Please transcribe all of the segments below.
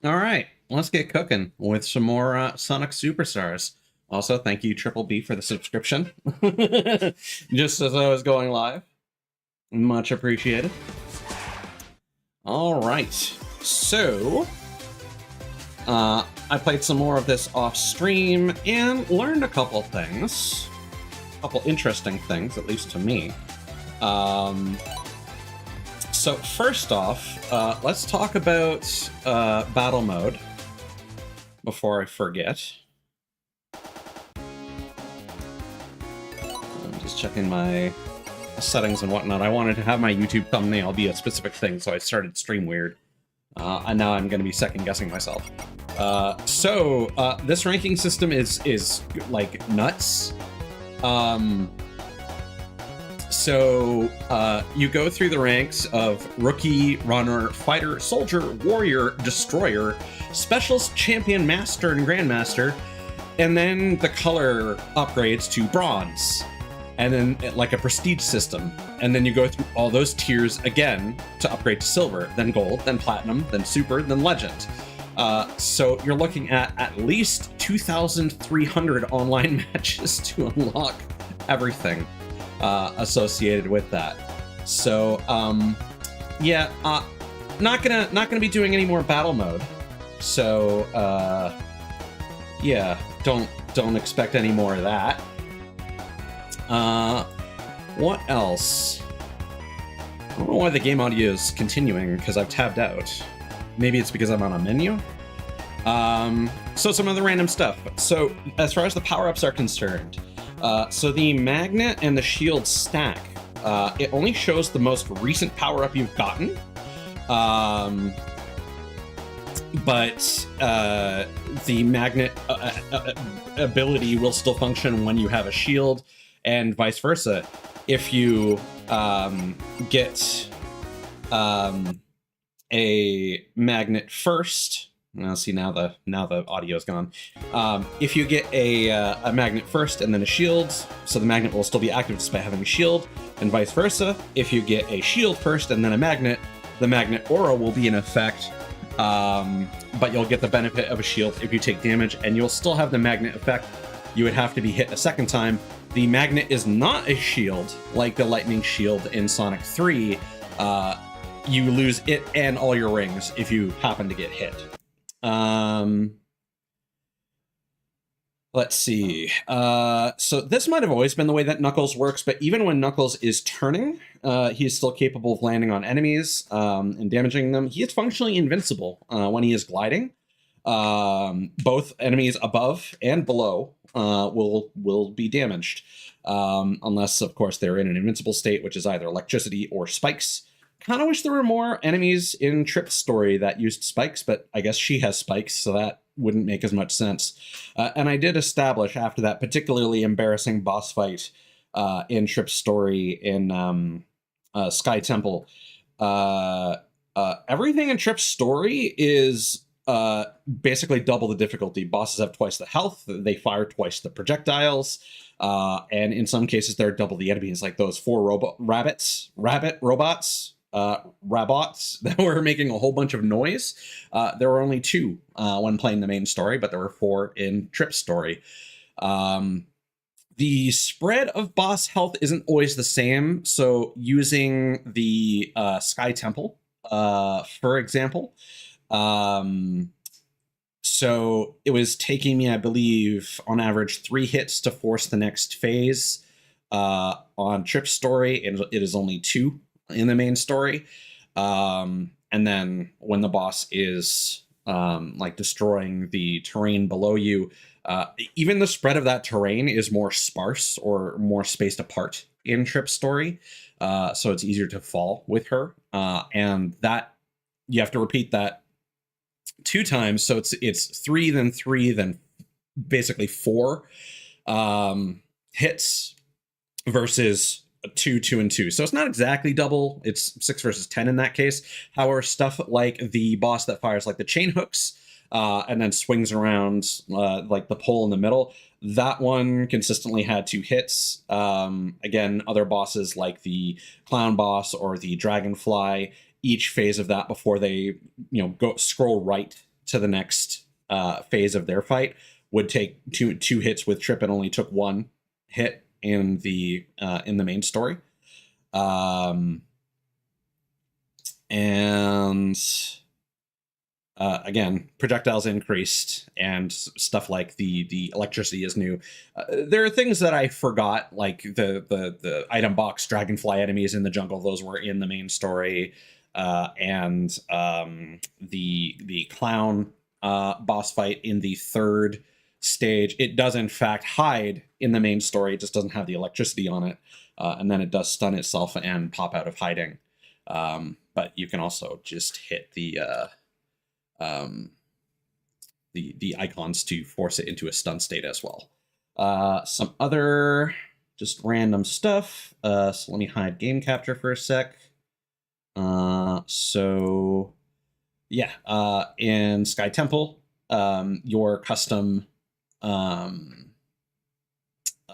All right, let's get cooking with some more Sonic Superstars. Also, thank you, Triple B, for the subscription. Just as I was going live. Much appreciated. All right, so I played some more of this off stream and learned a couple things. A couple interesting things, at least to me. So first off, let's talk about battle mode before I forget. I'm just checking my settings and whatnot. I wanted to have my YouTube thumbnail be a specific thing, so I started Stream Weird. And now I'm going to be second guessing myself. So this ranking system is like nuts. So you go through the ranks of rookie, runner, fighter, soldier, warrior, destroyer, specialist, champion, master, and grandmaster, and then the color upgrades to bronze, and then like a prestige system, and then you go through all those tiers again to upgrade to silver, then gold, then platinum, then super, then legend. So you're looking at least 2,300 online matches to unlock everything associated with that. So yeah, not gonna be doing any more battle mode. So yeah, don't expect any more of that. What else? I don't know why the game audio is continuing, because I've tabbed out. Maybe it's because I'm on a menu. So some other random stuff. So as far as the power-ups are concerned, so the magnet and the shield stack, it only shows the most recent power-up you've gotten. But the magnet ability will still function when you have a shield, and vice versa. If you get a magnet first, now see, now the audio's gone. If you get a magnet first and then a shield, so the magnet will still be active just by having a shield, and vice versa. If you get a shield first and then a magnet, the magnet aura will be in effect, but you'll get the benefit of a shield if you take damage, and you'll still have the magnet effect. You would have to be hit a second time. The magnet is not a shield like the lightning shield in Sonic 3. You lose it and all your rings if you happen to get hit. Let's see. So this might have always been the way that Knuckles works, but even when Knuckles is turning, he is still capable of landing on enemies and damaging them. He is functionally invincible when he is gliding. Both enemies above and below will be damaged, unless, of course, they're in an invincible state, which is either electricity or spikes. Kind of wish there were more enemies in Trip's story that used spikes, but I guess she has spikes, so that wouldn't make as much sense. And I did establish after that particularly embarrassing boss fight in Trip's story in Sky Temple. Everything in Trip's story is basically double the difficulty. Bosses have twice the health, they fire twice the projectiles, and in some cases they're double the enemies, like those four rabbit robots that were making a whole bunch of noise. There were only two when playing the main story, but there were four in Trip's story. The spread of boss health isn't always the same, so using the Sky Temple, for example, so it was taking me, I believe, on average 3 hits to force the next phase. On Trip's story, it is only 2 in the main story. And then when the boss is like destroying the terrain below you, even the spread of that terrain is more sparse or more spaced apart in Trip's story. So it's easier to fall with her. And that you have to repeat that 2 times. So it's 3, then 3, then basically 4 hits versus 2, 2, and 2. So it's not exactly double. It's 6 versus 10 in that case. However, stuff like the boss that fires like the chain hooks and then swings around like the pole in the middle, that one consistently had 2 hits. Again, other bosses like the clown boss or the dragonfly, each phase of that before they go scroll right to the next phase of their fight would take two hits with trip and only took one hit in the main story. Again, projectiles increased, and stuff like the electricity is new. There are things that I forgot, like the item box dragonfly enemies in the jungle. Those were in the main story, and the clown boss fight in the third stage. It does in fact hide in the main story. It just doesn't have the electricity on it, and then it does stun itself and pop out of hiding. But you can also just hit the icons to force it into a stun state as well. Some other just random stuff. So let me hide game capture for a sec. So yeah, in Sky Temple, your custom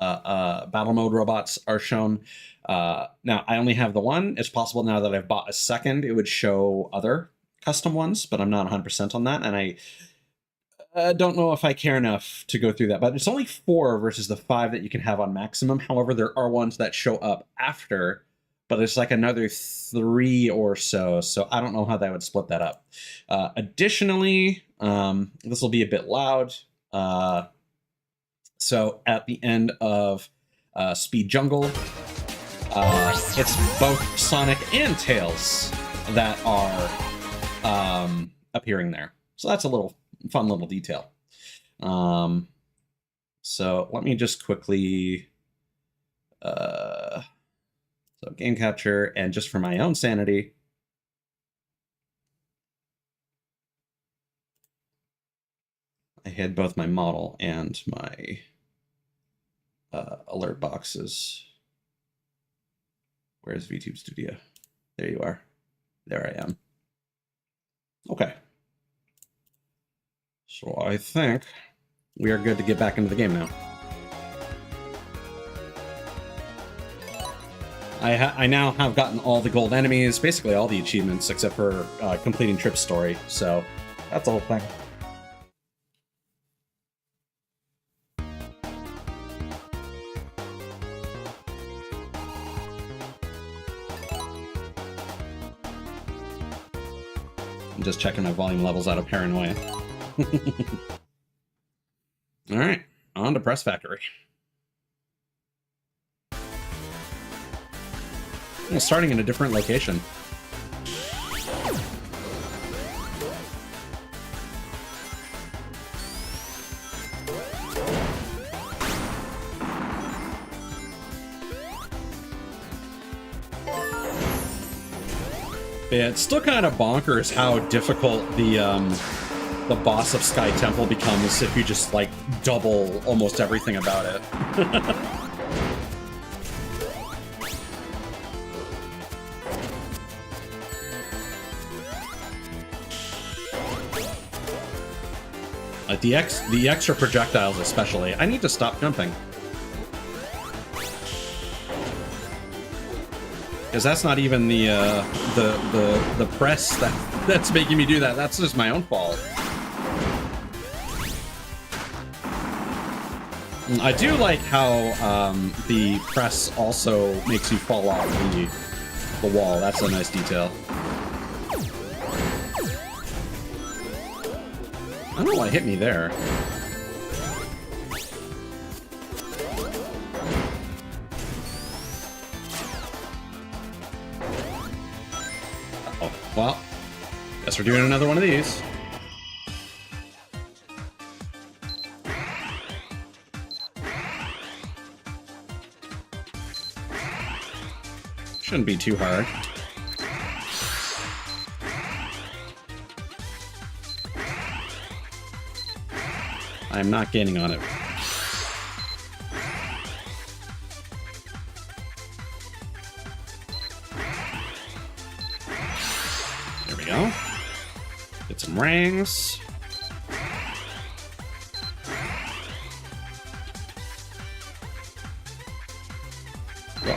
battle mode robots are shown. Now I only have the one. It's possible now that I've bought a second, it would show other custom ones, but I'm not 100% on that, and I don't know if I care enough to go through that. But it's only 4 versus the 5 that you can have on maximum. However, there are ones that show up after, but it's like another 3 or so. So I don't know how that would split that up. Additionally, this will be a bit loud. So at the end of Speed Jungle, it's both Sonic and Tails that are appearing there. So that's a fun little detail. So let me just quickly so game capture, and just for my own sanity, I hid both my model and my alert boxes. Where's VTube Studio? There you are. There I am. Okay. So I think we are good to get back into the game now. I now have gotten all the gold enemies, basically all the achievements, except for completing Trip's story. So that's the whole thing. I'm just checking my volume levels out of paranoia. All right, on to Press Factory. Well, starting in a different location. Yeah, it's still kind of bonkers how difficult the boss of Sky Temple becomes if you just like double almost everything about it. Like the extra projectiles especially. I need to stop jumping. Because that's not even the press that's making me do that. That's just my own fault. I do like how the press also makes you fall off the wall. That's a nice detail. I don't know what hit me there. Well, guess we're doing another one of these. Shouldn't be too hard. I'm not gaining on it. There we go. Get some rings. Whoa.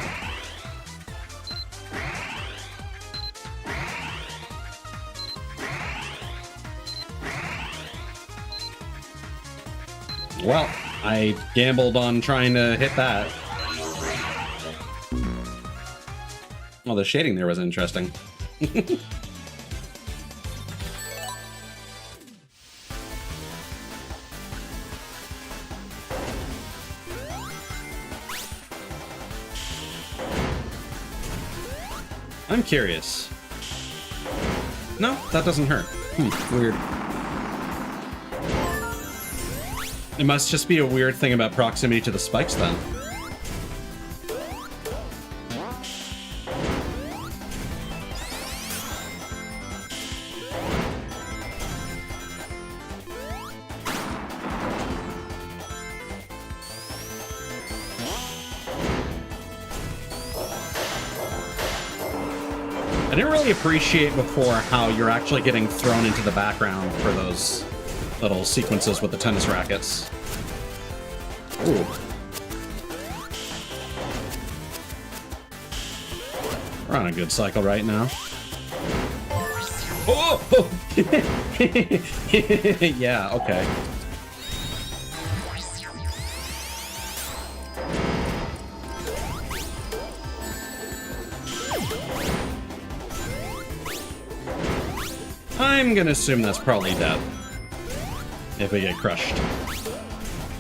Well, I gambled on trying to hit that. Well, the shading there was interesting. I'm curious. No, that doesn't hurt. Weird. It must just be a weird thing about proximity to the spikes then. I didn't really appreciate before how you're actually getting thrown into the background for those little sequences with the tennis rackets. Ooh. We're on a good cycle right now. Oh! Yeah, okay. I'm gonna assume that's probably death. If we get crushed.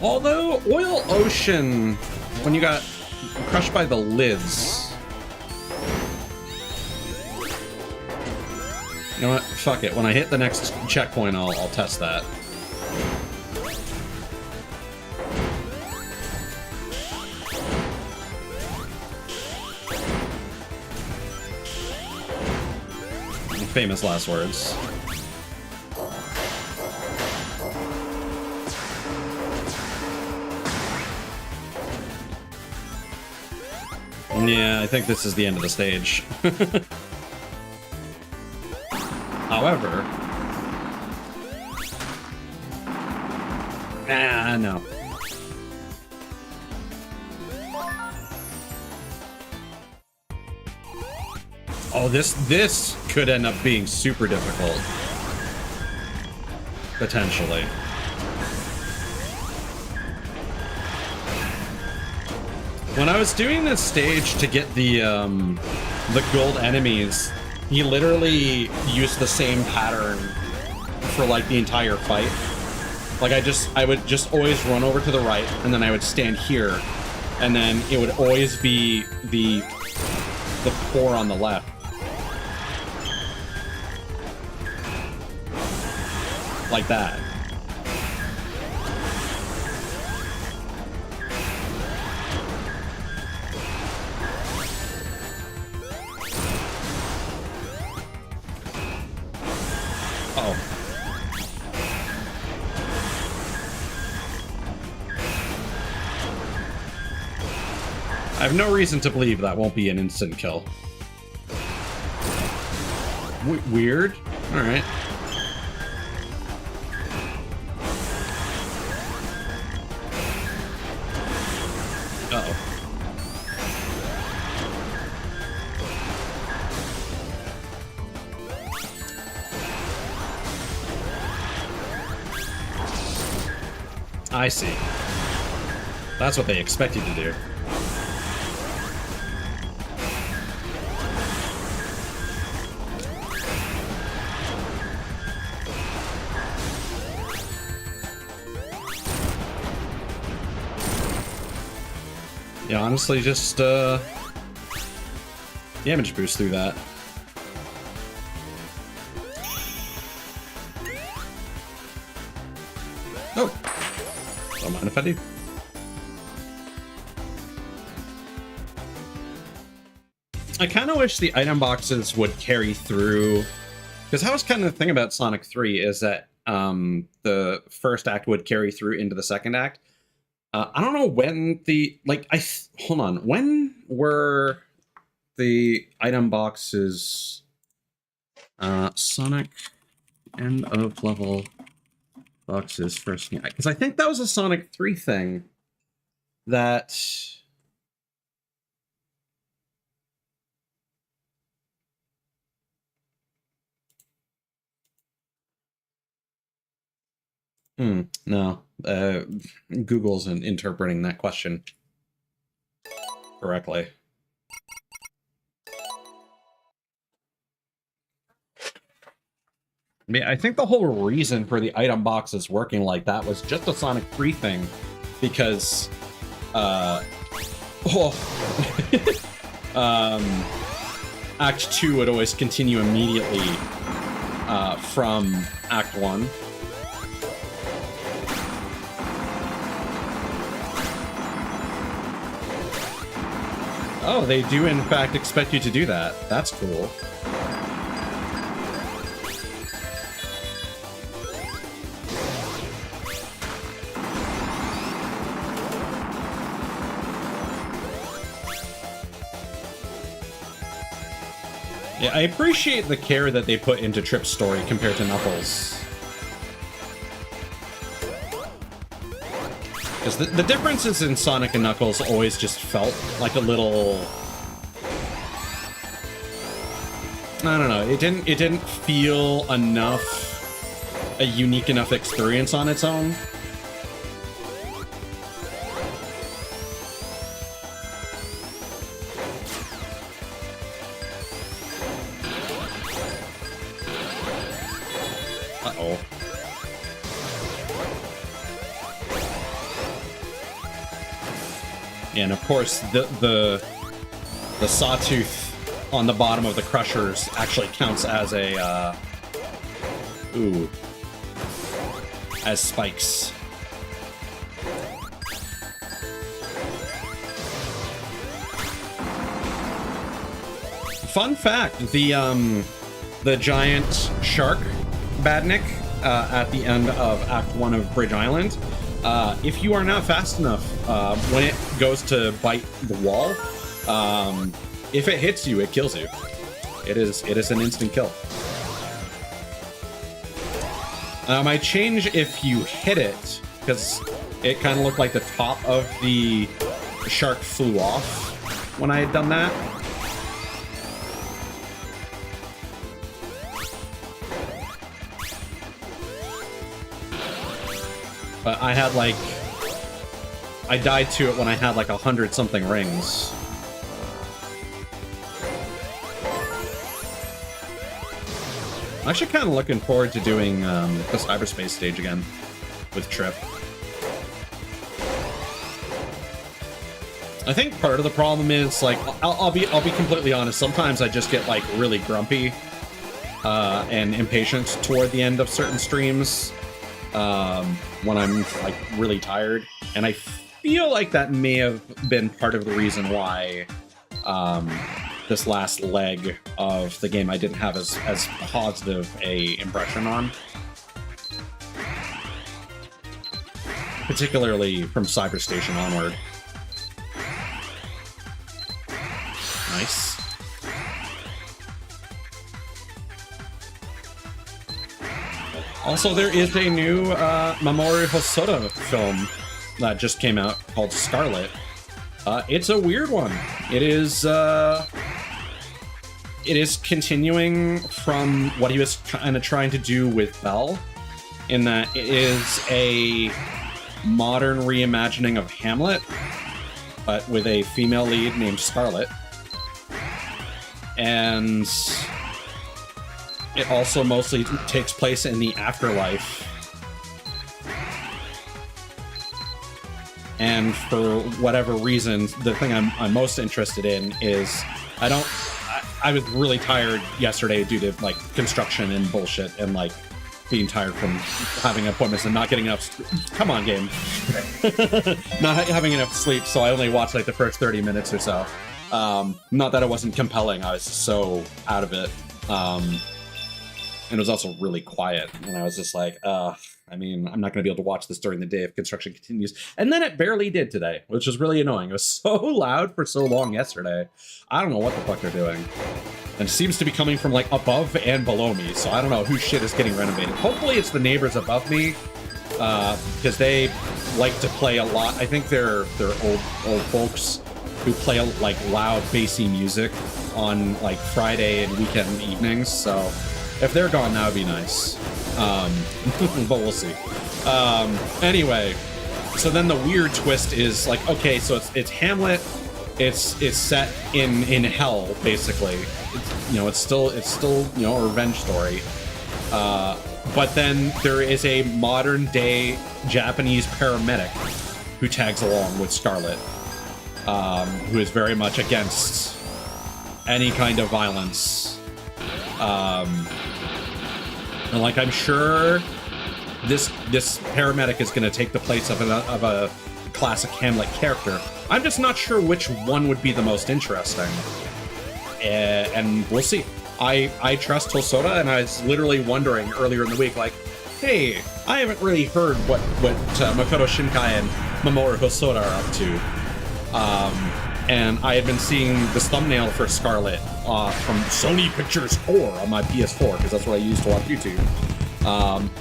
Although, Oil Ocean, when you got crushed by the lids... You know what? Fuck it. When I hit the next checkpoint, I'll test that. Famous last words. Yeah, I think this is the end of the stage. However... no. Oh, this could end up being super difficult. Potentially. When I was doing this stage to get the gold enemies, he literally used the same pattern for like the entire fight. Like I would just always run over to the right, and then I would stand here, and then it would always be the core on the left. Like that. I have no reason to believe that won't be an instant kill. Weird. All right. Uh-oh. I see. That's what they expect you to do. Yeah, honestly, just damage boost through that. Oh, don't mind if I do. I kind of wish the item boxes would carry through, because that was kind of the thing about Sonic 3 is that the first act would carry through into the second act. I don't know when the, like, hold on. When were the item boxes, Sonic end of level boxes first? Because I think that was a Sonic 3 thing that... no. Google's interpreting that question correctly. I mean, I think the whole reason for the item boxes working like that was just a Sonic 3 thing, because, Act 2 would always continue immediately from Act 1. Oh, they do in fact expect you to do that. That's cool. Yeah, I appreciate the care that they put into Trip's story compared to Knuckles. Because the differences in Sonic and Knuckles always just felt like a little... I don't know, it didn't feel enough, a unique enough experience on its own. Uh-oh. And of course, the sawtooth on the bottom of the crushers actually counts as a, as spikes. Fun fact, the giant shark badnik at the end of Act 1 of Bridge Island, if you are not fast enough, when it goes to bite the wall, if it hits you, it kills you. It is an instant kill. Might change if you hit it, because it kind of looked like the top of the shark flew off when I had done that. But I had like... I died to it when I had like 100-something rings. I'm actually kind of looking forward to doing the cyberspace stage again with Trip. I think part of the problem is, like, I'll be completely honest, sometimes I just get like really grumpy and impatient toward the end of certain streams when I'm like really tired, and I feel like that may have been part of the reason why this last leg of the game I didn't have as positive a impression on. Particularly from Cyberstation onward. Nice. Also, there is a new Mamoru Hosoda film that just came out called Scarlet. It's a weird one. It is continuing from what he was kind of trying to do with Belle, in that it is a modern reimagining of Hamlet, but with a female lead named Scarlet. And it also mostly takes place in the afterlife. And for whatever reason, the thing I'm most interested in is I was really tired yesterday due to like construction and bullshit and like being tired from having appointments and not getting enough. Come on, game. Not having enough sleep, so I only watched like the first 30 minutes or so. Not that it wasn't compelling, I was so out of it. And it was also really quiet, and I was just like, I mean, I'm not going to be able to watch this during the day if construction continues. And then it barely did today, which was really annoying. It was so loud for so long yesterday. I don't know what the fuck they're doing. And it seems to be coming from like above and below me, so I don't know whose shit is getting renovated. Hopefully it's the neighbors above me, because they like to play a lot. I think they're old folks who play like loud bassy music on like Friday and weekend evenings, so if they're gone, that would be nice. But we'll see. Anyway, so then the weird twist is like, okay, so it's Hamlet. It's set in hell, basically. It's still a revenge story. But then there is a modern day Japanese paramedic who tags along with Scarlet, who is very much against any kind of violence. And like, I'm sure this paramedic is going to take the place of a classic Hamlet character. I'm just not sure which one would be the most interesting. And we'll see. I trust Hosoda, and I was literally wondering earlier in the week, like, hey, I haven't really heard what Makoto Shinkai and Mamoru Hosoda are up to. And I had been seeing this thumbnail for Scarlet from Sony Pictures 4 on my PS4, because that's what I used to watch YouTube.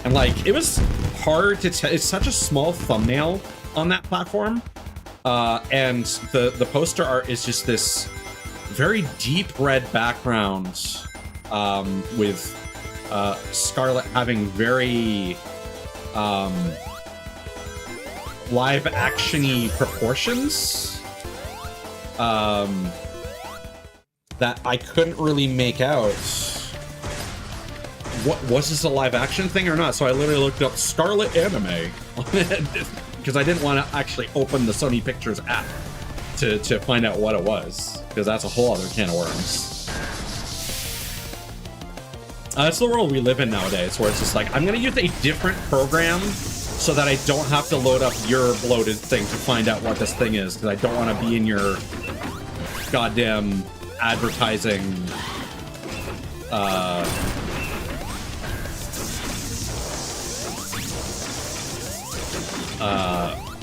And like, it was hard to tell. It's such a small thumbnail on that platform. And the poster art is just this very deep red background with Scarlet having very live action-y proportions that I couldn't really make out. What was this, a live action thing or not? So I literally looked up Scarlet Anime because I didn't want to actually open the Sony Pictures app to find out what it was, because that's a whole other can of worms. That's the world we live in nowadays, where it's just like, I'm going to use a different program so that I don't have to load up your bloated thing to find out what this thing is, because I don't want to be in your goddamn advertising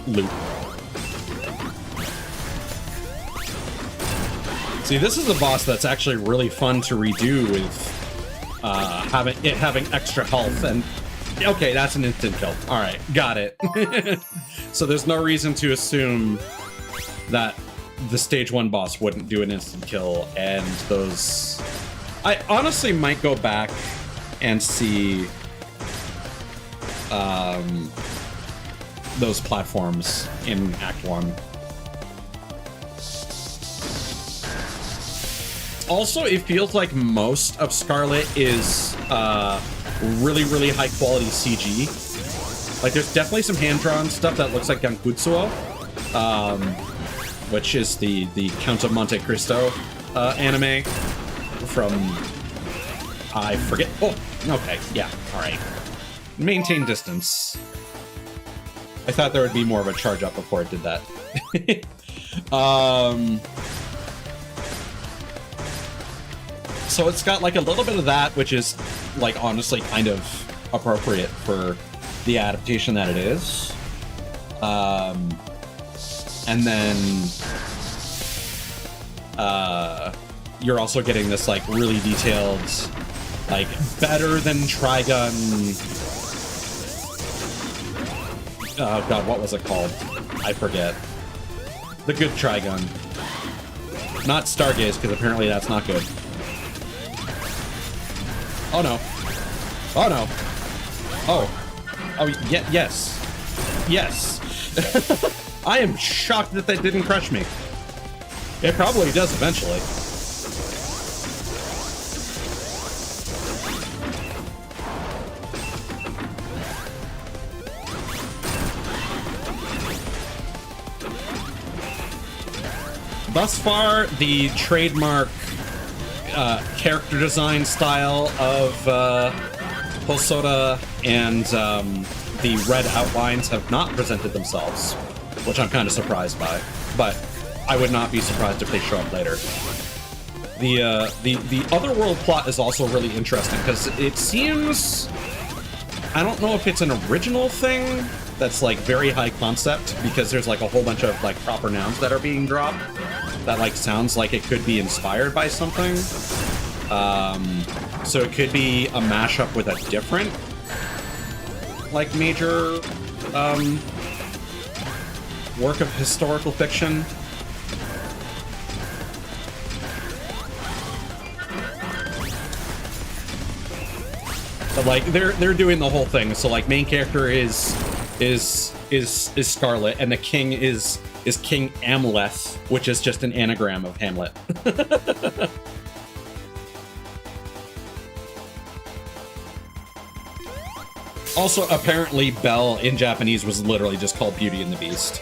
loop. See, this is a boss that's actually really fun to redo with having extra health, and okay, that's an instant kill. All right, got it. So there's no reason to assume that the stage 1 boss wouldn't do an instant kill, and those... I honestly might go back and see those platforms in Act 1. Also, it feels like most of Scarlet is really, really high quality CG. Like, there's definitely some hand-drawn stuff that looks like Gankutsuo, which is the Count of Monte Cristo anime from... I forget... Oh, okay, yeah, alright. Maintain distance. I thought there would be more of a charge up before it did that. So it's got like a little bit of that, which is like honestly kind of appropriate for the adaptation that it is. And then you're also getting this like really detailed, like better than Trigun. Oh god, what was it called? I forget. The good Trigun. Not Stargaze, because apparently that's not good. Oh no. Oh no. Oh. Oh, yes. Yes. I am shocked that didn't crush me. It probably does eventually. Thus far, the trademark character design style of Hosoda and the red outlines have not presented themselves, which I'm kind of surprised by. But I would not be surprised if they show up later. The otherworld plot is also really interesting because it seems, I don't know if it's an original thing that's like very high concept, because there's like a whole bunch of like proper nouns that are being dropped that like sounds like it could be inspired by something. So it could be a mashup with a different like major work of historical fiction. But like they're doing the whole thing. So like main character is is Scarlet, and the king is King Amleth, which is just an anagram of Hamlet. Also, apparently, Belle in Japanese was literally just called Beauty and the Beast.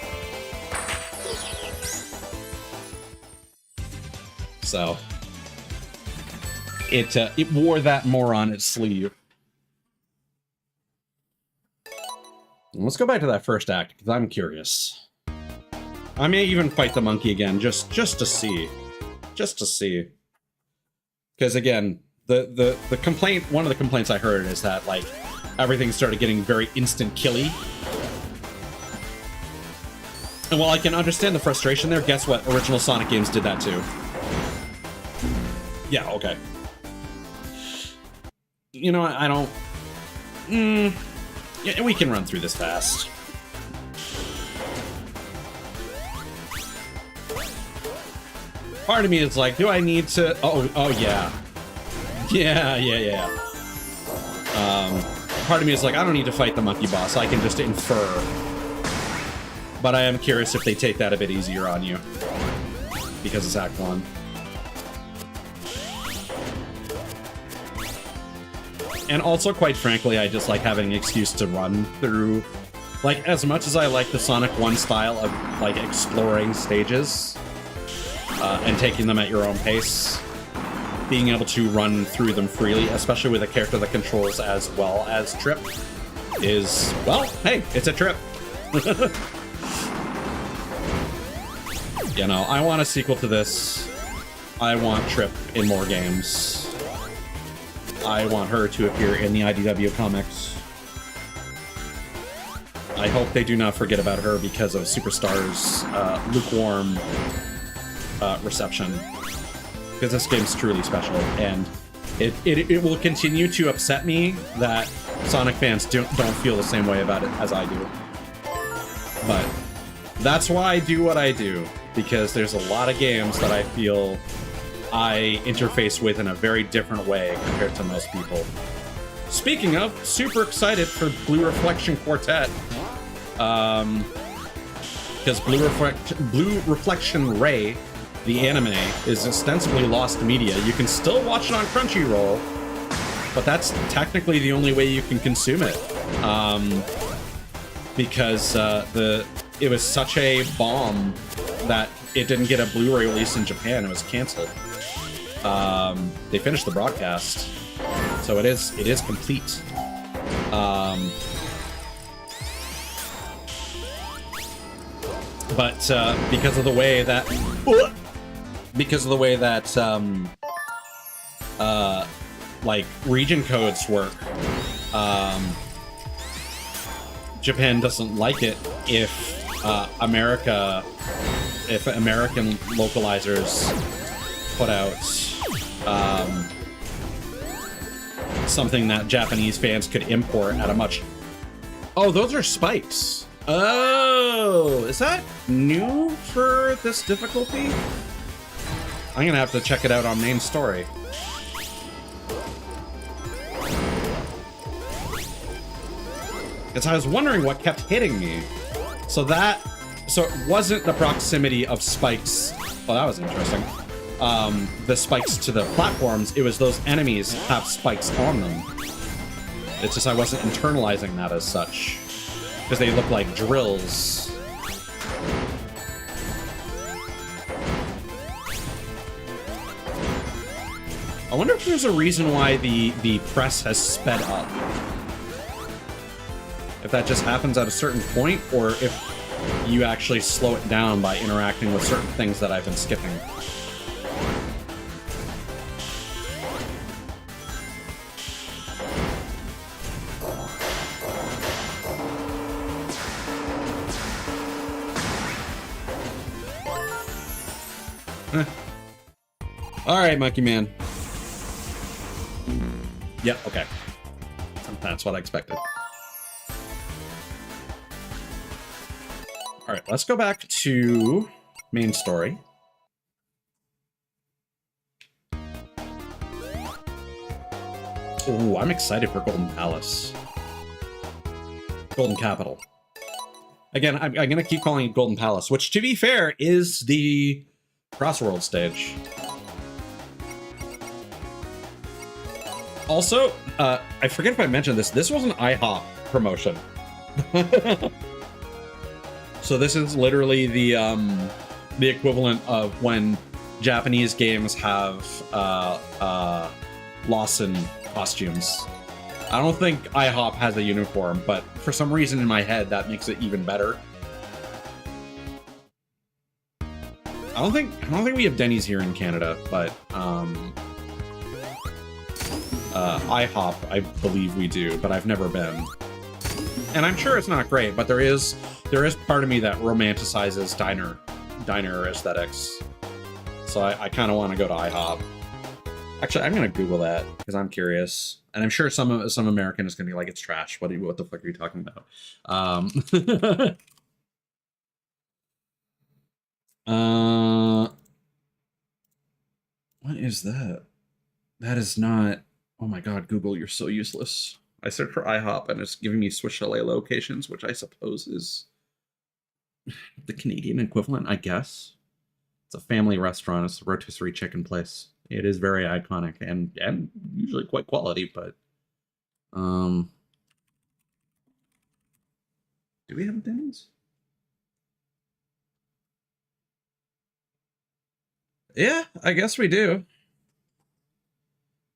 So it wore that more on its sleeve. Let's go back to that first act, because I'm curious. I may even fight the monkey again, just to see. Just to see. Because again, the complaint, one of the complaints I heard is that, like, everything started getting very instant killy. And while I can understand the frustration there, guess what? Original Sonic games did that too. Yeah, okay. You know, I don't... Yeah, we can run through this fast. Part of me is like, do I need to... Oh, yeah. Yeah. Part of me is like, I don't need to fight the monkey boss. I can just infer. But I am curious if they take that a bit easier on you. Because it's Act 1. And also, quite frankly, I just like having an excuse to run through. Like, as much as I like the Sonic 1 style of, like, exploring stages and taking them at your own pace, being able to run through them freely, especially with a character that controls as well as Trip, is, well, hey, it's a Trip. You know, I want a sequel to this. I want Trip in more games. I want her to appear in the IDW comics. I hope they do not forget about her because of Superstar's lukewarm reception. Because this game's truly special, and it will continue to upset me that Sonic fans don't feel the same way about it as I do. But that's why I do what I do, because there's a lot of games that I feel I interface with in a very different way compared to most people. Speaking of, super excited for Blue Reflection Quartet. Because Blue Reflection Ray, the anime, is ostensibly lost media. You can still watch it on Crunchyroll, but that's technically the only way you can consume it. Because it was such a bomb that it didn't get a Blu-ray release in Japan. It was canceled. They finished the broadcast, so it is complete. But because of the way that like region codes work, Japan doesn't like it if American localizers put out something that Japanese fans could import at a much... Oh, those are spikes. Oh, is that new for this difficulty? I'm gonna have to check it out on main story. Because I was wondering what kept hitting me. So it wasn't the proximity of spikes. Oh, that was interesting. The spikes to the platforms, it was those enemies have spikes on them. It's just I wasn't internalizing that as such. Because they look like drills. I wonder if there's a reason why the press has sped up. If that just happens at a certain point, or if you actually slow it down by interacting with certain things that I've been skipping. Alright, Monkey Man. Yep, okay. That's what I expected. Alright, let's go back to main story. Ooh, I'm excited for Golden Palace. Golden Capital. Again, I'm gonna keep calling it Golden Palace, which, to be fair, is the Crossworld stage. Also, I forget if I mentioned this. This was an IHOP promotion. So this is literally the equivalent of when Japanese games have Lawson costumes. I don't think IHOP has a uniform, but for some reason in my head that makes it even better. I don't think we have Denny's here in Canada, but IHOP I believe we do, but I've never been. And I'm sure it's not great, but there is part of me that romanticizes diner aesthetics. So I kind of want to go to IHOP. Actually, I'm gonna Google that because I'm curious, and I'm sure some American is gonna be like, "It's trash. What the fuck are you talking about?" What is that? That is not. Oh my god, Google, you're so useless. I searched for IHOP and it's giving me Swiss Chalet locations, which I suppose is the Canadian equivalent, I guess. It's a family restaurant. It's a rotisserie chicken place. It is very iconic and usually quite quality, but do we have Denny's? Yeah, I guess we do.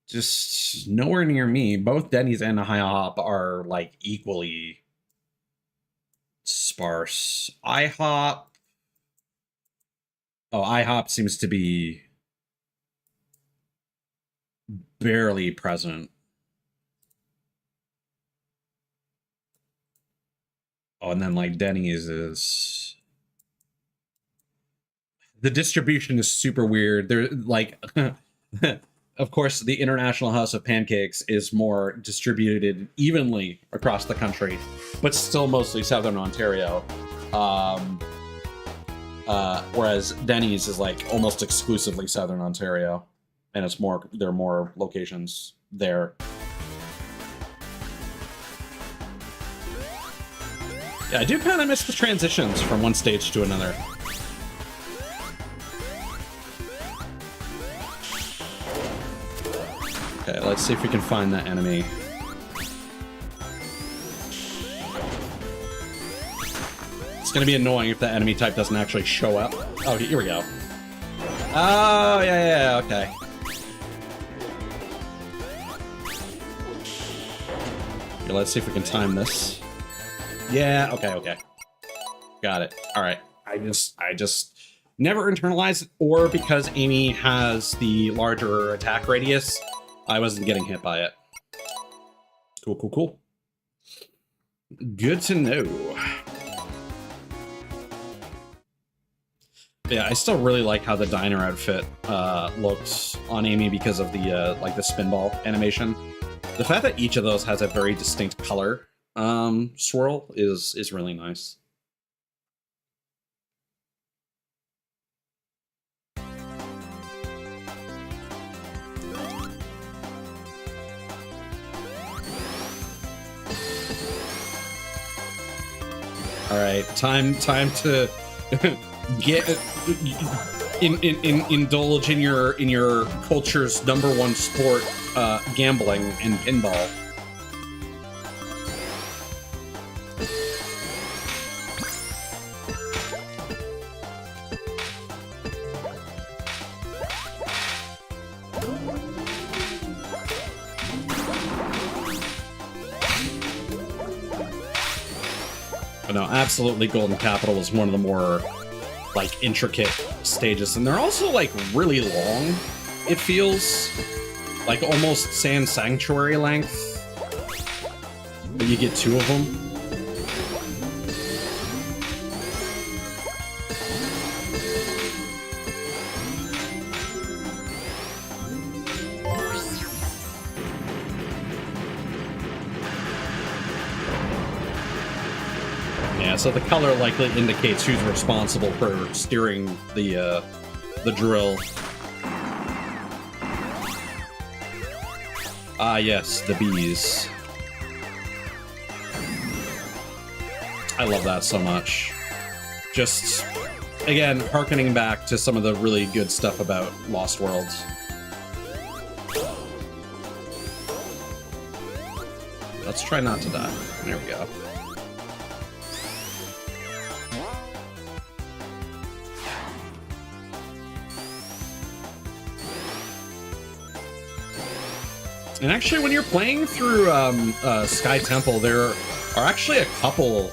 Just nowhere near me. Both Denny's and IHOP are like equally sparse. IHOP. Oh, IHOP seems to be barely present. Oh, and then like Denny's is. The distribution is super weird. They're like. Of course, the International House of Pancakes is more distributed evenly across the country, but still mostly Southern Ontario. Whereas Denny's is like almost exclusively Southern Ontario, and there are more locations there. Yeah, I do kind of miss the transitions from one stage to another. Okay, let's see if we can find that enemy. It's gonna be annoying if that enemy type doesn't actually show up. Oh, here we go. Oh, yeah, okay. Okay, let's see if we can time this. Yeah, okay. Got it. All right. I just never internalized it, or because Amy has the larger attack radius, I wasn't getting hit by it. Cool. Good to know. Yeah, I still really like how the diner outfit looks on Amy because of the like the spinball animation. The fact that each of those has a very distinct color swirl is really nice. All right, time to get indulge in your culture's #1 sport, gambling and pinball. No, absolutely, Golden Capital is one of the more like intricate stages, and they're also like really long. It feels like almost Sand Sanctuary length, but you get 2 of them. So the color likely indicates who's responsible for steering the drill. Ah, yes, the bees. I love that so much. Just, again, harkening back to some of the really good stuff about Lost Worlds. Let's try not to die. There we go. And actually, when you're playing through Sky Temple, there are actually a couple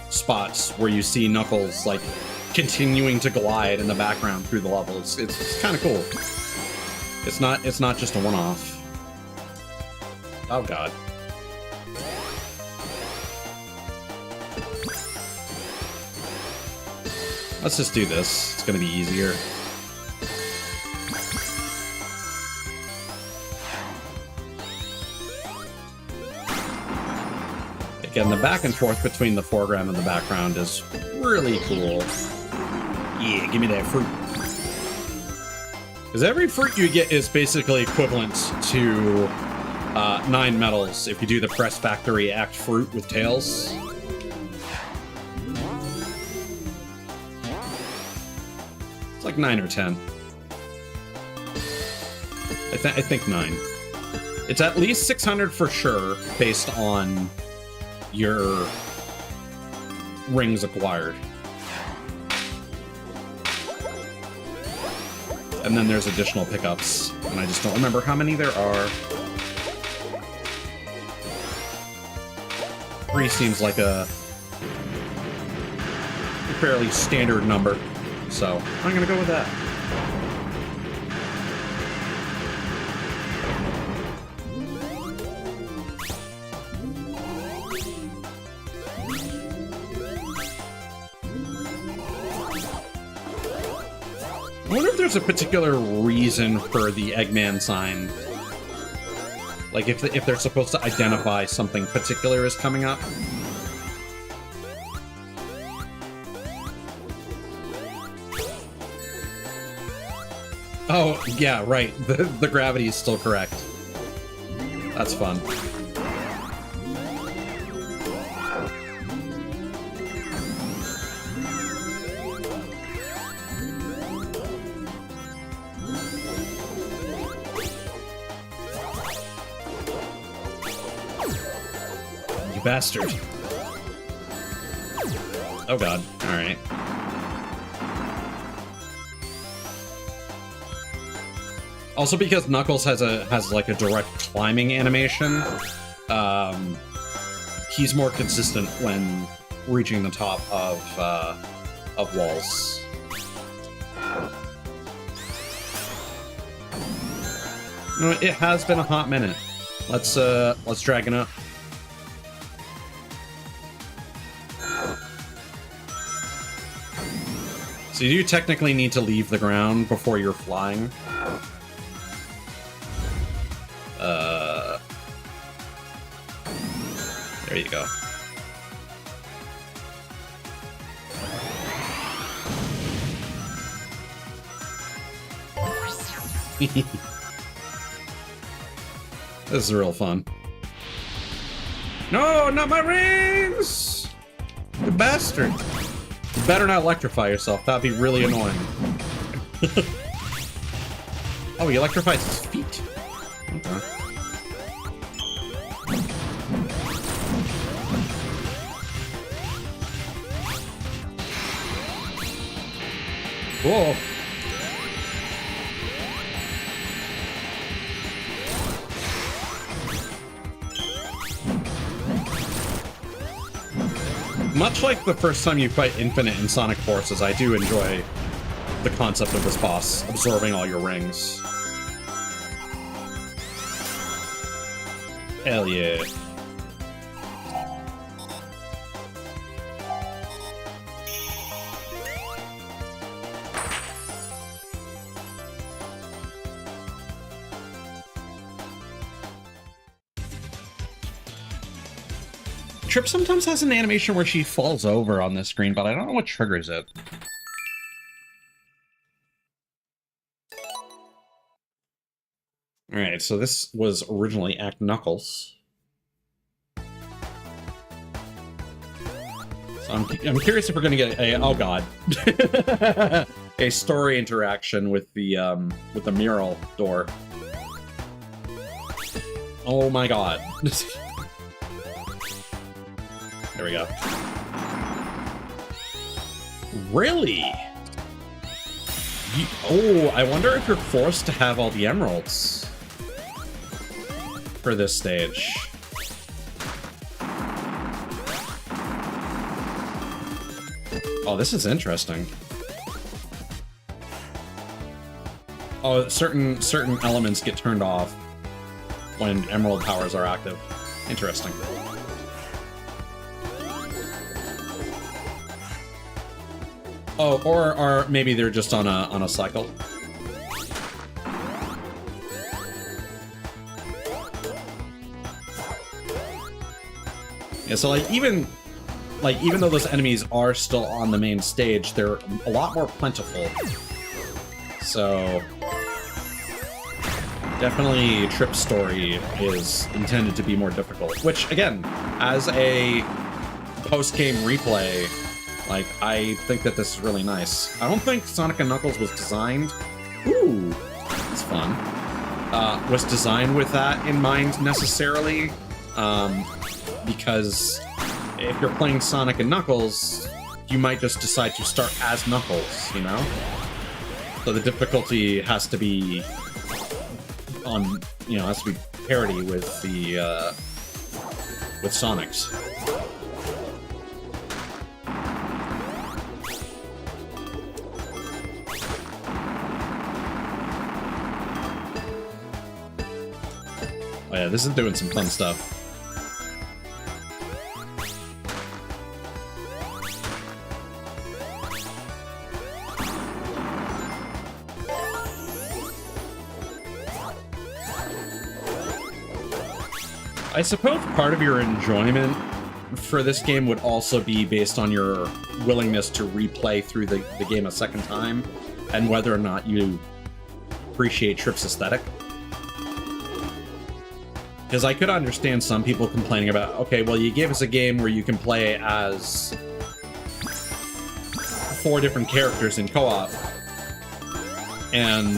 spots where you see Knuckles like continuing to glide in the background through the levels. It's kind of cool. It's not just a one-off. Oh god. Let's just do this. It's gonna be easier. Again, the back and forth between the foreground and the background is really cool. Yeah, give me that fruit. Because every fruit you get is basically equivalent to 9 medals if you do the Press Factory Act fruit with tails. It's like 9 or 10. I think 9. It's at least 600 for sure, based on your rings acquired. And then there's additional pickups, and I just don't remember how many there are. 3 seems like a fairly standard number, so I'm gonna go with that. I wonder if there's a particular reason for the Eggman sign. Like if they're supposed to identify something particular is coming up. Oh, yeah, right. The gravity is still correct. That's fun. Bastard. Oh god. Alright. Also because Knuckles has like a direct climbing animation, he's more consistent when reaching the top of walls. You know, it has been a hot minute. Let's drag it up. So you do technically need to leave the ground before you're flying. There you go. This is real fun. No, not my rings! You bastard! You better not electrify yourself. That'd be really annoying. Oh, he electrifies his feet. Okay. Whoa. Much like the first time you fight Infinite in Sonic Forces, I do enjoy the concept of this boss absorbing all your rings. Hell yeah. Trip sometimes has an animation where she falls over on the screen, but I don't know what triggers it. Alright, so this was originally Act Knuckles. So I'm curious if we're gonna get a oh god, a story interaction with the mural door. Oh my god. There we go. Really? Oh, I wonder if you're forced to have all the emeralds for this stage. Oh, this is interesting. Oh, certain elements get turned off when emerald powers are active. Interesting. Oh, or maybe they're just on a cycle. Yeah, so even though those enemies are still on the main stage, they're a lot more plentiful. So definitely Trip's story is intended to be more difficult, which again, as a post-game replay, like, I think that this is really nice. I don't think Sonic & Knuckles was designed... Ooh, that's fun. Was designed with that in mind, necessarily. Because if you're playing Sonic & Knuckles, you might just decide to start as Knuckles, you know? So the difficulty has to be on, you know, has to be parity with the, with Sonic's. Oh yeah, this is doing some fun stuff. I suppose part of your enjoyment for this game would also be based on your willingness to replay through the game a second time, and whether or not you appreciate Trip's aesthetic. Because I could understand some people complaining about, okay, well, you gave us a game where you can play as 4 different characters in co-op. And,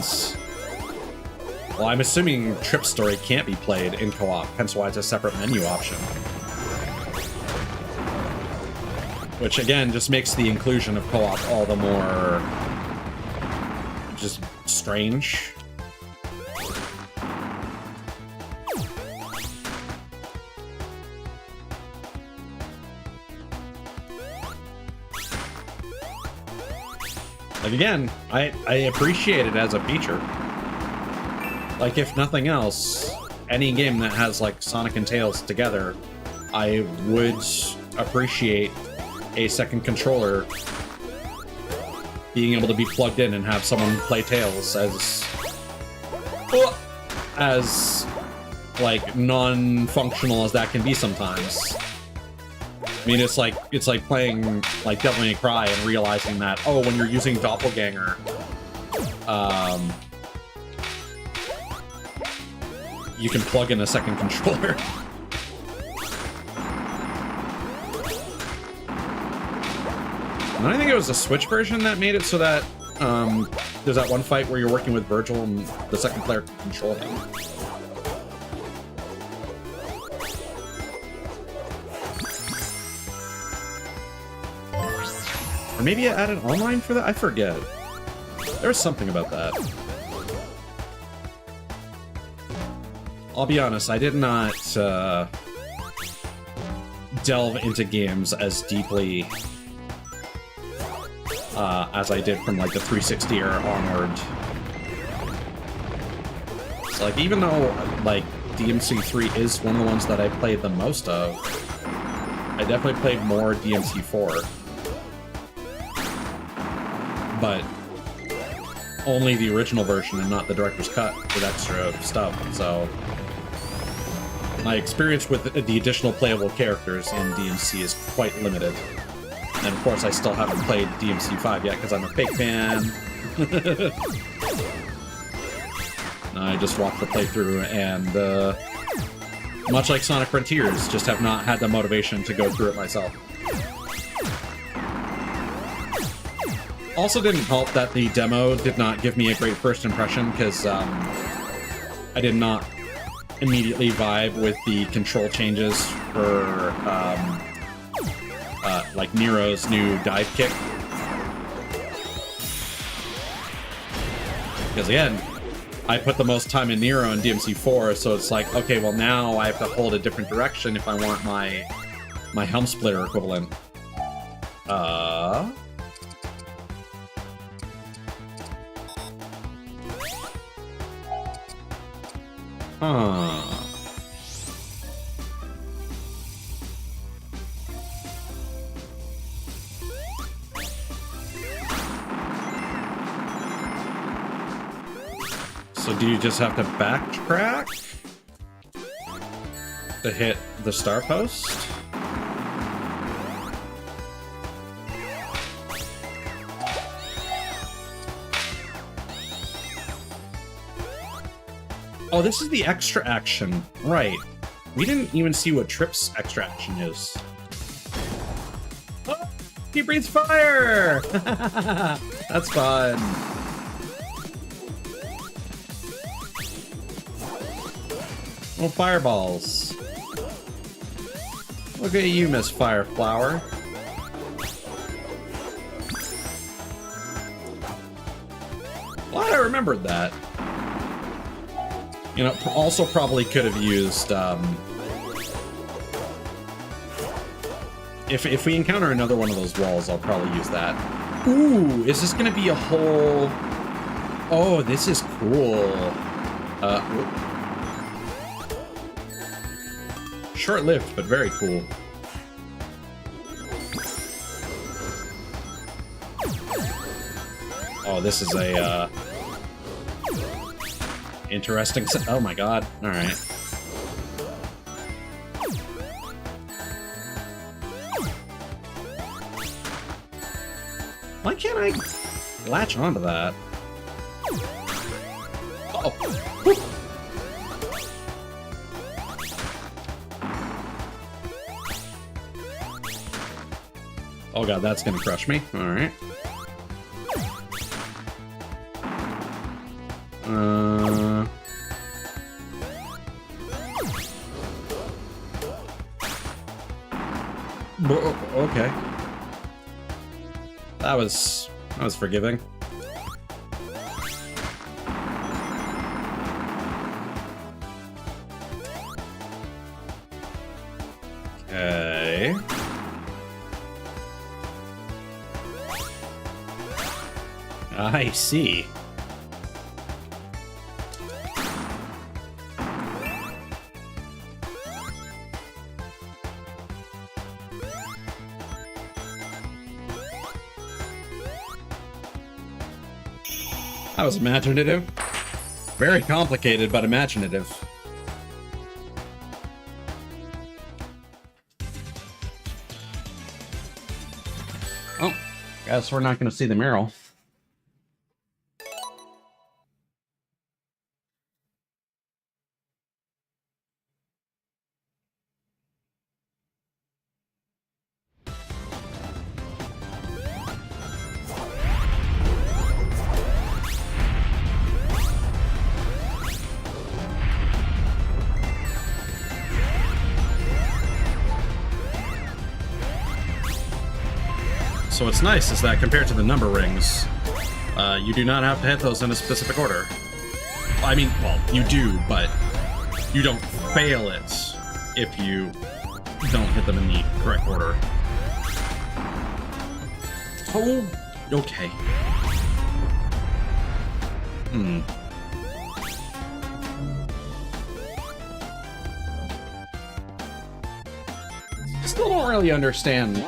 well, I'm assuming Trip's story can't be played in co-op, hence why it's a separate menu option. Which, again, just makes the inclusion of co-op all the more just strange. Like, again, I appreciate it as a feature. Like, if nothing else, any game that has, like, Sonic and Tails together, I would appreciate a second controller being able to be plugged in and have someone play Tails as like, non-functional as that can be sometimes. I mean, it's like playing, like, Devil May Cry and realizing that, oh, when you're using Doppelganger, you can plug in a second controller. And I think it was the Switch version that made it so that, there's that one fight where you're working with Virgil and the second player can control him. Or maybe it added online for that? I forget. There was something about that. I'll be honest, I did not delve into games as deeply as I did from, like, the 360 era onward. So, like, even though, like, DMC3 is one of the ones that I played the most of, I definitely played more DMC4. But only the original version and not the director's cut with extra stuff, so my experience with the additional playable characters in DMC is quite limited. And of course I still haven't played DMC5 yet because I'm a fake fan. I just watched the playthrough and much like Sonic Frontiers, just have not had the motivation to go through it myself. Also didn't help that the demo did not give me a great first impression, because I did not immediately vibe with the control changes for like Nero's new dive kick. Because again, I put the most time in Nero in DMC4, so it's like, okay, well now I have to hold a different direction if I want my helm splitter equivalent. So do you just have to backtrack to hit the star post? Oh, this is the extra action. Right. We didn't even see what Trip's extra action is. Oh, he breathes fire! That's fun. Oh, fireballs. Look at you, Miss Fireflower. Glad I remembered that. You know, also probably could have used, if we encounter another one of those walls, I'll probably use that. Ooh, is this gonna be a whole... Oh, this is cool. Short-lived, but very cool. Oh, this is a, interesting set. Oh my god. Alright. Why can't I latch onto that? Oh. Woo. Oh god, that's gonna crush me. Alright. Okay. That was forgiving. Okay. I see. That was imaginative. Very complicated, but imaginative. Oh, guess we're not going to see the mural. So what's nice is that compared to the number rings, you do not have to hit those in a specific order. I mean, well, you do, but you don't fail it if you don't hit them in the correct order. Oh, okay. Still don't really understand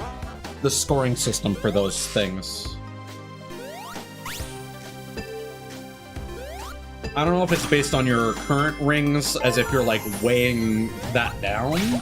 the scoring system for those things. I don't know if it's based on your current rings, as if you're like weighing that down.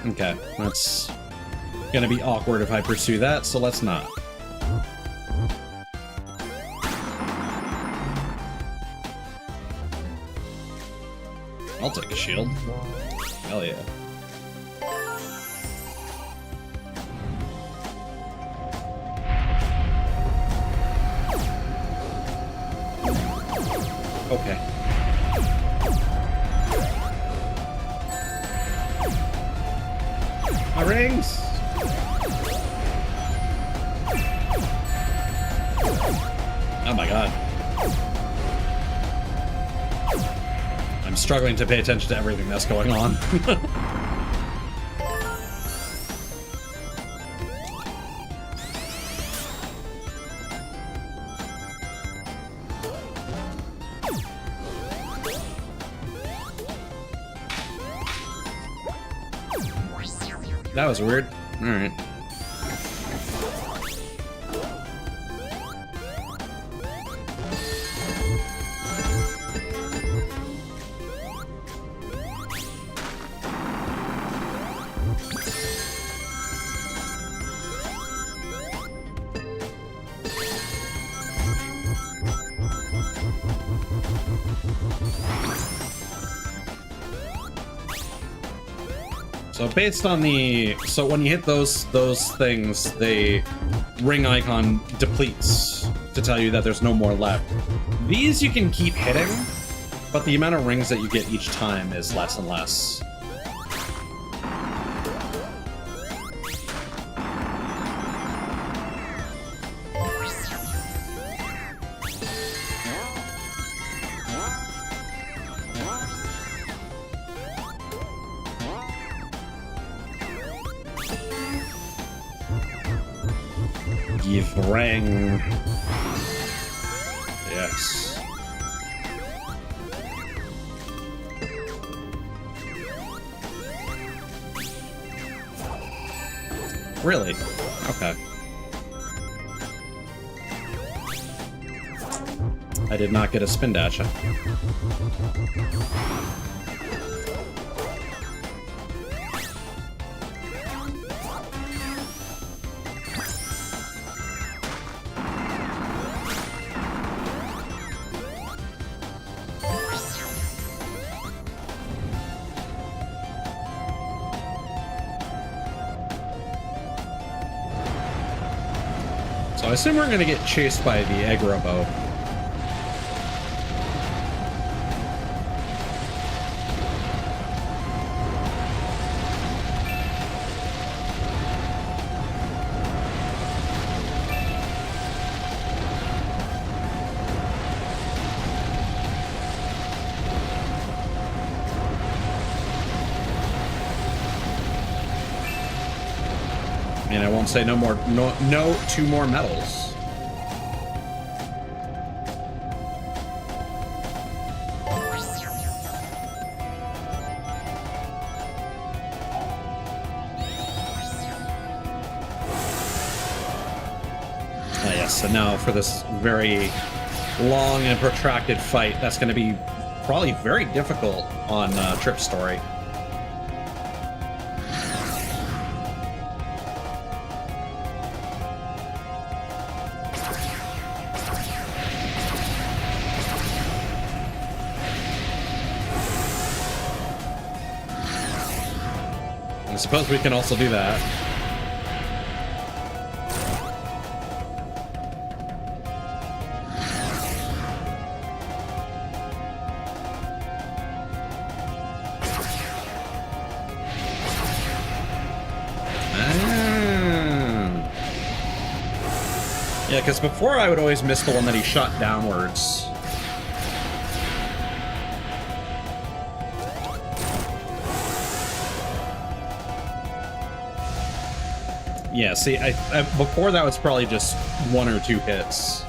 Okay, that's gonna be awkward if I pursue that, so let's not. I'll take a shield. Hell yeah. Okay. My rings! Oh my god. I'm struggling to pay attention to everything that's going on. That was weird. Alright. So based on the... So when you hit those things, the ring icon depletes to tell you that there's no more left. These you can keep hitting, but the amount of rings that you get each time is less and less. Give ring. Yes. Really? Okay. I did not get a spin dash. So I assume we're gonna get chased by the egg robo. And I won't say no more, no 2 more medals. Ah, yes, so now for this very long and protracted fight, that's going to be probably very difficult on Trip's story. I suppose we can also do that. Yeah, because before I would always miss the one that he shot downwards. Yeah, see, I before that was probably just 1 or 2 hits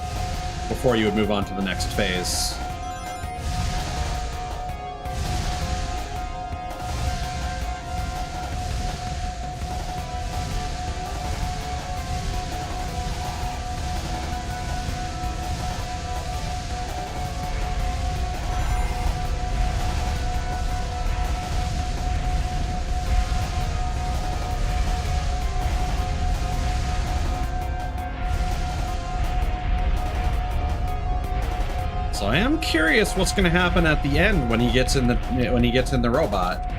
before you would move on to the next phase. I am curious what's going to happen at the end when he gets in the robot.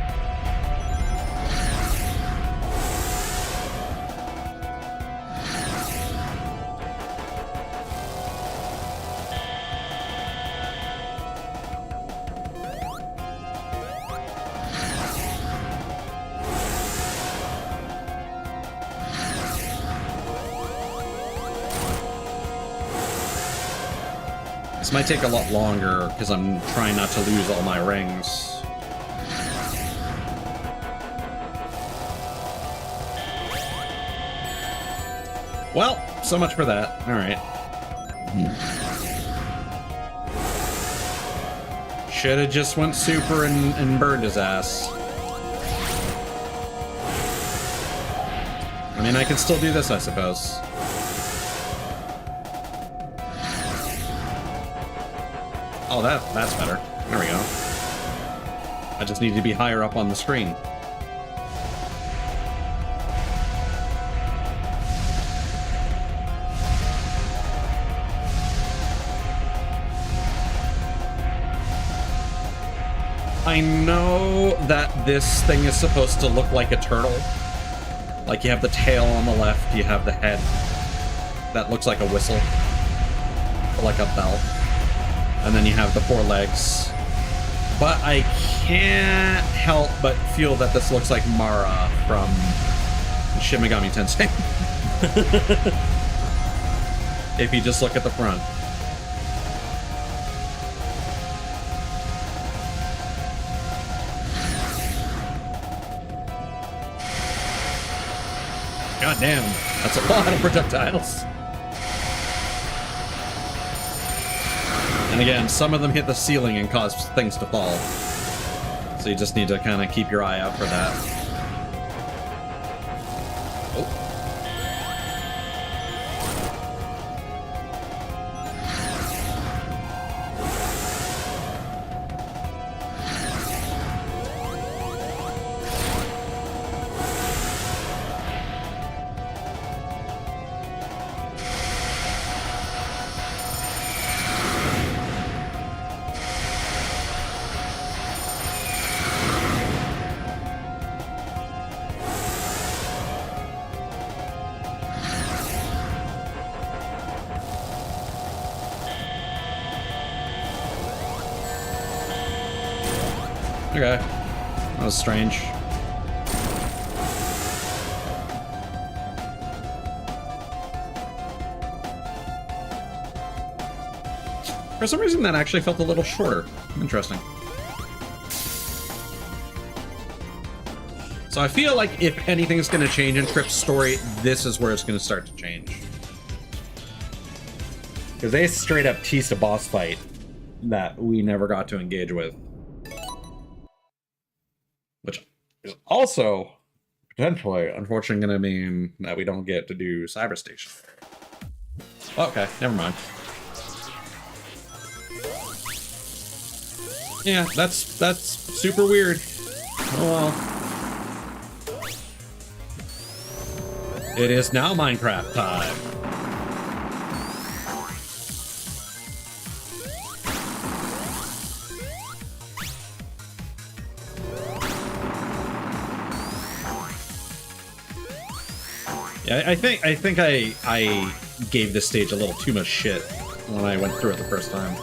This might take a lot longer because I'm trying not to lose all my rings. Well, so much for that. All right. Should have just went super and burned his ass. I mean, I can still do this, I suppose. Oh, that's better. There we go. I just need to be higher up on the screen. I know that this thing is supposed to look like a turtle. Like you have the tail on the left, you have the head that looks like a whistle, or like a bell. And then you have the 4 legs. But I can't help but feel that this looks like Mara from Shin Megami Tensei. If you just look at the front. God damn, that's a lot of projectiles. And again, some of them hit the ceiling and cause things to fall. So you just need to kind of keep your eye out for that. Oh. Okay. That was strange. For some reason, that actually felt a little shorter. Interesting. So I feel like if anything's going to change in Trip's story, this is where it's going to start to change. Because they straight up teased a boss fight that we never got to engage with. Which is also potentially, unfortunately, going to mean that we don't get to do Cyber Station. Okay, never mind. Yeah, that's super weird. Oh well. It is now Minecraft time. Yeah, I think I gave this stage a little too much shit when I went through it the first time.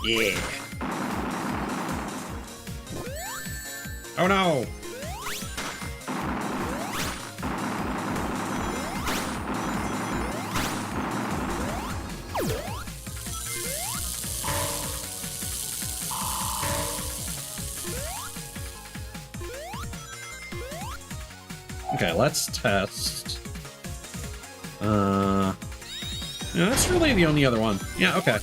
Yeah. Oh no. Okay, let's test. Yeah, that's really the only other one. Yeah, okay.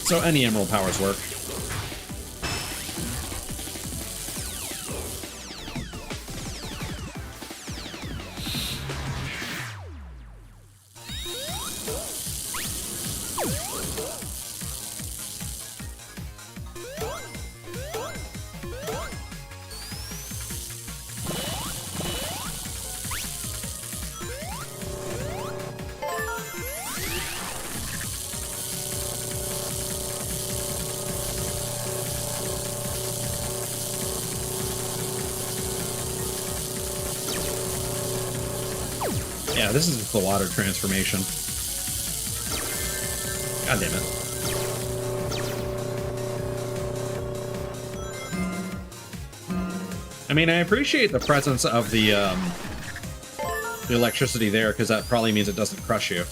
So any emerald powers work. Yeah, this is the water transformation. God damn it. I mean, I appreciate the presence of the electricity there, because that probably means it doesn't crush you.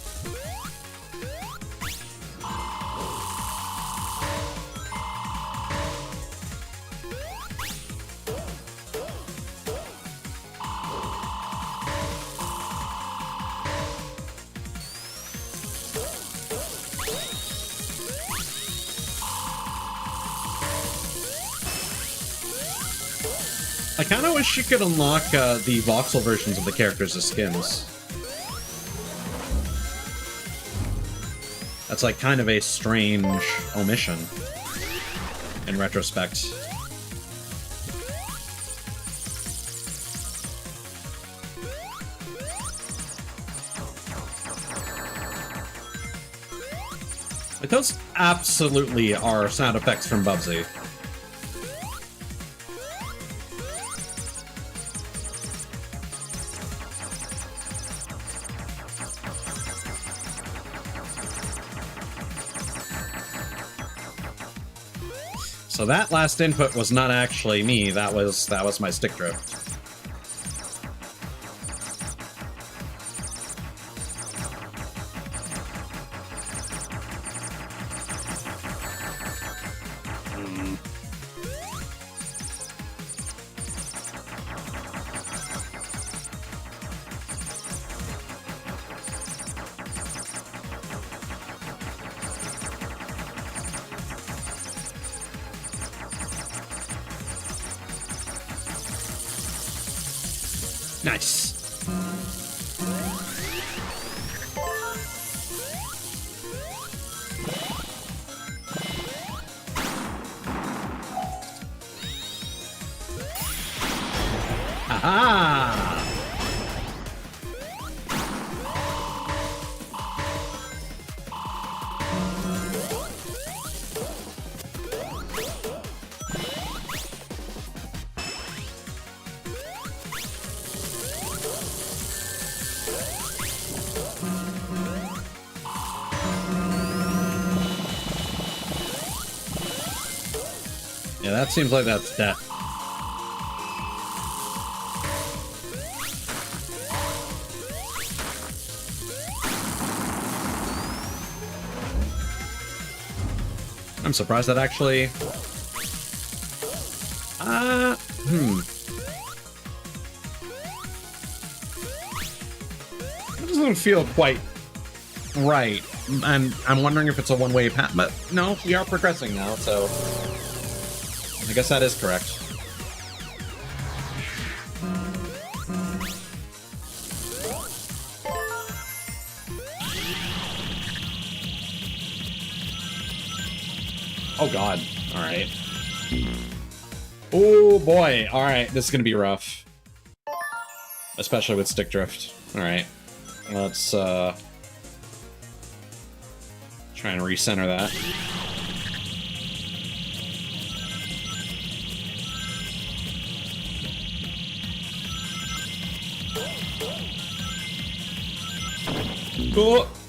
I kind of wish you could unlock the voxel versions of the characters as skins. That's like kind of a strange omission in retrospect. But those absolutely are sound effects from Bubsy. So that last input was not actually me, that was my stick drift. Nice. Aha! Yeah, that seems like that's death. I'm surprised that actually... That doesn't feel quite right. And I'm wondering if it's a one-way path, but no, we are progressing now, so... I guess that is correct. Oh god. Alright. Oh boy. Alright, this is gonna be rough. Especially with stick drift. Alright. Let's try and recenter that.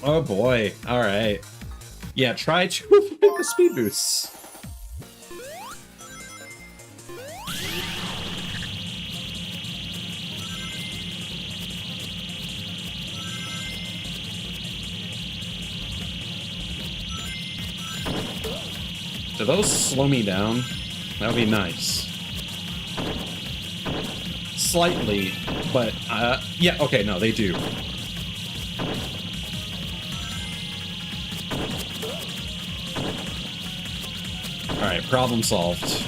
Oh boy. Alright. Yeah, try to avoid the speed boosts. Do those slow me down? That would be nice. Slightly, but, yeah, okay, no, they do. Alright, problem solved.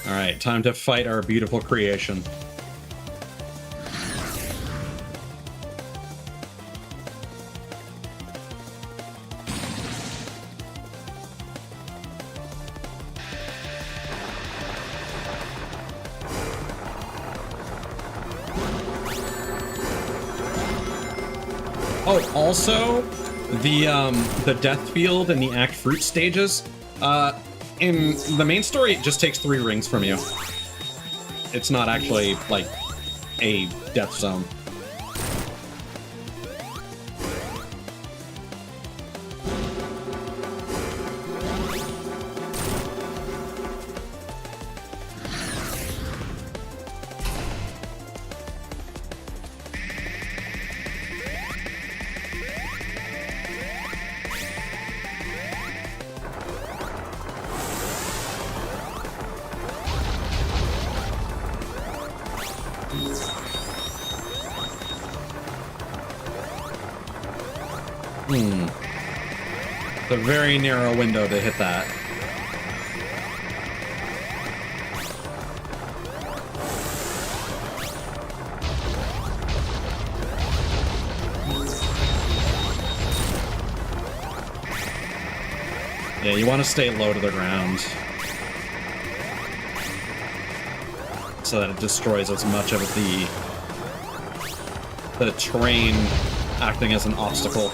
Alright, time to fight our beautiful creation. Oh, also, the death field and the act fruit stages, in the main story, it just takes 3 rings from you. It's not actually, like, a death zone. It's a very narrow window to hit that. Yeah, you want to stay low to the ground so that it destroys as much of the terrain acting as an obstacle.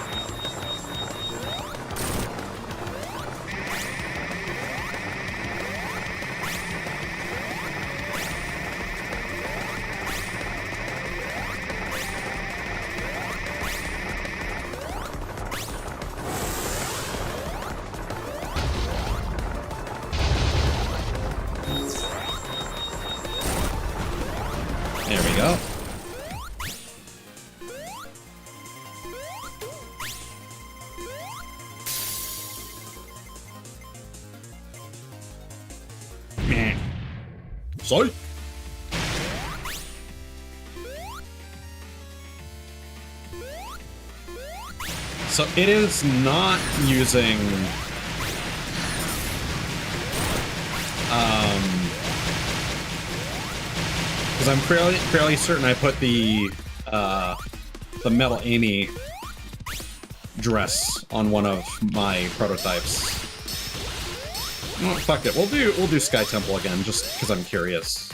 There we go. So? So it is not using because I'm fairly certain I put the metal Amy dress on one of my prototypes. No, fuck it. We'll do Sky Temple again just because I'm curious.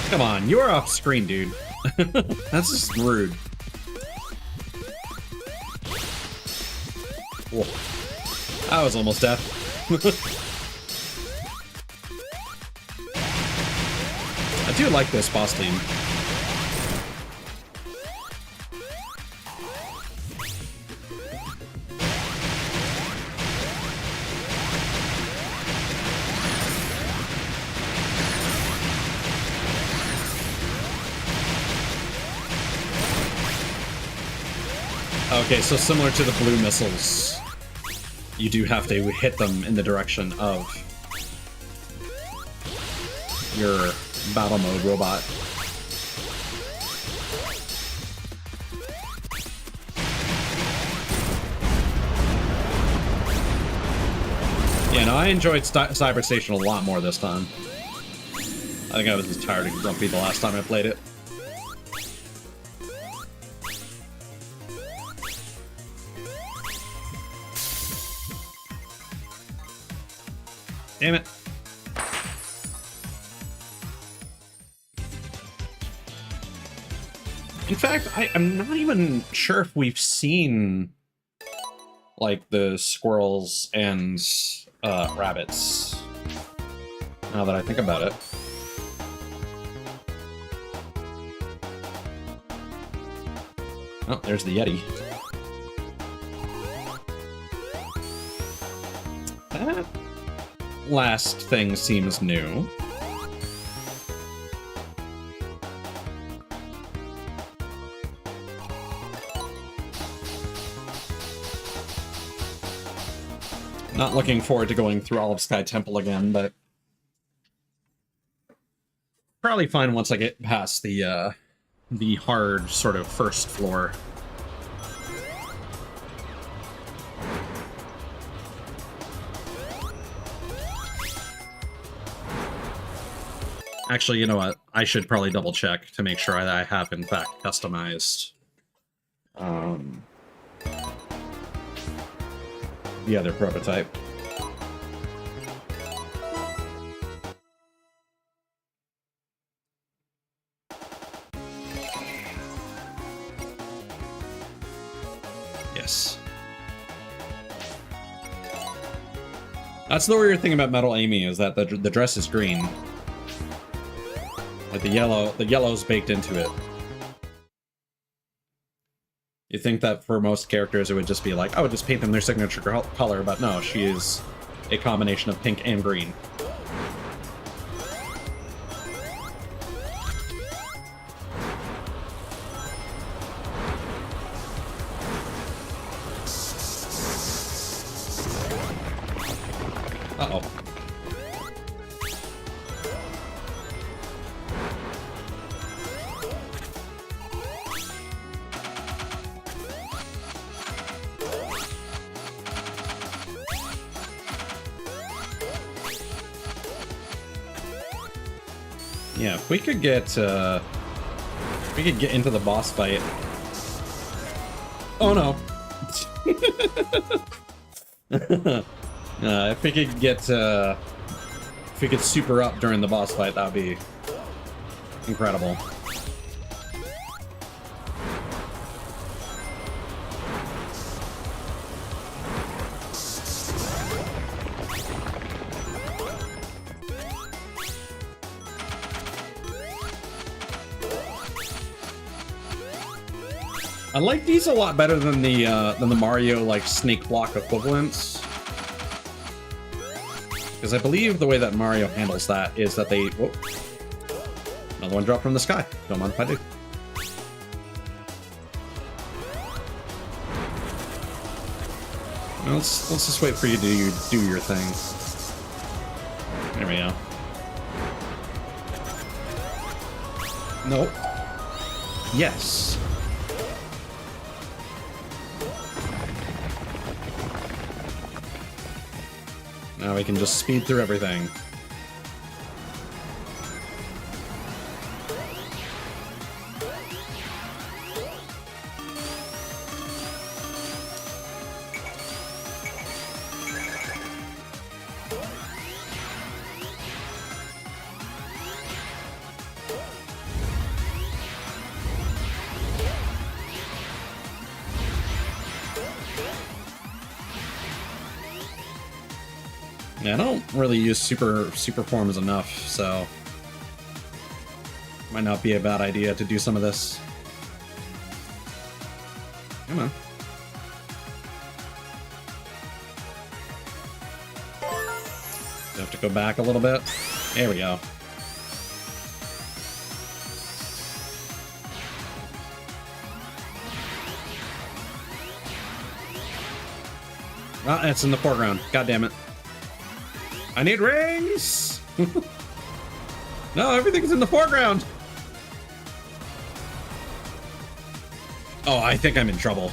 Come on, you are off screen, dude. That's just rude. Whoa. I was almost deaf. I do like this boss theme. Okay, so similar to the blue missiles, you do have to hit them in the direction of your battle mode robot. Yeah, no, I enjoyed Cyber Station a lot more this time. I think I was just tired and grumpy the last time I played it. Damn it. In fact, I'm not even sure if we've seen, like, the squirrels and rabbits, now that I think about it. Oh, there's the Yeti. That last thing seems new. Not looking forward to going through all of Sky Temple again, but probably fine once I get past the hard sort of first floor. Actually, you know what? I should probably double check to make sure that I have, in fact, customized the other prototype. Yes. That's the weird thing about Metal Amy, is that the dress is green. Like the yellow's baked into it. You think that for most characters it would just be like, oh, just paint them their signature color, but no, she is a combination of pink and green. Uh-oh. Yeah, if we could get into the boss fight. Oh no. If we could get if we could super up during the boss fight, that would be incredible. I like these a lot better than the Mario like snake block equivalents, because I believe the way that Mario handles that is that they. Whoa, another one dropped from the sky. Don't mind if I do. Well, let's just wait for you to do your thing. There we go. Nope. Yes. Now we can just speed through everything. Yeah, I don't really use super forms enough, so might not be a bad idea to do some of this. Come on. You have to go back a little bit. There we go. Ah, it's in the foreground. God damn it. I need rings! No, everything's in the foreground! Oh, I think I'm in trouble.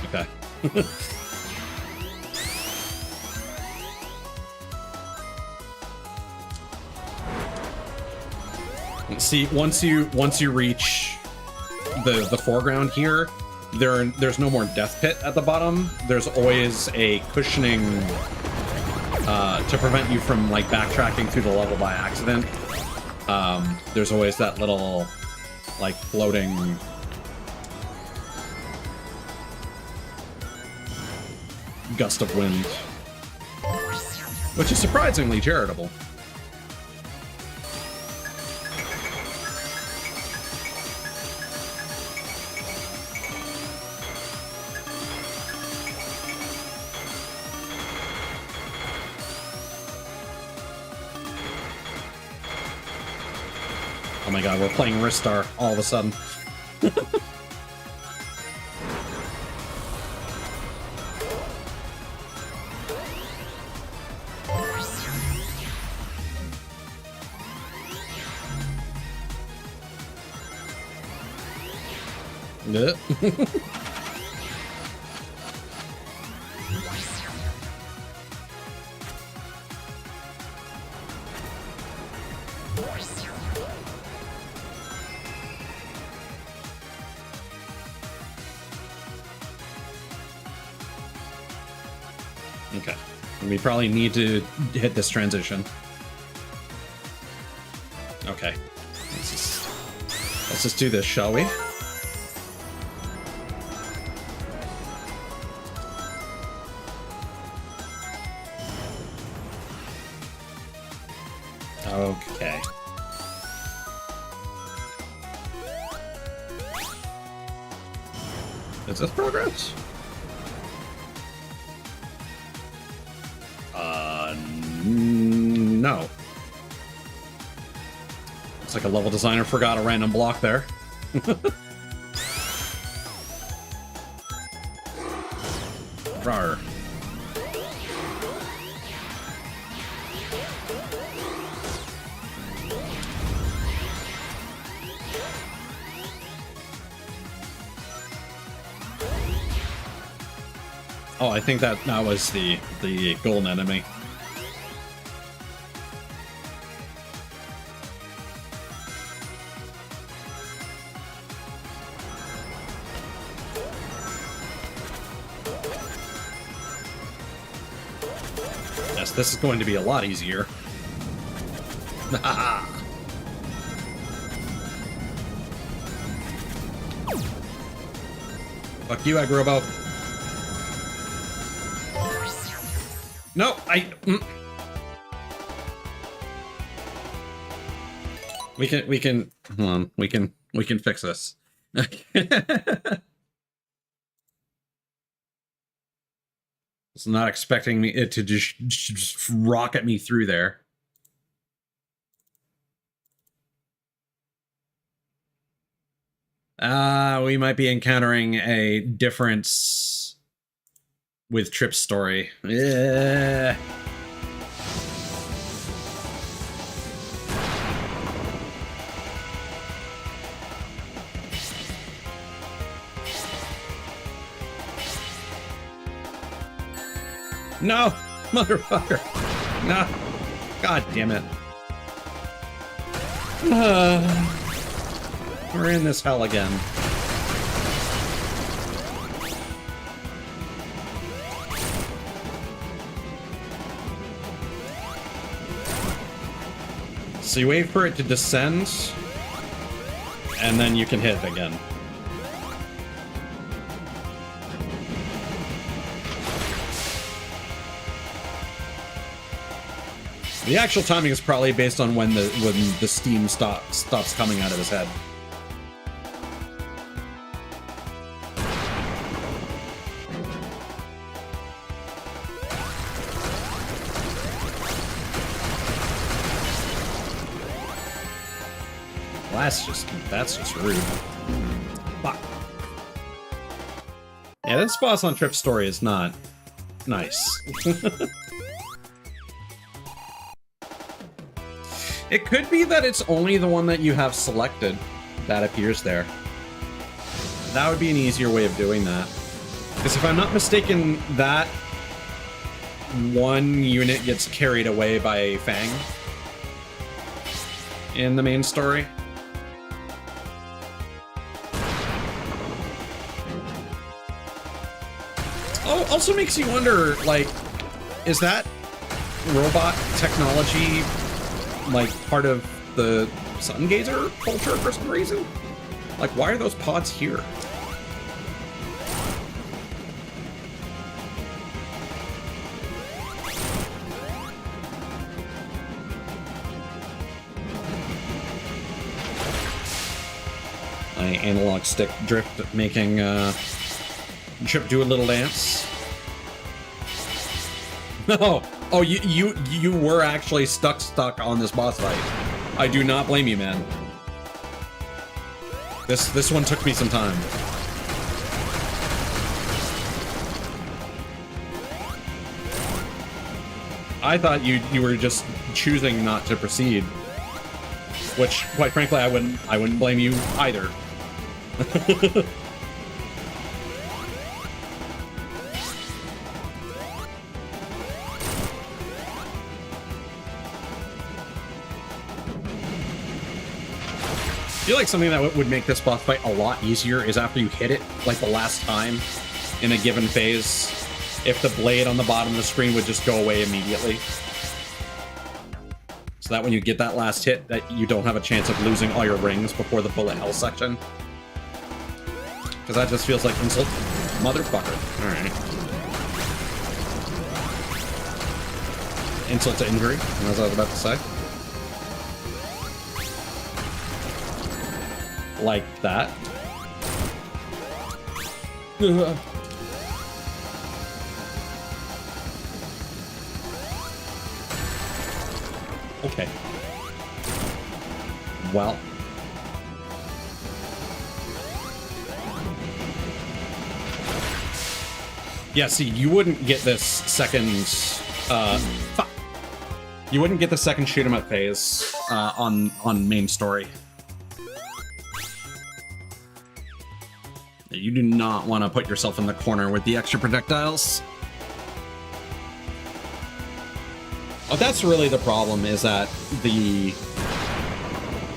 Okay. See, once you reach the foreground here, there's no more death pit at the bottom. There's always a cushioning to prevent you from like backtracking through the level by accident. There's always that little like floating gust of wind, which is surprisingly charitable. Oh my god, we're playing Ristar all of a sudden. Okay. We probably need to hit this transition. Okay. Let's just do this, shall we? Okay. Is this progress? No. It's like a level designer forgot a random block there. Rawr. Oh, I think that was the golden enemy. Yes, this is going to be a lot easier. Fuck you, Agrobo. No, We can hold on. We can fix this. It's not expecting it to just rocket me through there. We might be encountering a difference with Trip's story. Yeah. No, motherfucker. No. God damn it. We're in this hell again. So you wait for it to descend, and then you can hit it again. The actual timing is probably based on when the steam stops coming out of his head. Well, that's just rude. Fuck. Yeah, this boss on Trip's story is not nice. It could be that it's only the one that you have selected that appears there. That would be an easier way of doing that. Because if I'm not mistaken, that one unit gets carried away by Fang in the main story. Oh, also makes you wonder, like, is that robot technology like part of the Sun Gazer culture for some reason? Like, why are those pods here? My analog stick drift making Trip do a little dance. No. Oh, you were actually stuck on this boss fight. I do not blame you, man. This one took me some time. I thought you were just choosing not to proceed, which, quite frankly, I wouldn't blame you either. feel like something that would make this boss fight a lot easier is after you hit it, like the last time in a given phase, if the blade on the bottom of the screen would just go away immediately. So that when you get that last hit, that you don't have a chance of losing all your rings before the bullet hell section. Because that just feels like insult. Motherfucker. Alright. Insult to injury, as I was about to say. Like that. Okay. Well. Yeah, see, you wouldn't get this second, fuck. You wouldn't get the second shoot 'em up phase, on main story. You do not want to put yourself in the corner with the extra projectiles. Oh, that's really the problem, is that the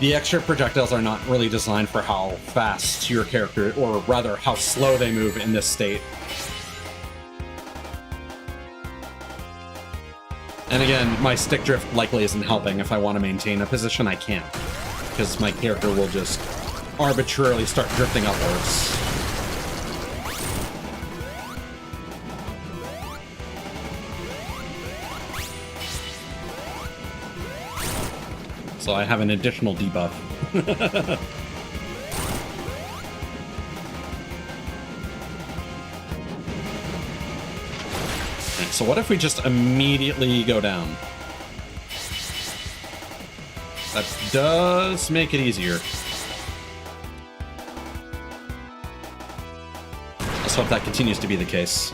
extra projectiles are not really designed for how fast your character, or rather how slow they move in this state. And again, my stick drift likely isn't helping. If I want to maintain a position, I can't. Because my character will just arbitrarily start drifting upwards. So I have an additional debuff. So what if we just immediately go down? That does make it easier. Let's hope that continues to be the case.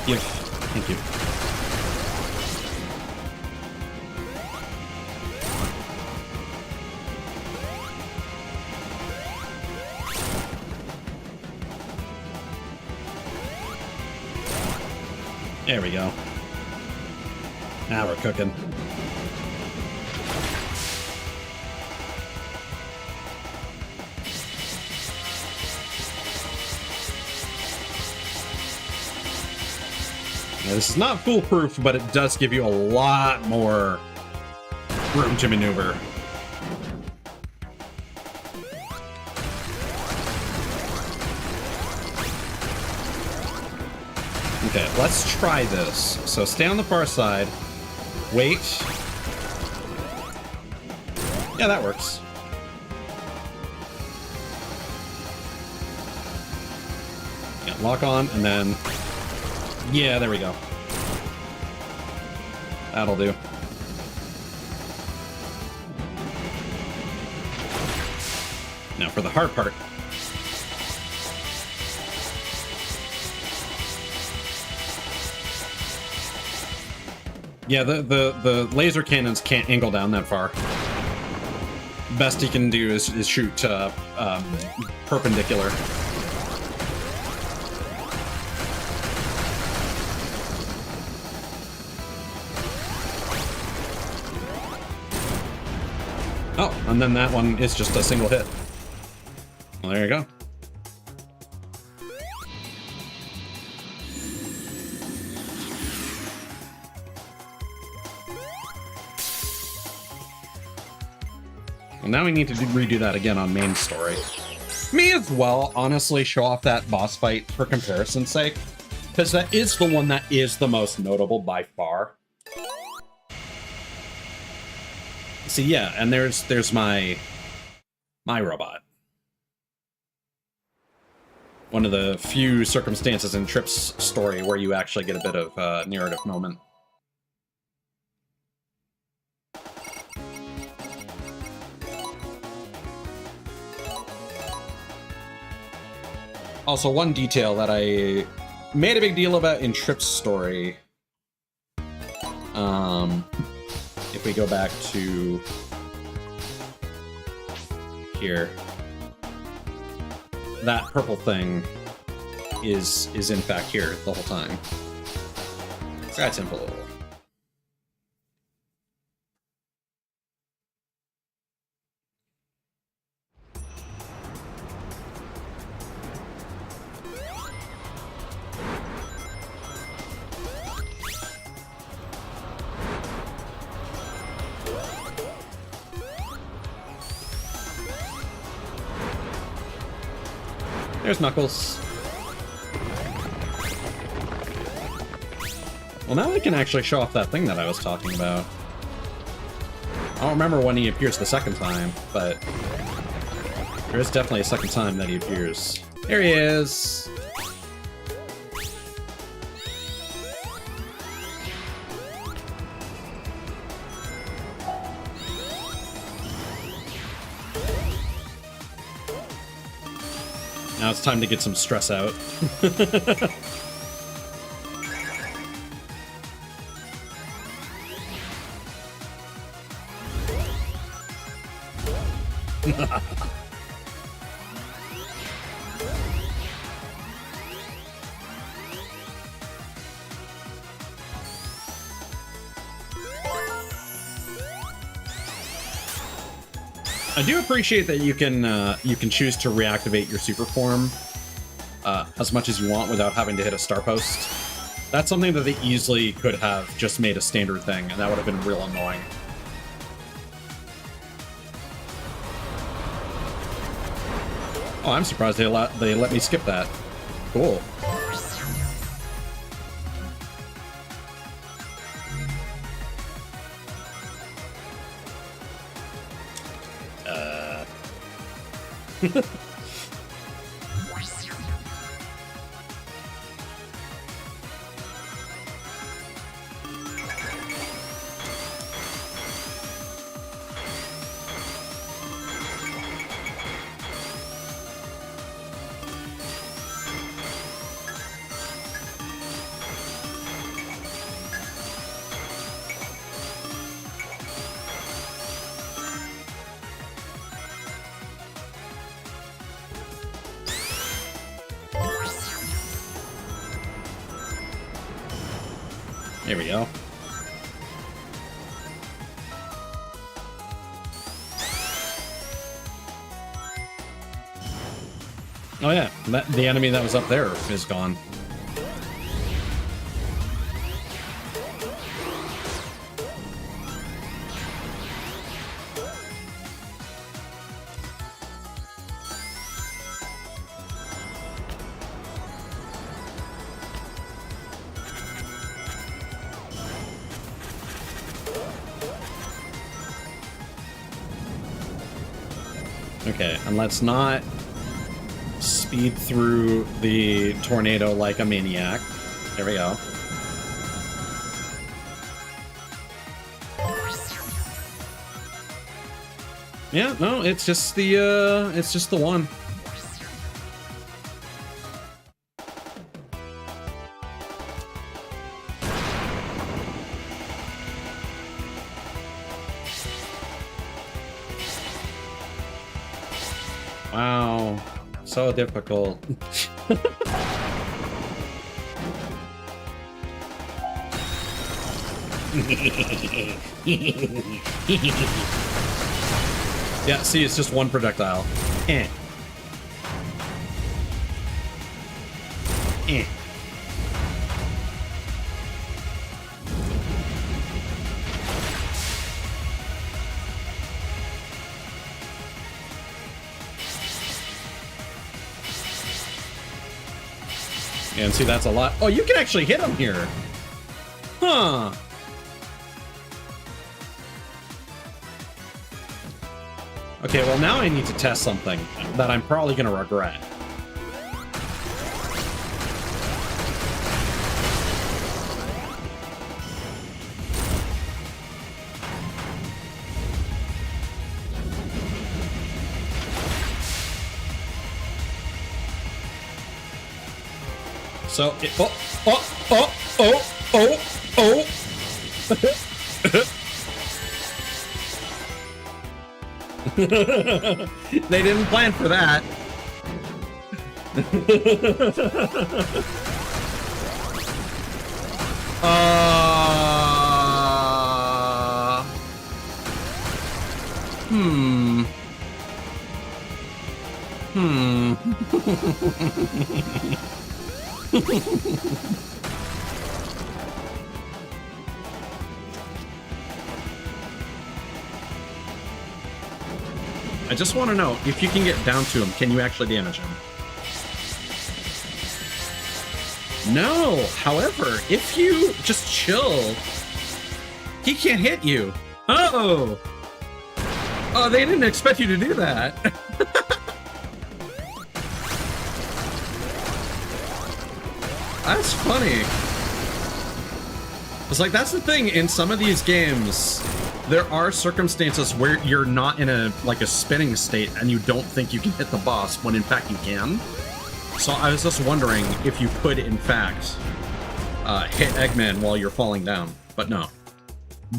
Give. Thank you. There we go. Now we're cooking. Now, this is not foolproof, but it does give you a lot more room to maneuver. Okay, let's try this. So stay on the far side. Wait. Yeah, that works. Yeah, lock on, and then... Yeah, there we go. That'll do. Now for the hard part. Yeah, the laser cannons can't angle down that far. Best he can do is shoot perpendicular. Oh, and then that one is just a single hit. Well, there you go. Well, now we need to redo that again on main story. May as well, honestly, show off that boss fight for comparison's sake, because that is the one that is the most notable by far. See, yeah, and there's my robot. One of the few circumstances in Trip's story where you actually get a bit of narrative moment. Also, one detail that I made a big deal about in Trip's story, if we go back to here, that purple thing is in fact here the whole time. So that's simple. There's Knuckles. Well, now I can actually show off that thing that I was talking about. I don't remember when he appears the second time, but there is definitely a second time that he appears. There he is! Now it's time to get some stress out. I do appreciate that you can choose to reactivate your super form as much as you want without having to hit a star post. That's something that they easily could have just made a standard thing, and that would have been real annoying. Oh, I'm surprised they let me skip that. Cool. There we go. Oh yeah, the enemy that was up there is gone. Okay, and let's not speed through the tornado like a maniac. There we go. Yeah, no, it's just the one. Wow, so difficult. Yeah, see, it's just one projectile. Eh. Eh. And see, that's a lot. Oh, you can actually hit him here. Huh. Okay, well now I need to test something that I'm probably going to regret. So, oh. They didn't plan for that. I just want to know, if you can get down to him, can you actually damage him? No, however, if you just chill, he can't hit you. Oh! Oh, they didn't expect you to do that. That's funny. It's like, that's the thing, in some of these games, there are circumstances where you're not in a spinning state and you don't think you can hit the boss when in fact you can. So I was just wondering if you could in fact hit Eggman while you're falling down, but no.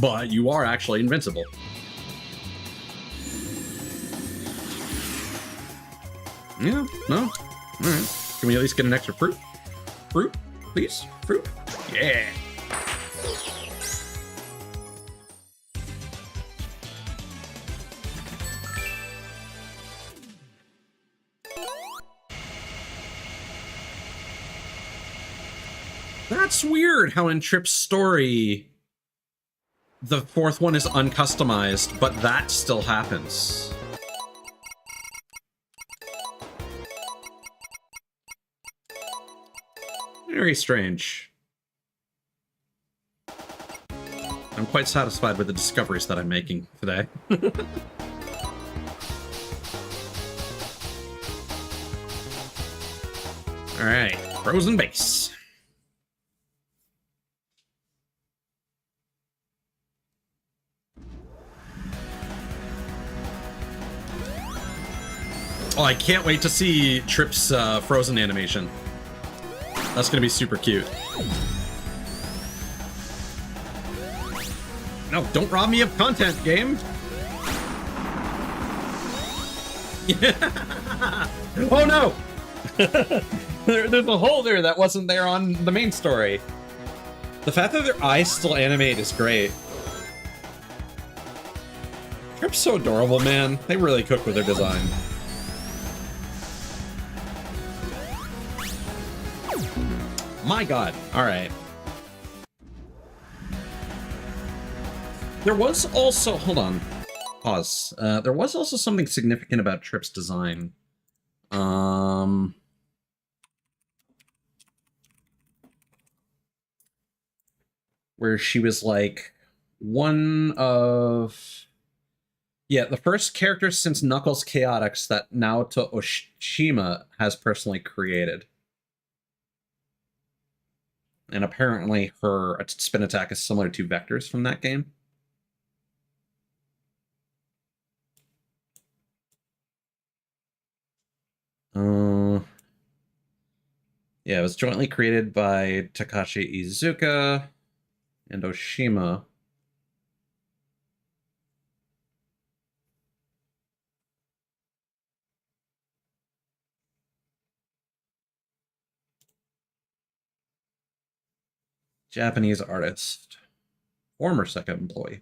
But you are actually invincible. Yeah, no. Alright. Can we at least get an extra fruit? Fruit, please? Fruit? Yeah. That's weird how in Trip's story, the fourth one is uncustomized, but that still happens. Very strange. I'm quite satisfied with the discoveries that I'm making today. Alright, frozen base. Oh, I can't wait to see Trip's frozen animation. That's gonna be super cute. No, don't rob me of content, game! Oh no! There's a hole there that wasn't there on the main story. The fact that their eyes still animate is great. Trip's so adorable, man. They really cook with their design. My god. Alright. There was also... Hold on. Pause. There was also something significant about Trip's design. Where she was like one of... Yeah, the first character since Knuckles Chaotix that Naoto Oshima has personally created. And apparently her spin attack is similar to Vector's from that game. Yeah, it was jointly created by Takashi Iizuka and Oshima. Japanese artist. Former second employee.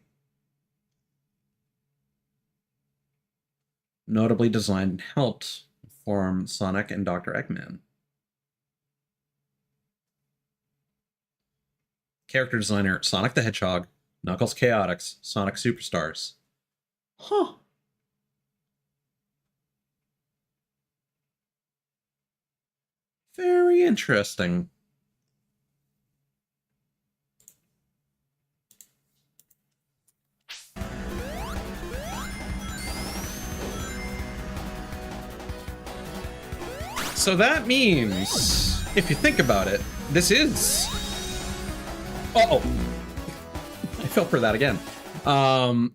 Notably designed and helped form Sonic and Dr. Eggman. Character designer, Sonic the Hedgehog, Knuckles Chaotix, Sonic Superstars. Huh. Very interesting. So that means, if you think about it, this is... Uh-oh. I fell for that again.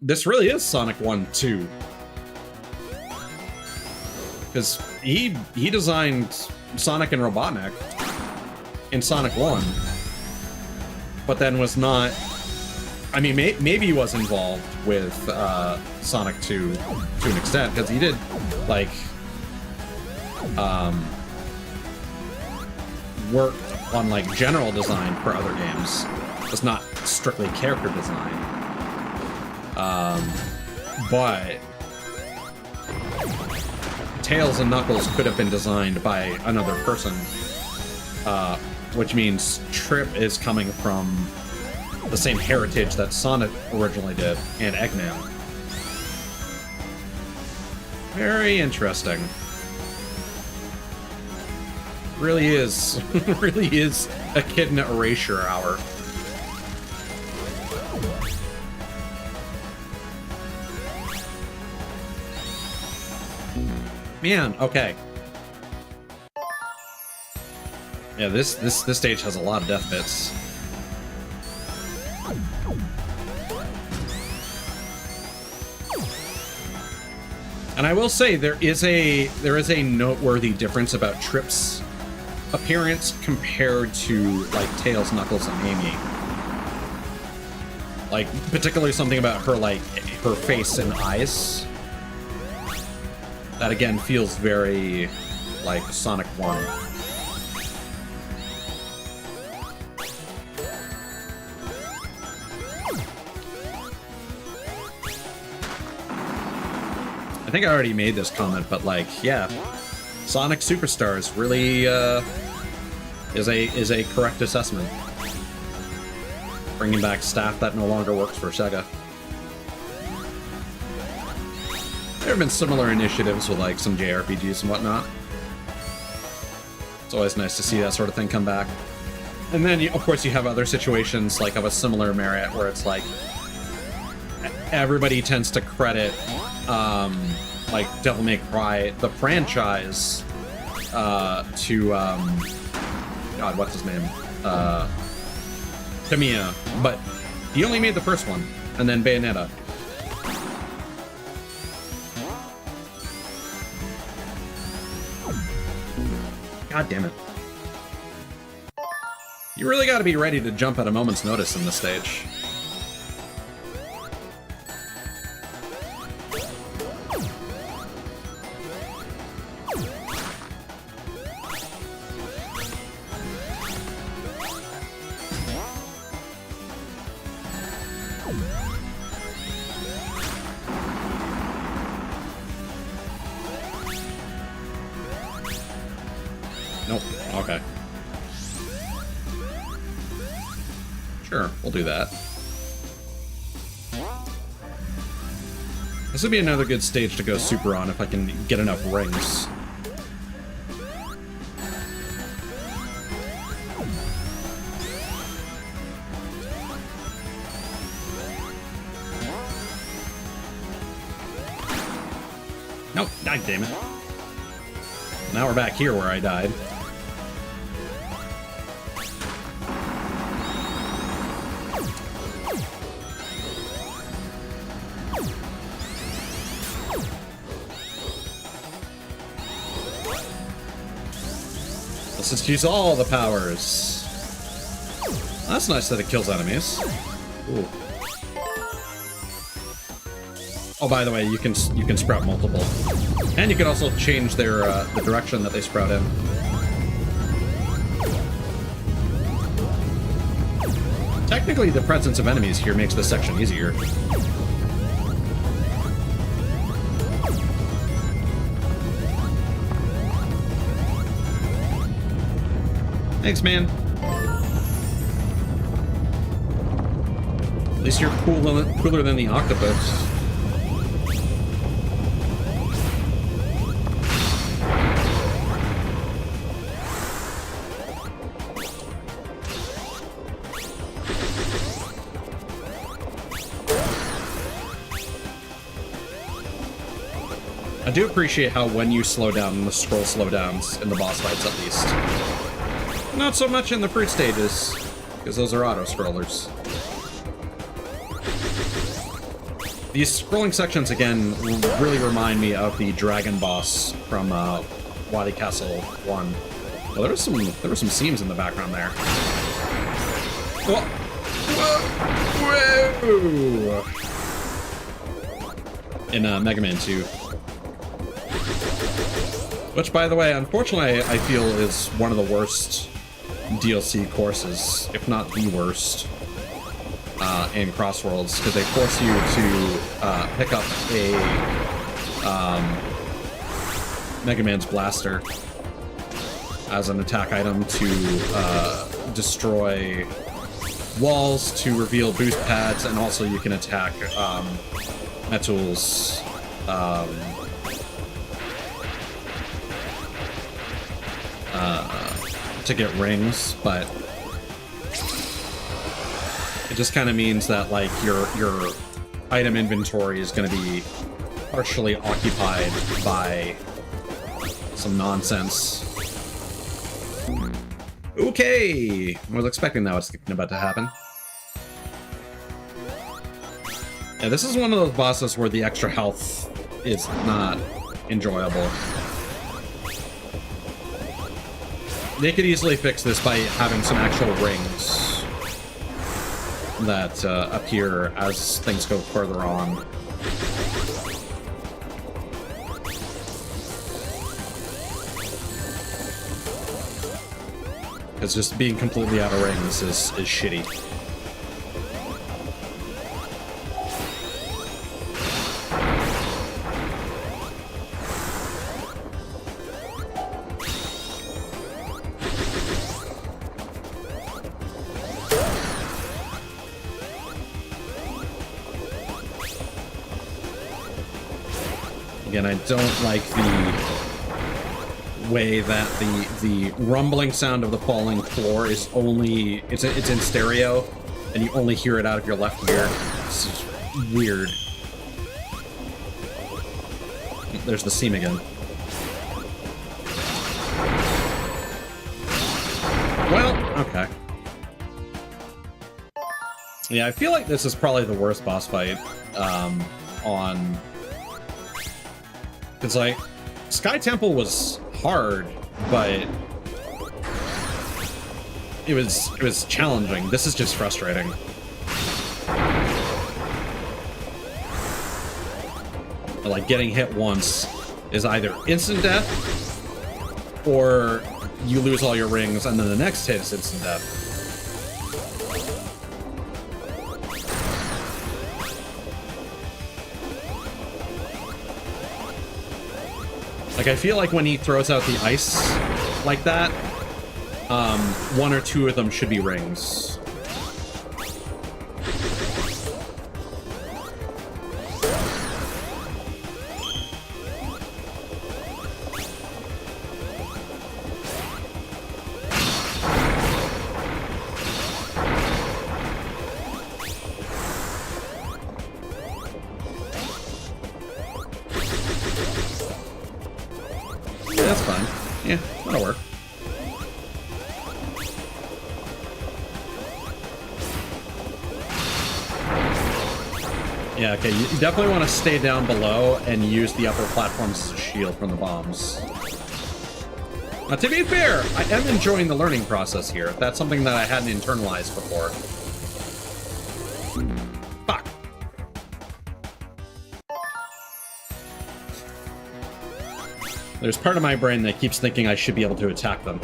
This really is Sonic 1-2. Because he designed Sonic and Robotnik in Sonic 1. But then was not... I mean, maybe he was involved with Sonic 2 to an extent, because he did, like... worked on like general design for other games. It's not strictly character design. But Tails and Knuckles could have been designed by another person, which means Trip is coming from the same heritage that Sonic originally did, and Eggman. Very interesting. Really is. Really is Echidna Erasure Hour. Man, okay. Yeah, this stage has a lot of death bits. And I will say there is a noteworthy difference about Trip's appearance compared to like Tails, Knuckles, and Amy. Like particularly something about her, like her face and eyes. That again feels very like Sonic 1. I think I already made this comment, but like, yeah, Sonic Superstars really is a correct assessment. Bringing back staff that no longer works for Sega. There have been similar initiatives with like some JRPGs and whatnot. It's always nice to see that sort of thing come back. And then, of course, you have other situations like of a similar merit where it's like everybody tends to credit like Devil May Cry, the franchise, to God, what's his name? Tamiya, but he only made the first one, and then Bayonetta. God damn it. You really gotta be ready to jump at a moment's notice in this stage. Nope. Okay. Sure, we'll do that. This would be another good stage to go super on if I can get enough rings. Nope, God damn it. Now we're back here where I died. Let's just use all the powers. That's nice that it kills enemies. Ooh. Oh, by the way, you can sprout multiple, and you can also change their the direction that they sprout in. Technically, the presence of enemies here makes this section easier. Thanks, man. At least you're cooler than the octopus. I do appreciate how when you slow down, the scroll slowdowns in the boss fights at least. Not so much in the fruit stages, because those are auto-scrollers. These scrolling sections, again, really remind me of the dragon boss from Wadi Castle 1. Well, there were some seams in the background there. Whoa! Whoa! Whoa! In Mega Man 2. Which, by the way, unfortunately, I feel is one of the worst DLC courses, if not the worst, in Crossworlds, because they force you to pick up a Mega Man's blaster as an attack item to destroy walls, to reveal boost pads, and also you can attack Metul's to get rings, but it just kind of means that like your item inventory is going to be partially occupied by some nonsense. Okay, I was expecting that was about to happen. Yeah, this is one of those bosses where the extra health is not enjoyable. They could easily fix this by having some actual rings that appear as things go further on. Because just being completely out of rings is shitty. Again, I don't like the way that the rumbling sound of the falling floor is only it's in stereo, and you only hear it out of your left ear. This is weird. There's the seam again. Well, okay. Yeah, I feel like this is probably the worst boss fight on. It's like Sky Temple was hard, but it was challenging. This is just frustrating. Like getting hit once is either instant death or you lose all your rings and then the next hit is instant death. Like, I feel like when he throws out the ice like that, one or two of them should be rings. That's fine. Yeah, that'll work. Yeah, okay, you definitely want to stay down below and use the upper platforms as a shield from the bombs. Now, to be fair, I am enjoying the learning process here. That's something that I hadn't internalized before. Fuck. There's part of my brain that keeps thinking I should be able to attack them.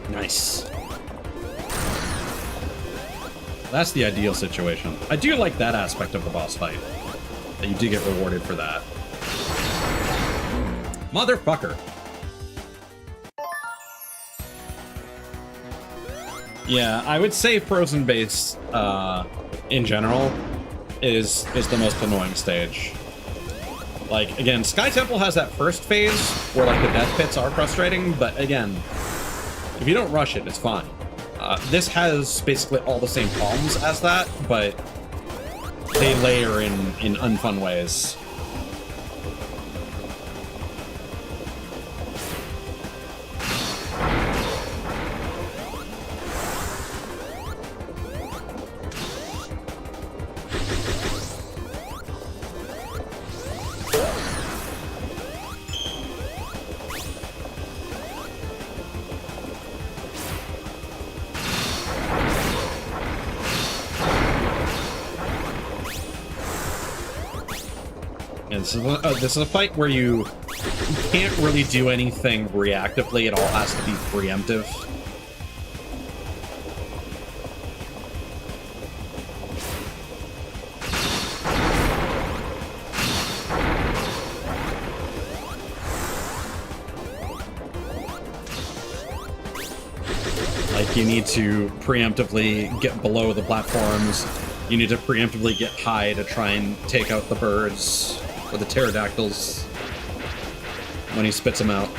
Nice. That's the ideal situation. I do like that aspect of the boss fight. That you do get rewarded for that. Motherfucker. Yeah, I would say Frozen Base, in general, is the most annoying stage. Like, again, Sky Temple has that first phase where, like, the death pits are frustrating, but again, if you don't rush it, it's fine. This has basically all the same problems as that, but they layer in unfun ways. And this is a fight where you can't really do anything reactively. It all has to be preemptive. Like, Like, you need to preemptively get below the platforms. You need to preemptively get high to try and take out the birds or the pterodactyls when he spits them out.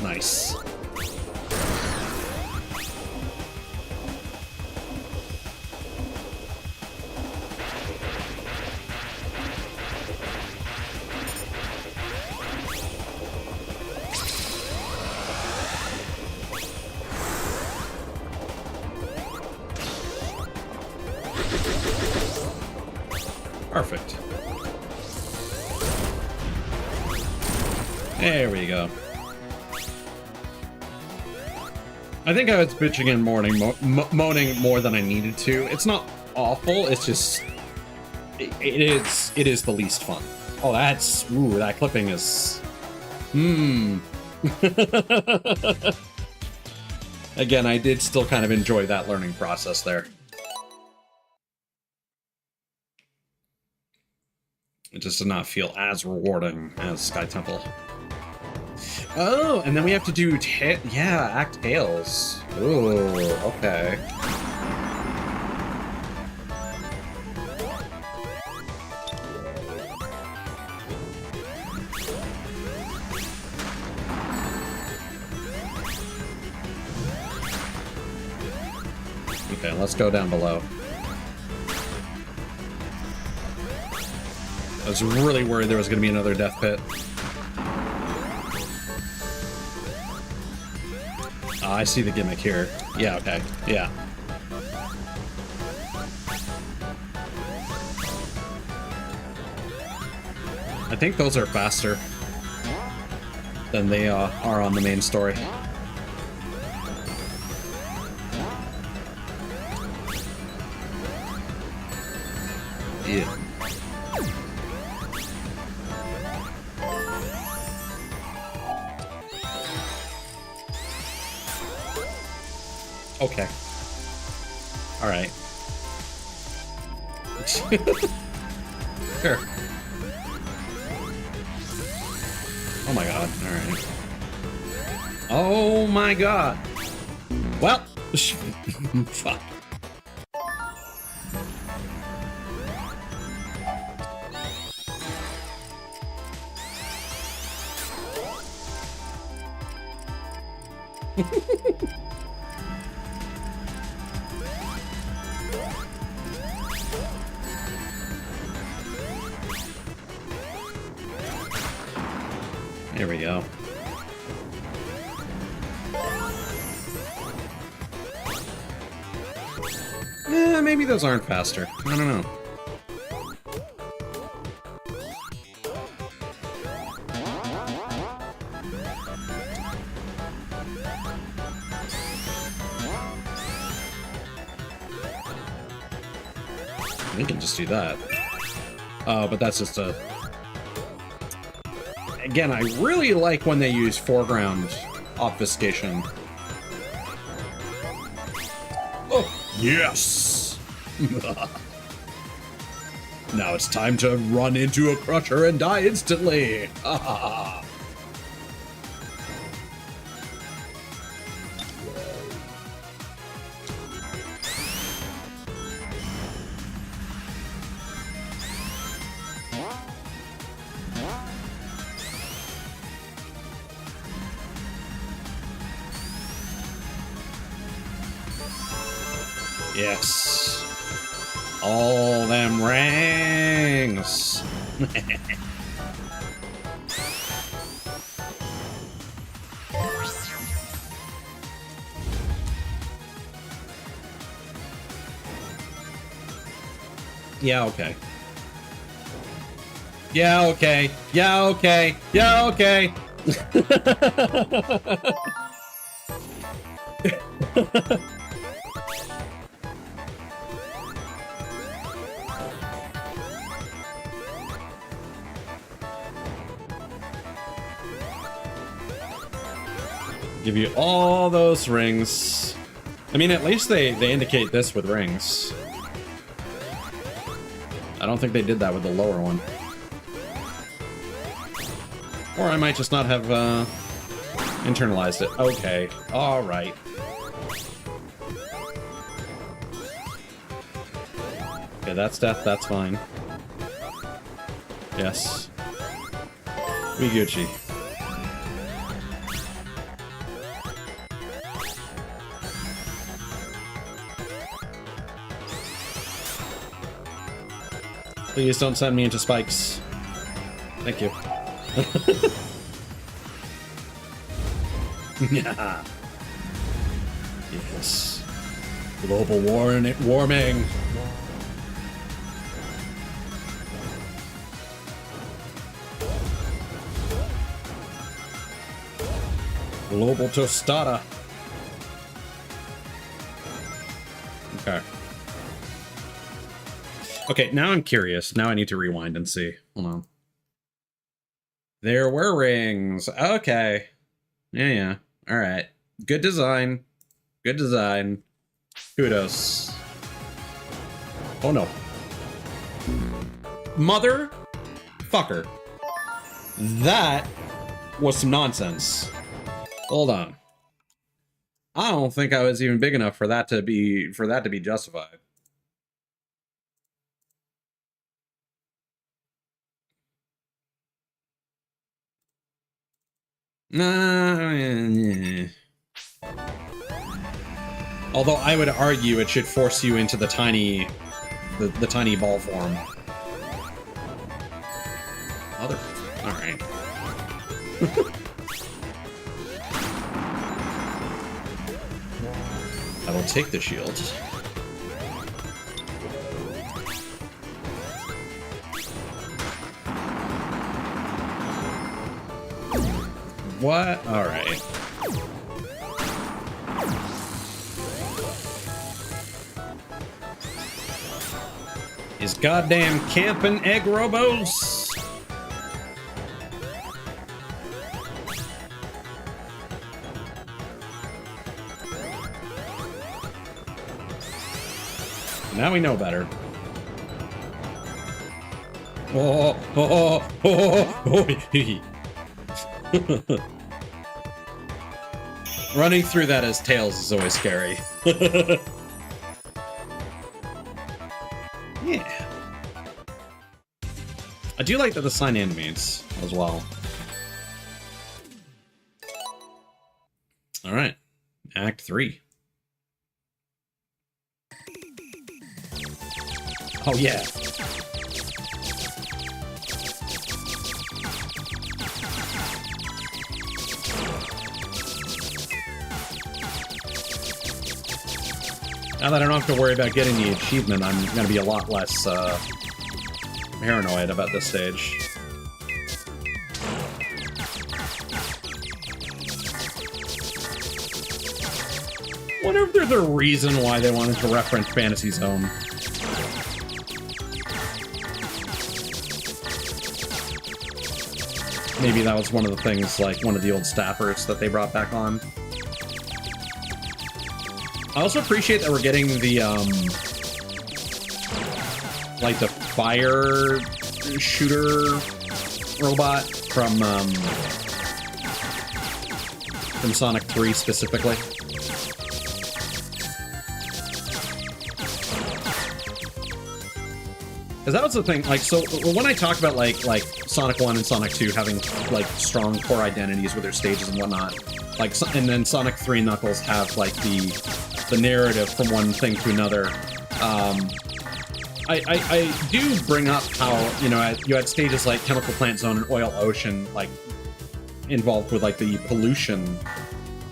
Nice. Perfect. There we go. I think I was bitching and moaning more than I needed to. It's not awful. It's just it is the least fun. Oh, that's that clipping is Again, I did still kind of enjoy that learning process there. It just did not feel as rewarding as Sky Temple. Oh, and then we have to do act tails. Ooh, okay. Okay, let's go down below. I was really worried there was going to be another death pit. I see the gimmick here. Yeah, okay. Yeah. I think those are faster than they are on the main story. Yeah. Okay. All right. Sure. Oh my god. All right. Oh my god. Well, fuck. There we go. Maybe those aren't faster. I don't know. We can just do that. But that's just a... Again, I really like when they use foreground obfuscation. Oh, yes! Now it's time to run into a crusher and die instantly! Yes. All them rings. Yeah, okay. Yeah, okay. Yeah, okay. Yeah, okay. Give you all those rings. I mean, at least they indicate this with rings. I don't think they did that with the lower one. Or I might just not have internalized it. Okay, alright. Okay, that's death, that's fine. Yes. We Gucci. Please don't send me into spikes. Thank you. Yeah. Yes. Global warming. Global tostada. Okay. Okay, now I'm curious. Now I need to rewind and see. Hold on. There were rings. Okay. Yeah. All right. Good design. Good design. Kudos. Oh no. Motherfucker. That was some nonsense. Hold on. I don't think I was even big enough for that to be justified. Although I would argue it should force you into the tiny ball form. All right. I will take the shield. What? All right. Is goddamn camping egg robos? Now we know better. Running through that as Tails is always scary. Yeah. I do like that the sign animates as well. Alright. Act 3. Oh yeah. Now that I don't have to worry about getting the achievement, I'm gonna be a lot less paranoid about this stage. Wonder if there's a reason why they wanted to reference Fantasy Zone. Maybe that was one of the things, like, one of the old staffers that they brought back on. I also appreciate that we're getting the, like, the fire shooter robot from Sonic 3 specifically. Because that was the thing, like, so when I talk about, like Sonic 1 and Sonic 2 having, like, strong core identities with their stages and whatnot, like, and then Sonic 3 and Knuckles have, like, the narrative from one thing to another, I do bring up how, you know, you had stages like Chemical Plant Zone and Oil Ocean, like, involved with, like, the pollution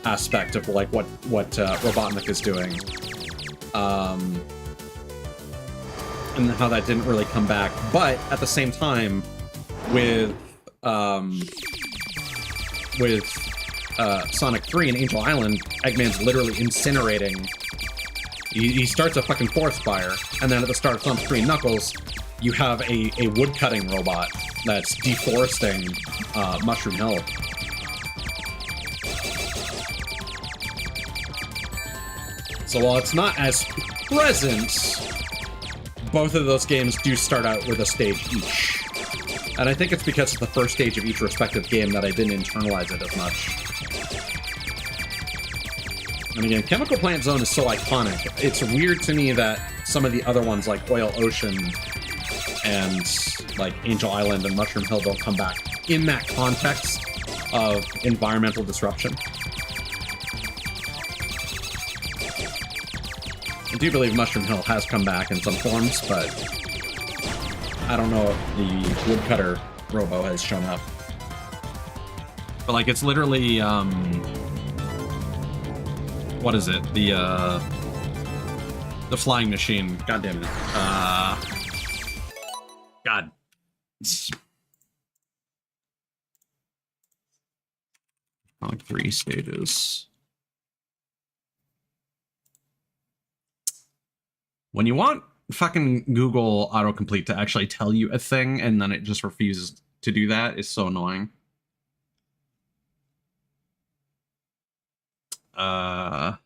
aspect of, like, what Robotnik is doing. And how that didn't really come back. But at the same time, with Sonic 3 and Angel Island, Eggman's literally incinerating. He starts a fucking forest fire, and then at the start of Sonic 3 and Knuckles, you have a wood-cutting robot that's deforesting Mushroom Hill. So while it's not as present, both of those games do start out with a stage each. And I think it's because it's the first stage of each respective game that I didn't internalize it as much. And again, Chemical Plant Zone is so iconic. It's weird to me that some of the other ones like Oil Ocean and like Angel Island and Mushroom Hill don't come back in that context of environmental disruption. I do believe Mushroom Hill has come back in some forms, but I don't know if the woodcutter robo has shown up. But like, it's literally, what is it? The flying machine. God damn it. God. Like 3 stages. When you want fucking Google autocomplete to actually tell you a thing and then it just refuses to do that is so annoying. Flying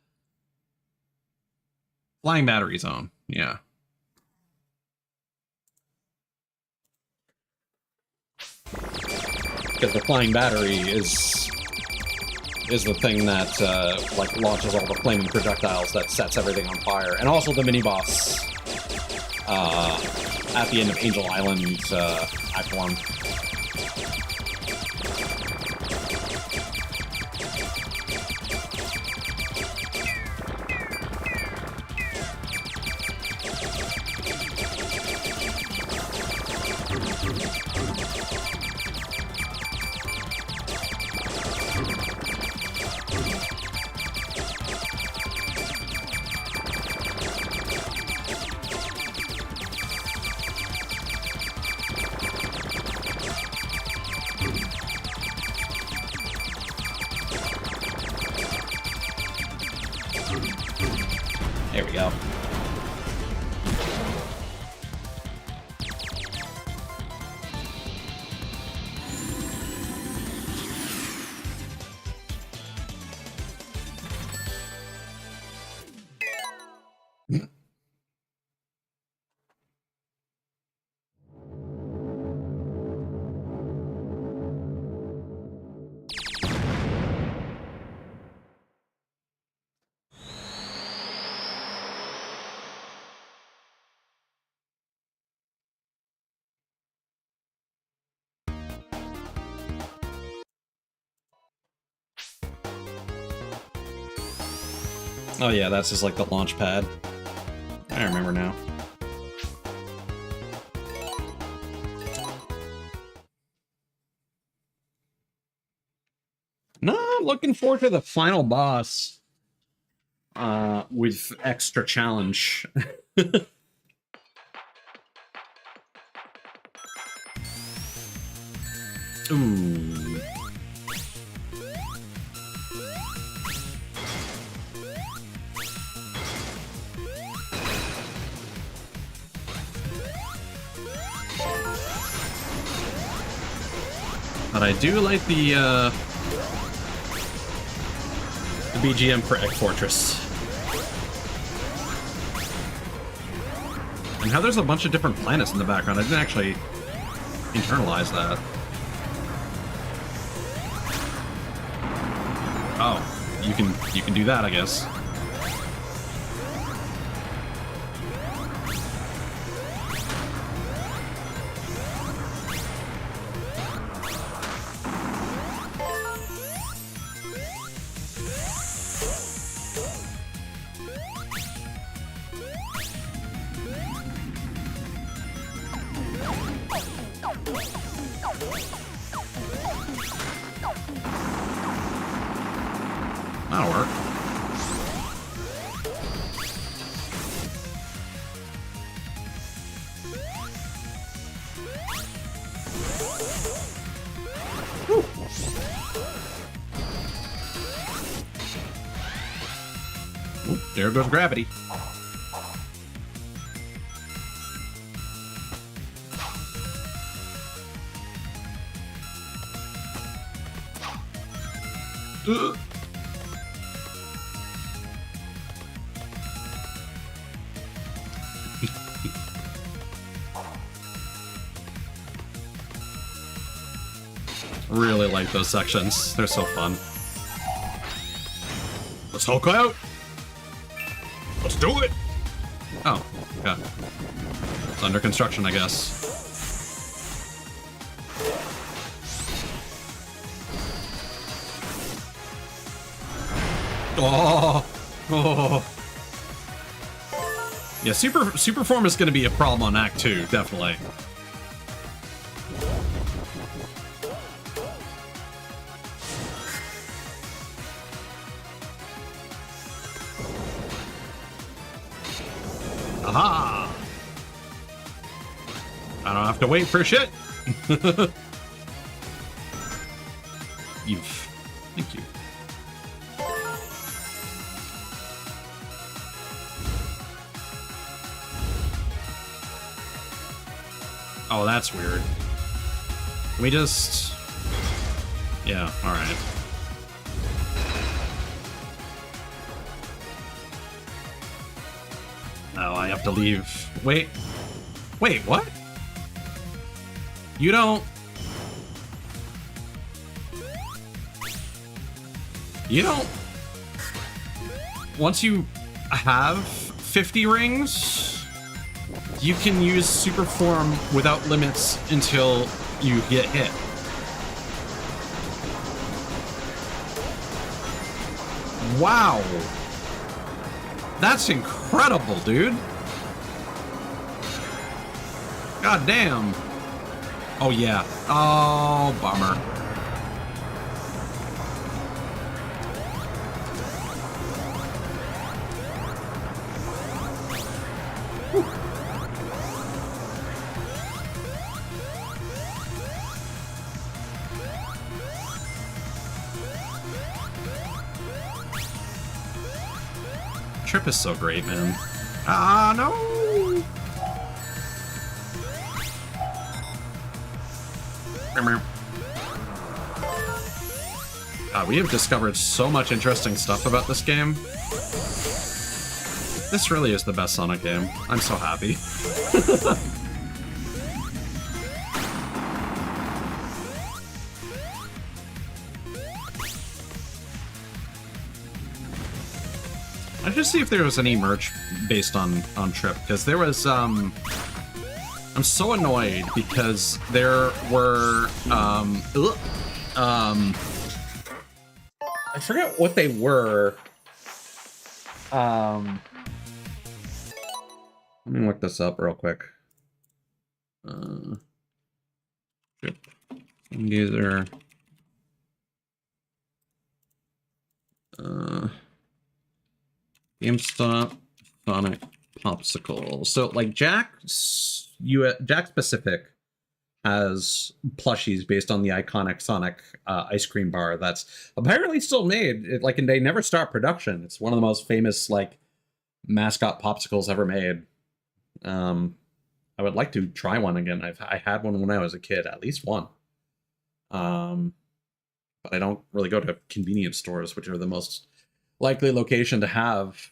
Battery Zone, yeah. Because the flying battery is the thing that like launches all the flaming projectiles that sets everything on fire, and also the mini boss at the end of Angel Island Act 1. There we go. Oh yeah, that's just like the launch pad. I remember now. No, I'm looking forward to the final boss with extra challenge. Ooh. But I do like the BGM for Egg Fortress. And how there's a bunch of different planets in the background. I didn't actually internalize that. Oh, you can do that, I guess. That'll work. Whew. Oop, there goes gravity. Really like those sections. They're so fun. Let's Hulk out! Let's do it! Oh, okay. It's under construction, I guess. Oh! Oh! Yeah, super form is going to be a problem on Act 2, definitely. Aha! I don't have to wait for shit. Thank you. Oh, that's weird. Can we just... Yeah, alright. Oh, I have to leave. Wait. Wait, what? You don't... You don't... Once you have 50 rings... You can use super form without limits until you get hit. Wow. That's incredible, dude. God damn. Oh, yeah. Oh, bummer. Trip is so great, man. Ah, no! We have discovered so much interesting stuff about this game. This really is the best Sonic game. I'm so happy. I just see if there was any merch based on Trip, because there was I'm so annoyed because there were I forget what they were. Let me look this up real quick. Trip user. GameStop Sonic Popsicle. So, like, Jack Specific has plushies based on the iconic Sonic ice cream bar that's apparently still made. And they never start production. It's one of the most famous, like, mascot popsicles ever made. I would like to try one again. I had one when I was a kid, at least one. But I don't really go to convenience stores, which are the most likely location to have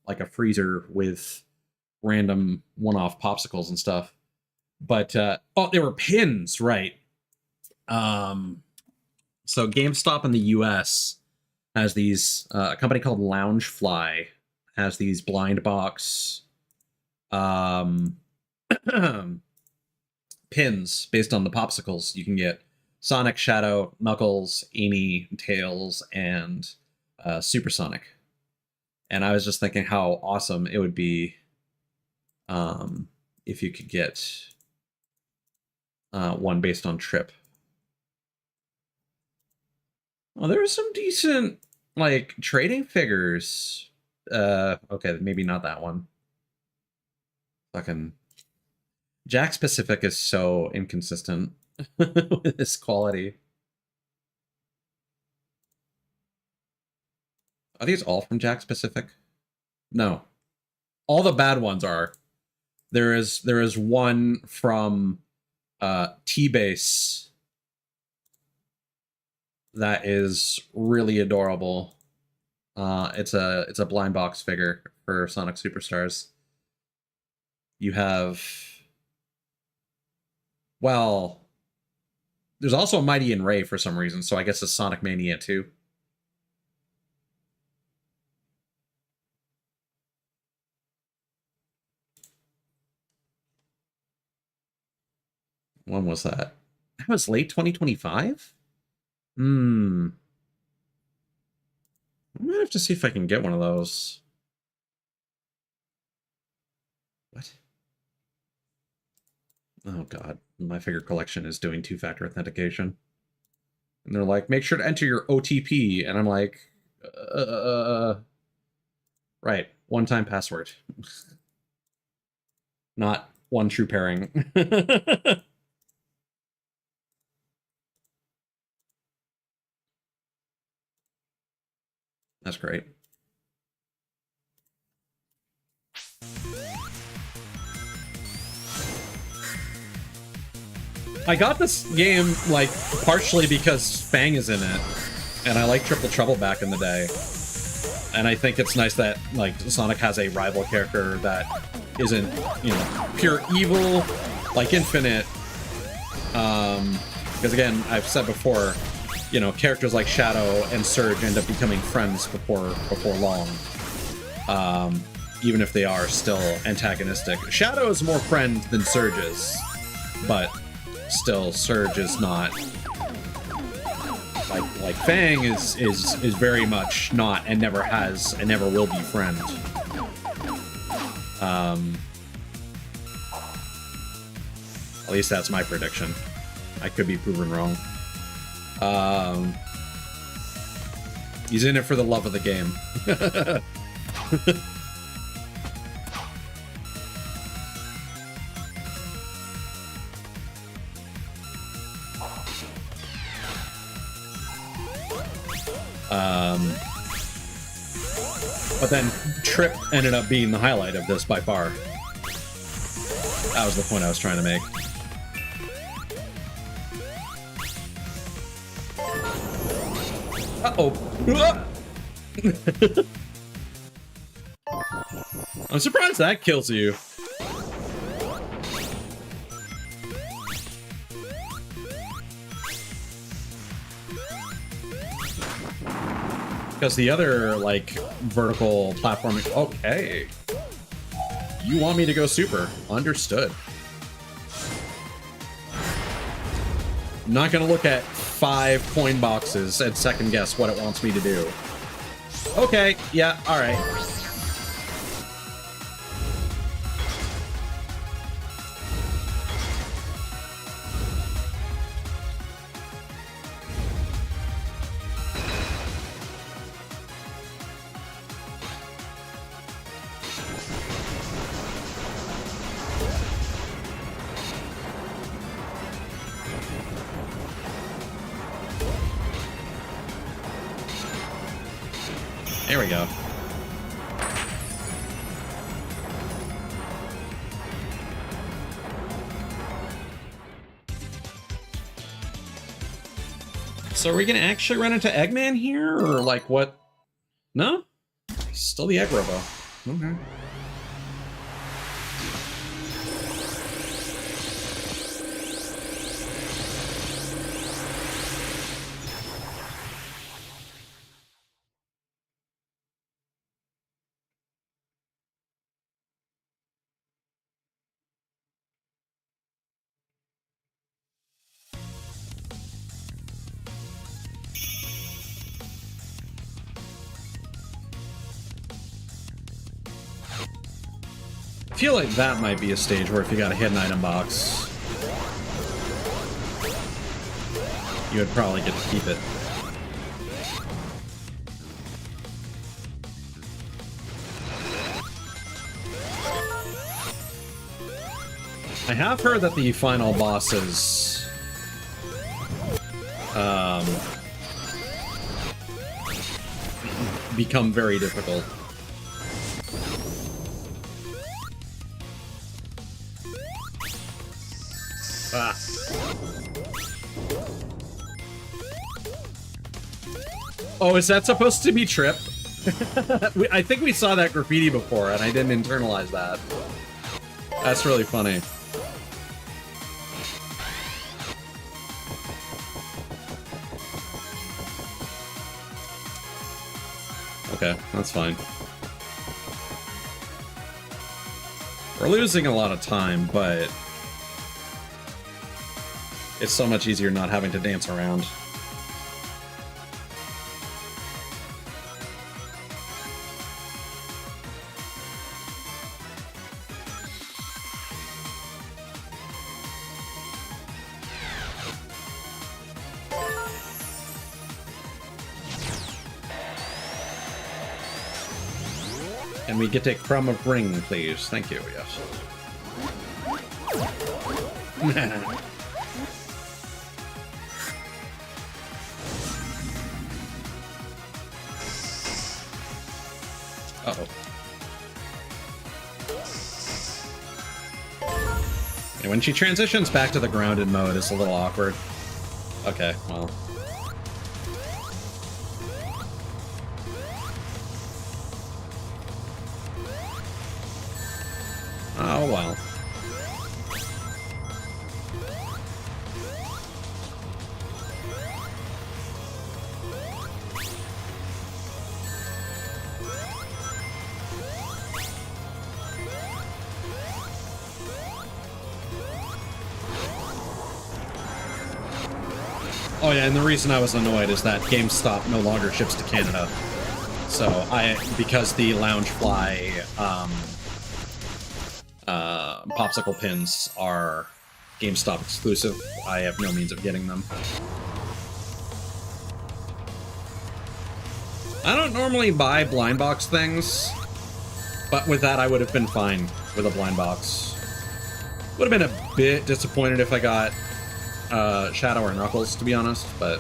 like a freezer with random one-off popsicles and stuff. But oh, they were pins, right? So GameStop in the US has these a company called Loungefly has these blind box pins based on the popsicles. You can get Sonic, Shadow, Knuckles, Amy, Tails, and Supersonic. And I was just thinking how awesome it would be if you could get one based on Trip. Well, there was some decent, like, trading figures. Okay, maybe not that one. Fucking Jack Specific is so inconsistent with this quality. Are these all from Jack Specific? No. All the bad ones are. There is one from T-Base that is really adorable. It's a blind box figure for Sonic Superstars. You have, well, There's also a Mighty and Ray for some reason, so I guess it's Sonic Mania too. When was that? That was late 2025? I'm gonna have to see if I can get one of those. What? Oh god, my figure collection is doing two-factor authentication. And they're like, make sure to enter your OTP. And I'm like, right, one-time password. Not one true pairing. That's great. I got this game, like, partially because Fang is in it, and I like Triple Trouble back in the day. And I think it's nice that, like, Sonic has a rival character that isn't, you know, pure evil, like Infinite. Because again, I've said before, you know, characters like Shadow and Surge end up becoming friends before long. Even if they are still antagonistic. Shadow is more friend than Surge is, but still Surge is not like Fang is very much not, and never has and never will be friend. At least that's my prediction. I could be proven wrong. He's in it for the love of the game. But then Trip ended up being the highlight of this by far. That was the point I was trying to make. Uh-oh. I'm surprised that kills you. Because the other, like, vertical platforming... Okay. You want me to go super. Understood. I'm not going to look at 5 coin boxes and second guess what it wants me to do. Okay, yeah, alright. There we go. So are we gonna actually run into Eggman here, or like what? No? Still the Egg Robo. Okay. I feel like that might be a stage where if you got a hidden item box, you would probably get to keep it. I have heard that the final bosses become very difficult. Ah. Oh, is that supposed to be Trip? I think we saw that graffiti before, and I didn't internalize that. That's really funny. Okay, that's fine. We're losing a lot of time, but it's so much easier not having to dance around. Can we get a crumb of ring, please? Thank you, yes. Uh-oh. And when she transitions back to the grounded mode, it's a little awkward. Okay, well. Oh, well. Oh yeah, and the reason I was annoyed is that GameStop no longer ships to Canada. So because the Loungefly popsicle pins are GameStop exclusive, I have no means of getting them. I don't normally buy blind box things, but with that I would have been fine with a blind box. Would have been a bit disappointed if I got Shadow or Knuckles, to be honest, but...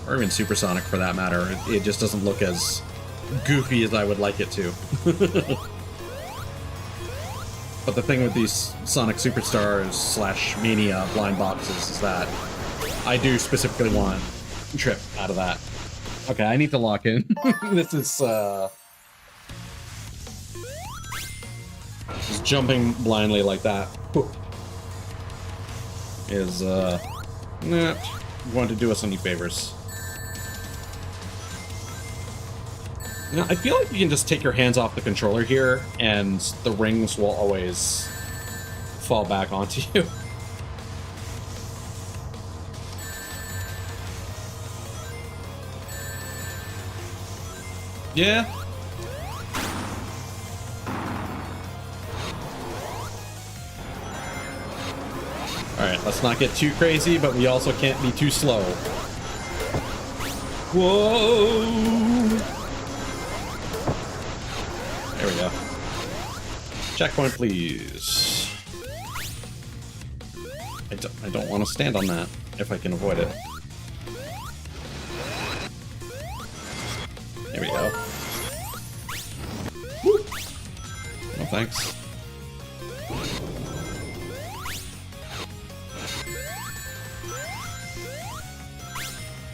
Or even Supersonic, for that matter. It just doesn't look as goofy as I would like it to. But the thing with these Sonic Superstars / Mania blind boxes is that I do specifically want Trip out of that. Okay, I need to lock in. This is, just jumping blindly like that is, not going to do us any favors. Now, I feel like you can just take your hands off the controller here, and the rings will always fall back onto you. Yeah. Alright, let's not get too crazy, but we also can't be too slow. Whoa! There we go. Checkpoint, please. I don't want to stand on that, if I can avoid it. There we go. Woo! No thanks.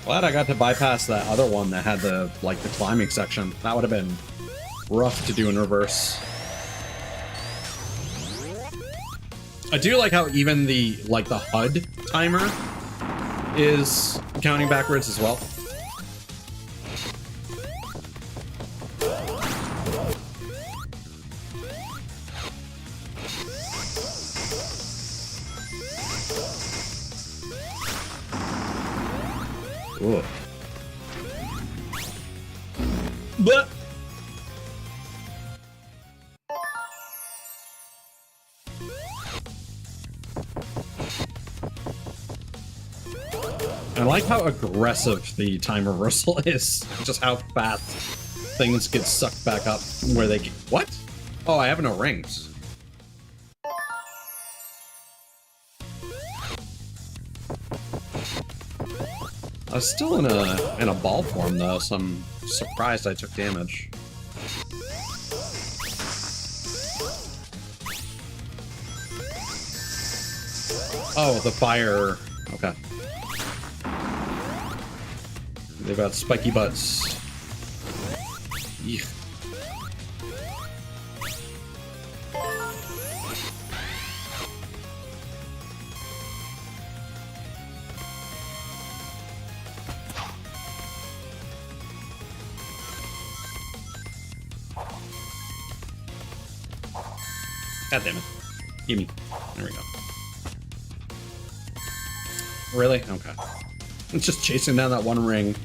Glad I got to bypass that other one that had the, like, the climbing section. That would have been rough to do in reverse. I do like how even the, like, the HUD timer is counting backwards as well. Ooh. But I like how aggressive the time reversal is. Just how fast things get sucked back up where they get... What? Oh, I have no rings. I was still in a ball form though, so I'm surprised I took damage. Oh, the fire. Okay. They've got spiky butts. Yeah. God damn it. Gimme. There we go. Really? Okay. It's just chasing down that one ring.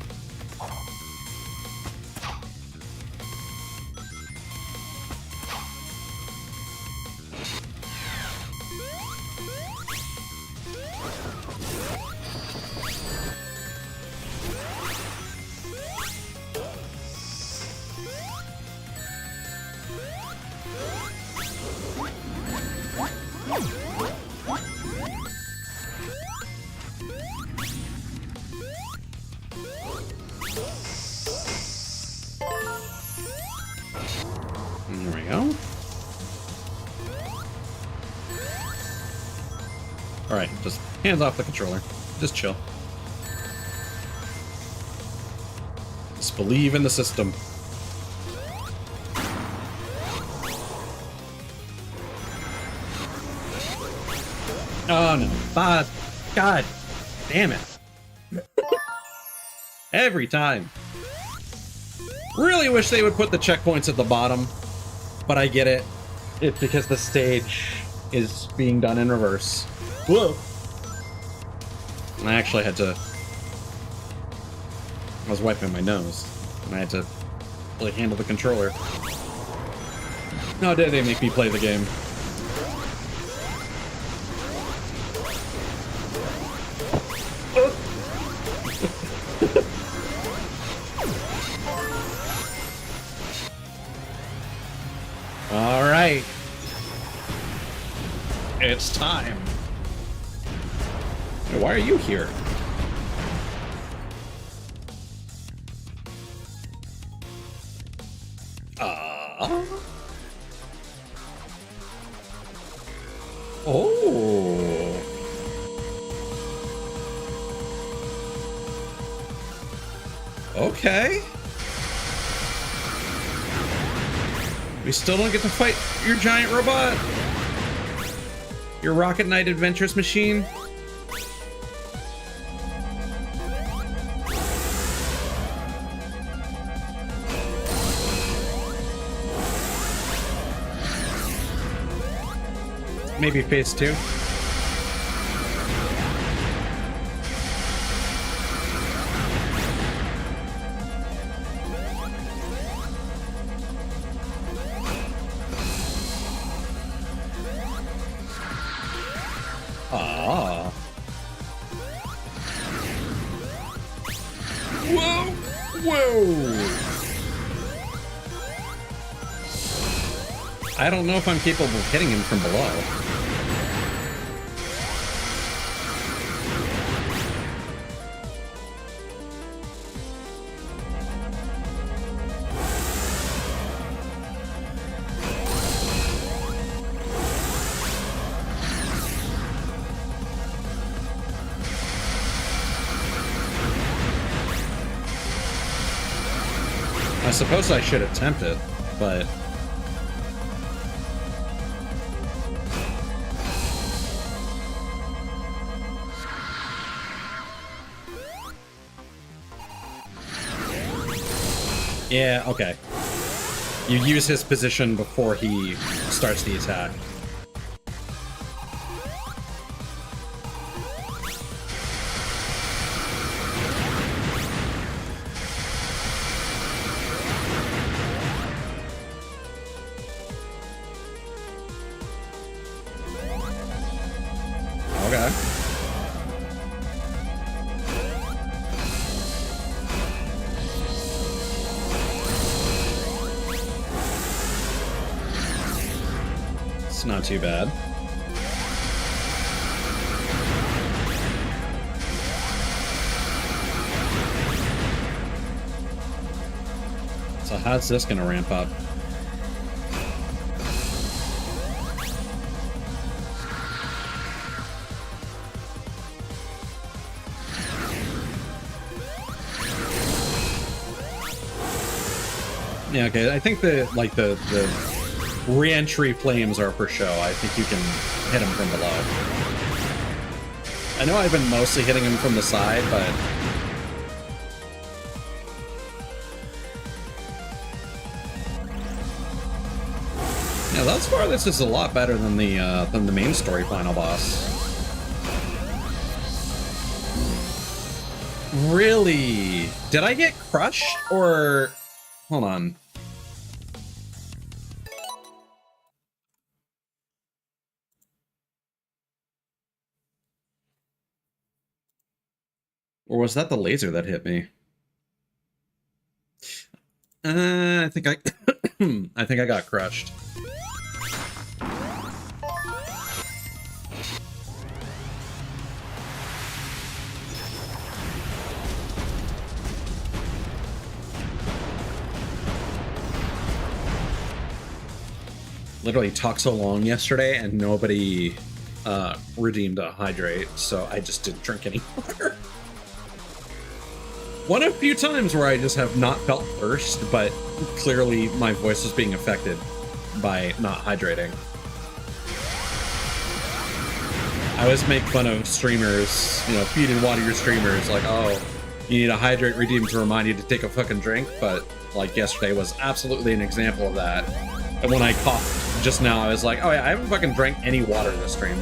There we go. Alright, just hands off the controller. Just chill. Just believe in the system. Oh no. God damn it. Every time. Really wish they would put the checkpoints at the bottom, but I get it. It's because the stage is being done in reverse. Whoa. I actually had to... I was wiping my nose, and I had to really handle the controller. How dare they make me play the game? All right. It's time. Why are you here? Oh. Okay. We still don't get to fight your giant robot? Your Rocket Knight Adventures machine? Maybe phase 2. Ah. Whoa! Whoa! I don't know if I'm capable of hitting him from below. I suppose I should attempt it, but... Yeah, okay. You use his position before he starts the attack. Okay. It's not too bad. So how's this gonna ramp up? Yeah, okay. I think the re-entry flames are for show. I think you can hit him from below. I know I've been mostly hitting him from the side, but... Yeah, Yeah, thus far this is a lot better than the main story final boss. Really? Did I get crushed or hold on? Or was that the laser that hit me? I think I I think I got crushed. Literally talked so long yesterday and nobody redeemed a hydrate, so I just didn't drink any water. One of a few times where I just have not felt thirst, but clearly my voice was being affected by not hydrating. I always make fun of streamers, you know, feed and water your streamers, like, oh, you need a hydrate redeem to remind you to take a fucking drink, but like yesterday was absolutely an example of that. And when I coughed just now, I was like, oh yeah, I haven't fucking drank any water this stream.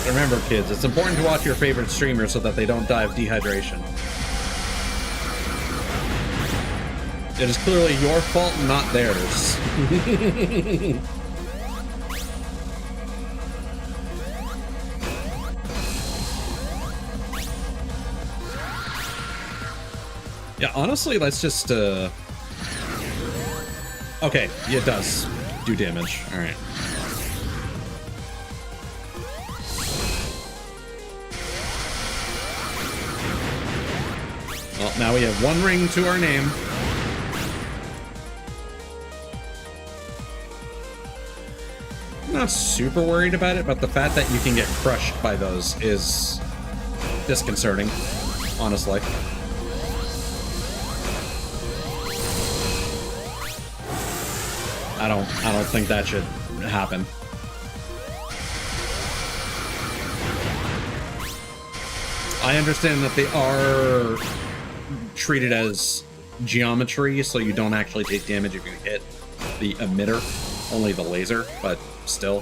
Remember, kids, it's important to watch your favorite streamers so that they don't die of dehydration. It is clearly your fault, not theirs. Yeah, honestly, let's just, okay, it does do damage. All right. Well, now we have one ring to our name. I'm not super worried about it, but the fact that you can get crushed by those is disconcerting, honestly. I don't think that should happen. I understand that they are treated as geometry, so you don't actually take damage if you hit the emitter, only the laser, but still.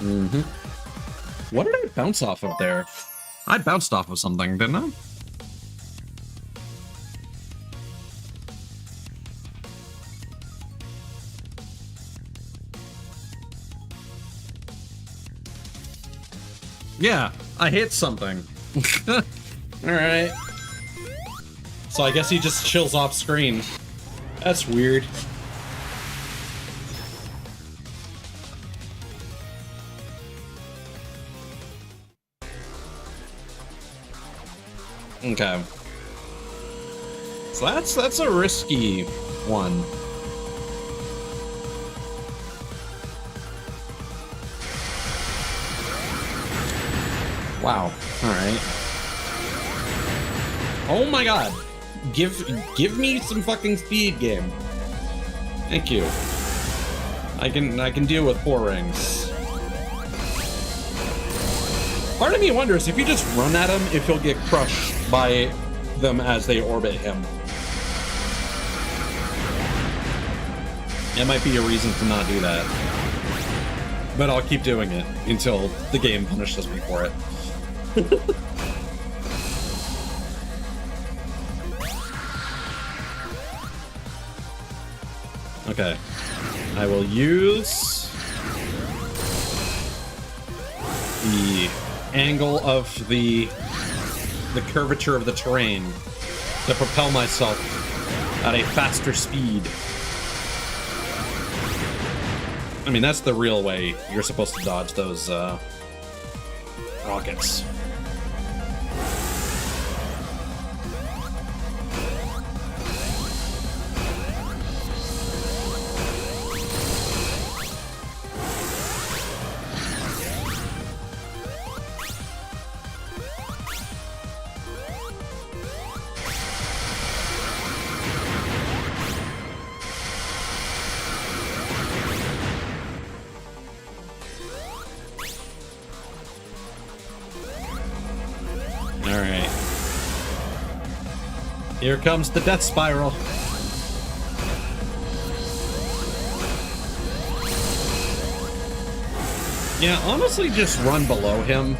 Mm-hmm. What did I bounce off of there? I bounced off of something, didn't I? Yeah, I hit something. Alright. So I guess he just chills off screen. That's weird. Okay. So that's a risky one. Wow. All right. Oh my god. Give me some fucking speed, game. Thank you. I can deal with 4 rings. Part of me wonders if you just run at him, if he'll get crushed by them as they orbit him. It might be a reason to not do that. But I'll keep doing it until the game punishes me for it. Okay. I will use the angle of the curvature of the terrain to propel myself at a faster speed. I mean, that's the real way you're supposed to dodge those rockets. Here comes the death spiral. Yeah, honestly, just run below him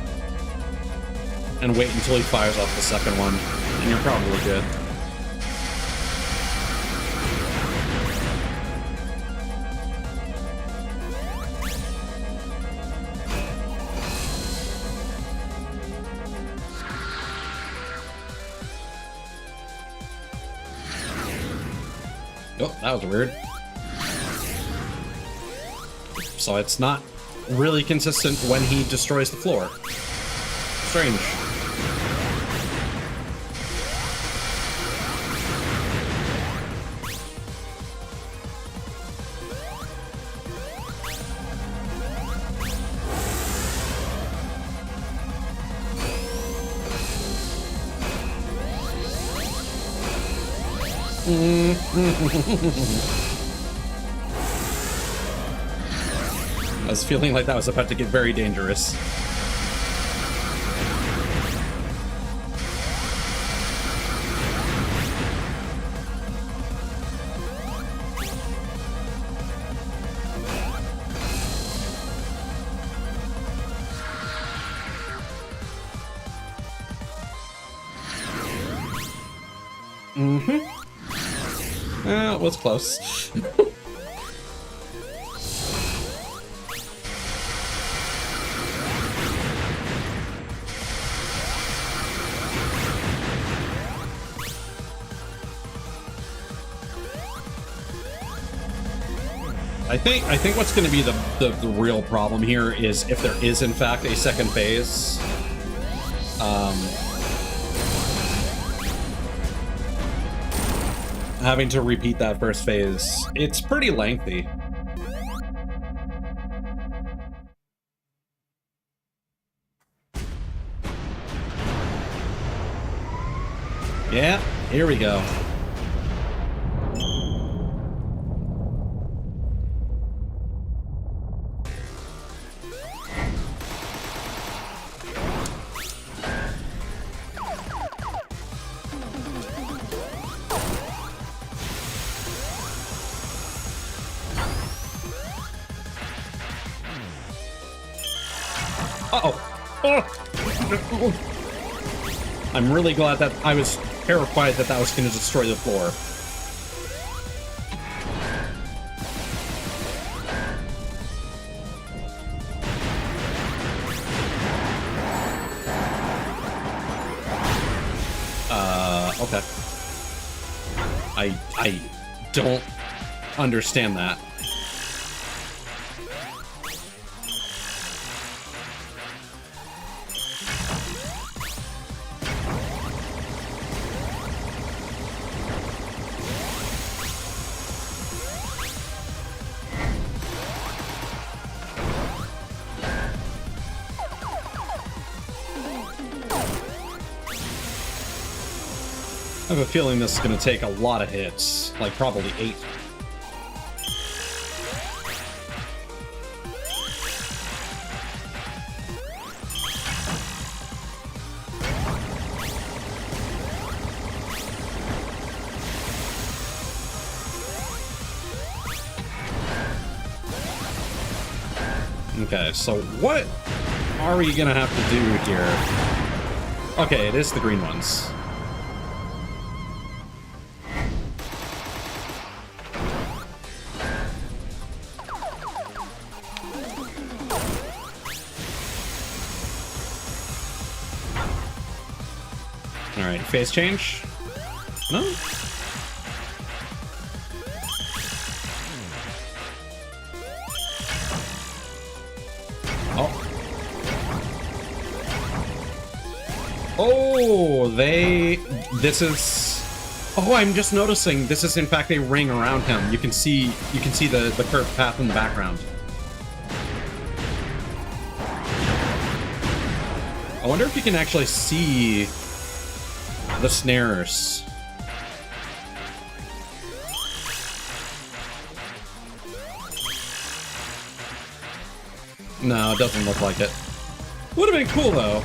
and wait until he fires off the second one, and you're probably good. Oh, that was weird. So it's not really consistent when he destroys the floor. Strange. I was feeling like that was about to get very dangerous. It was close. I think what's going to be the real problem here is if there is in fact a second phase. Having to repeat that first phase, it's pretty lengthy. Yeah, here we go. I'm really glad that I was terrified that that was going to destroy the floor. Okay. I don't understand that. I have a feeling this is going to take a lot of hits, like probably 8. Okay, so what are we going to have to do here? Okay, it is the green ones. Alright, phase change? No? Oh. Oh, this is... Oh, I'm just noticing this is in fact a ring around him. You can see the curved path in the background. I wonder if you can actually see the snares. No, it doesn't look like it. Would have been cool though.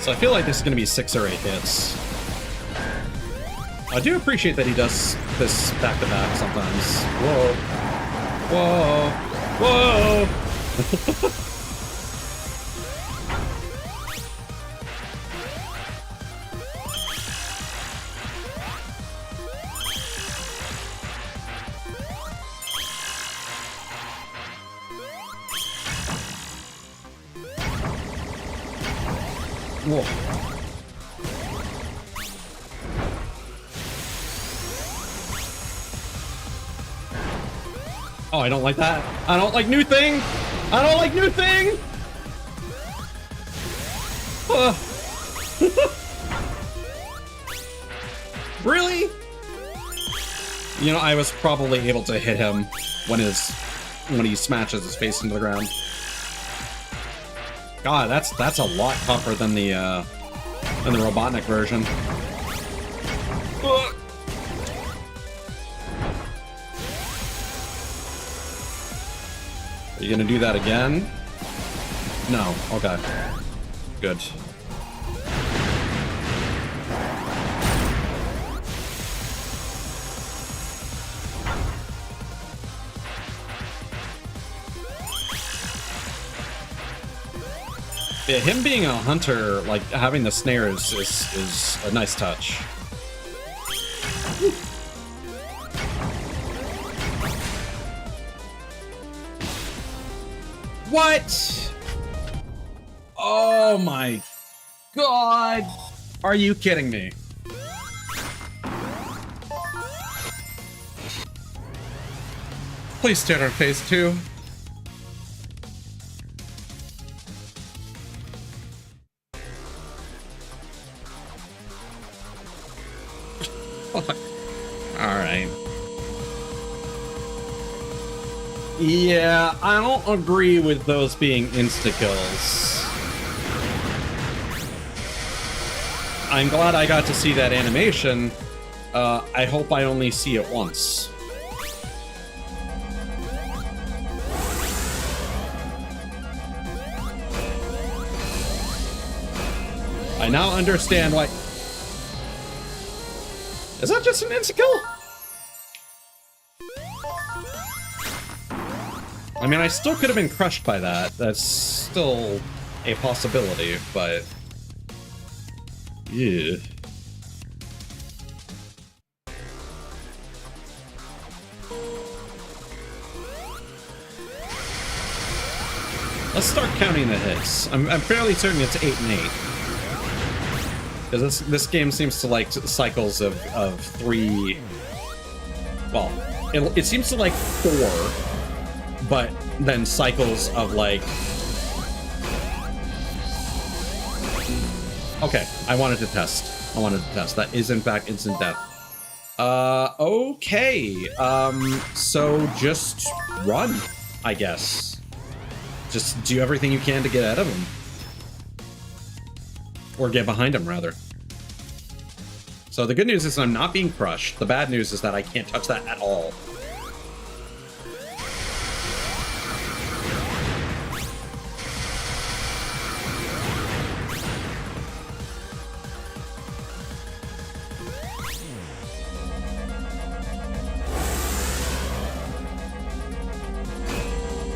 So I feel like this is going to be 6 or 8 hits. I do appreciate that he does this back-to-back sometimes. Whoa. Whoa. Whoa! Whoa. Oh, I don't like that. I don't like new thing. I don't like new thing. Really? You know, I was probably able to hit him when he smashes his face into the ground. God, that's a lot tougher than the Robotnik version. Are you gonna do that again? No. Okay. Good. Yeah, him being a hunter, like having the snare is a nice touch. What? Oh my God. Are you kidding me? Please start on phase 2. Alright. Yeah, I don't agree with those being insta-kills. I'm glad I got to see that animation. I hope I only see it once. I now understand why... Is that just an insta-kill? I mean, I still could have been crushed by that. That's still a possibility, but... Yeah. Let's start counting the hits. I'm fairly certain it's 8 and 8. Because this game seems to like cycles of 3... Well, it seems to like 4, but then cycles of like... Okay, I wanted to test. That is in fact instant death. Okay. So just run, I guess. Just do everything you can to get out of him. Or get behind him, rather. So the good news is I'm not being crushed. The bad news is that I can't touch that at all.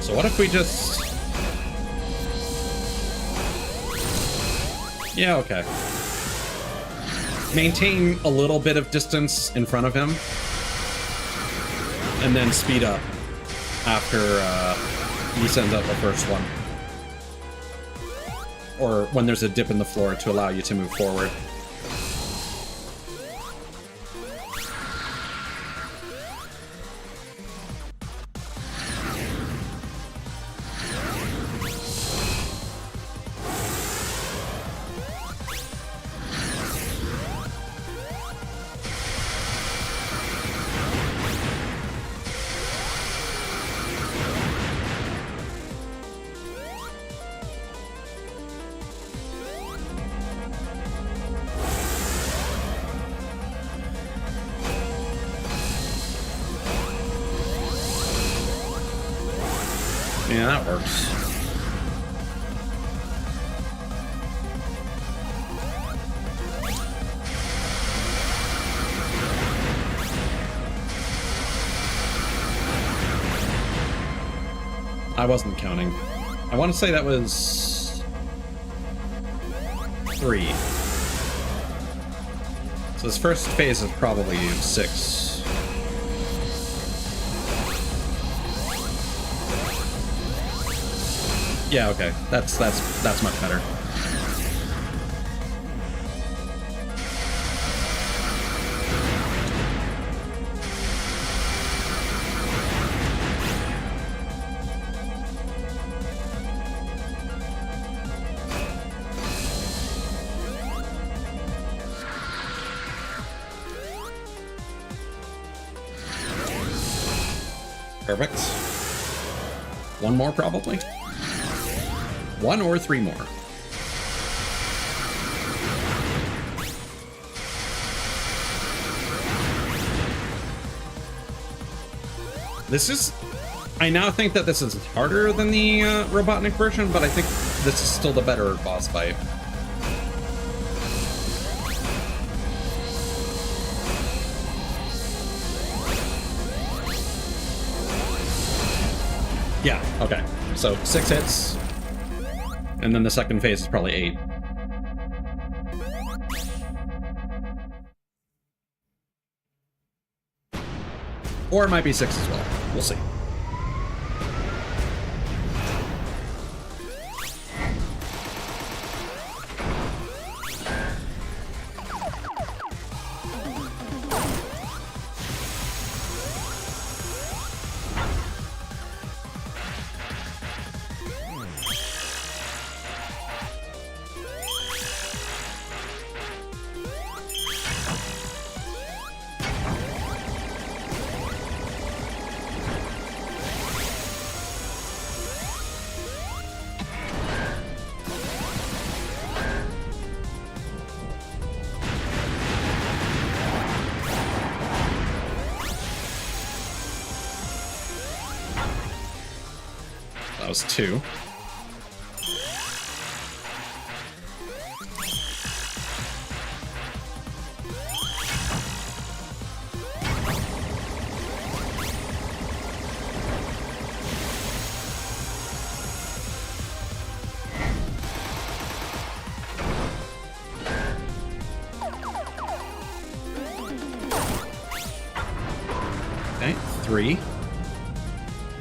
So what if we just... Yeah, okay. Maintain a little bit of distance in front of him. And then speed up after he sends out the first one. Or when there's a dip in the floor to allow you to move forward. Yeah, that works. I wasn't counting. I want to say that was 3. So this first phase is probably 6. Yeah, okay. That's much better. Perfect. 1 more, probably? 1 or 3 more. This is... I now think that this is harder than the Robotnik version, but I think this is still the better boss fight. Yeah, okay. So 6 hits, and then the second phase is probably 8. Or it might be 6 as well. We'll see. That was 2. Okay, 3.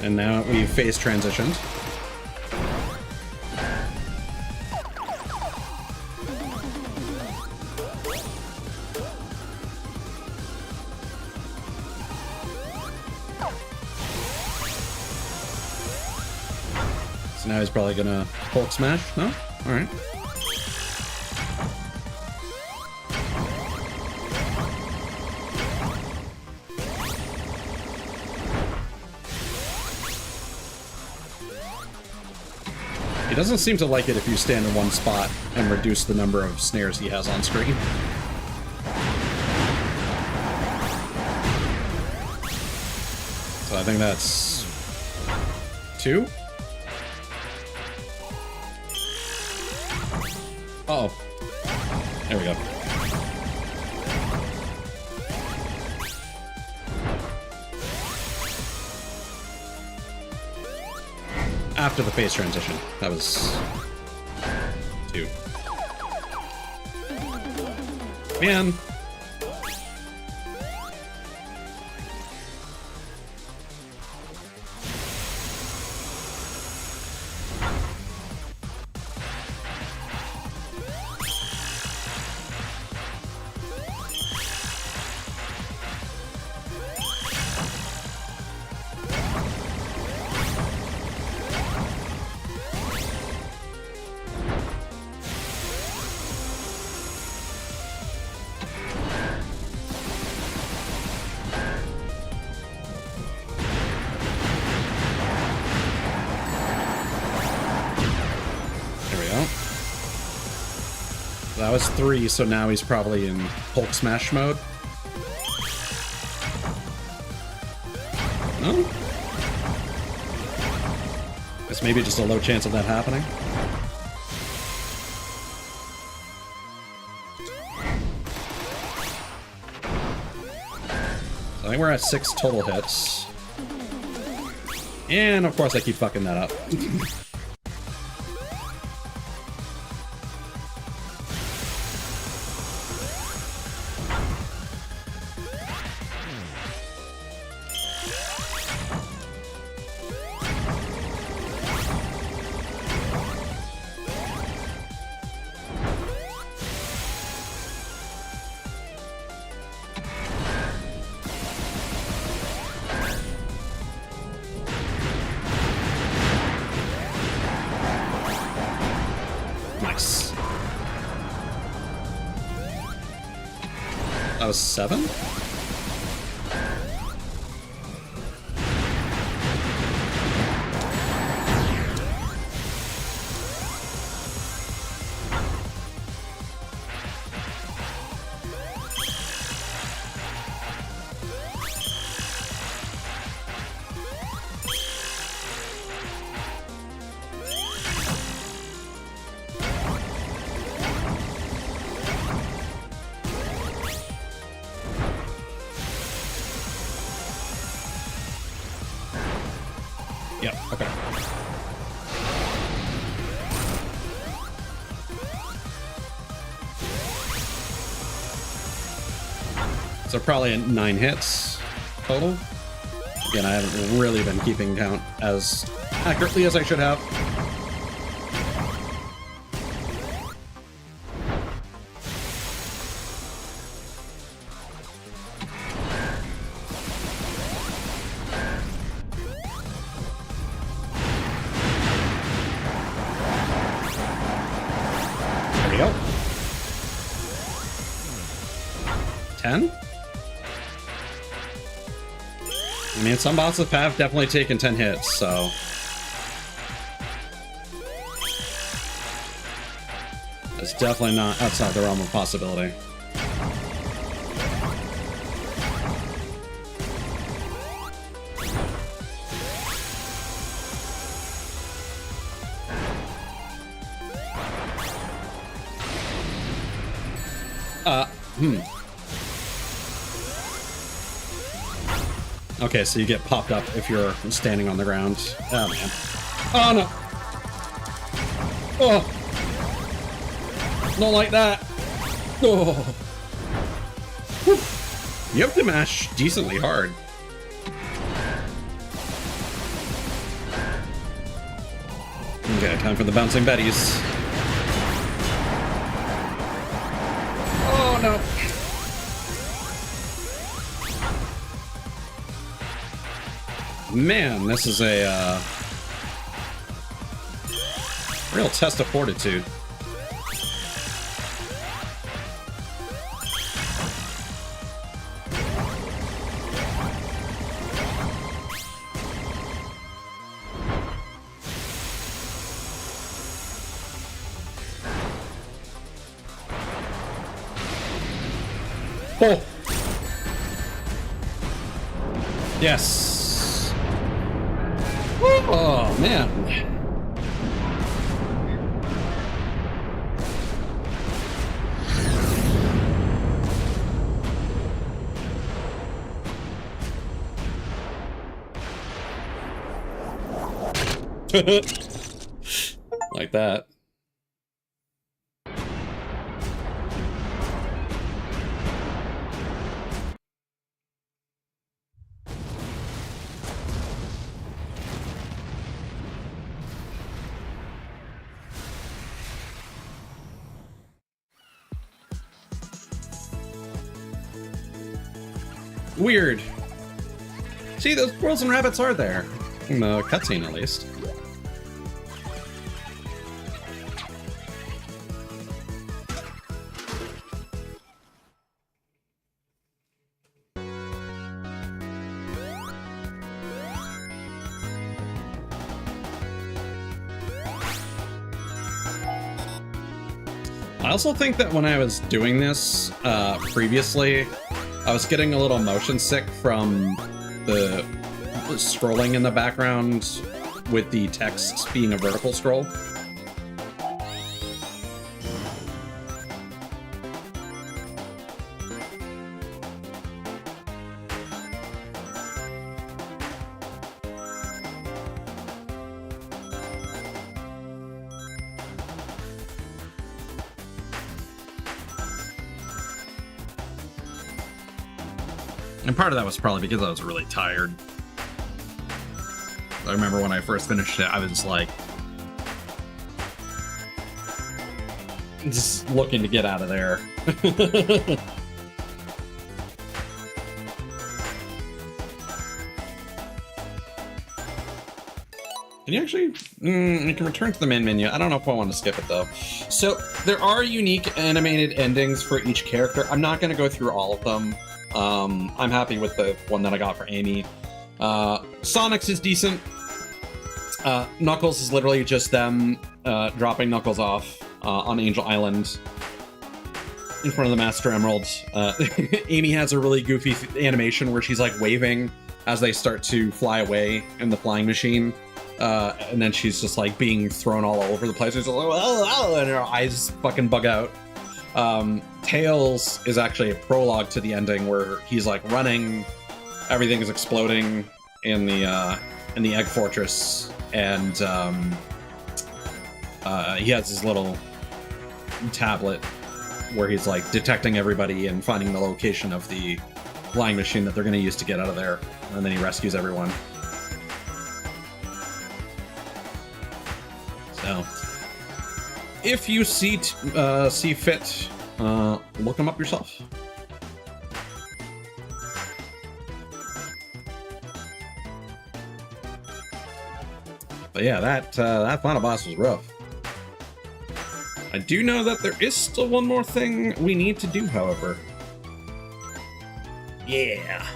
And now we've phase transitioned. So now he's probably gonna Hulk smash? No? Alright. He doesn't seem to like it if you stand in one spot and reduce the number of snares he has on screen. So I think that's 2. Uh-oh. There we go. After the phase transition. That was 2. Man. That was 3, so now he's probably in Hulk smash mode. No? It's maybe just a low chance of that happening. So I think we're at 6 total hits. And of course I keep fucking that up. Nice. That was 7? Yep, okay. So probably 9 hits total. Again, I haven't really been keeping count as accurately as I should have. There we go. 10? I mean, some bosses have definitely taken 10 hits, so... It's definitely not outside the realm of possibility. Okay, so you get popped up if you're standing on the ground. Oh, man. Oh, no. Oh. Not like that. Oh. Whew. You have to mash decently hard. Okay, time for the bouncing betties. Oh, no. Man, this is a real test of fortitude. Oh! Yes! Oh, man. Like that. Weird. See, those squirrels and rabbits are there. In the cutscene, at least. I also think that when I was doing this previously, I was getting a little motion sick from the scrolling in the background with the text being a vertical scroll. And part of that was probably because I was really tired. I remember when I first finished it, I was like, just looking to get out of there. Can you actually... you can return to the main menu. I don't know if I want to skip it, though. So, there are unique animated endings for each character. I'm not going to go through all of them. I'm happy with the one that I got for Amy. Sonic's is decent. Knuckles is literally just them dropping Knuckles off on Angel Island in front of the Master Emerald. Amy has a really goofy animation where she's like waving as they start to fly away in the flying machine. And then she's just like being thrown all over the place. She's like, oh, and her eyes fucking bug out. Tails is actually a prologue to the ending where he's like running, everything is exploding in the Egg Fortress, and he has his little tablet where he's like detecting everybody and finding the location of the flying machine that they're going to use to get out of there, and then he rescues everyone. So, if you see fit, look them up yourself. But yeah, that final boss was rough. I do know that there is still one more thing we need to do, however. Yeah.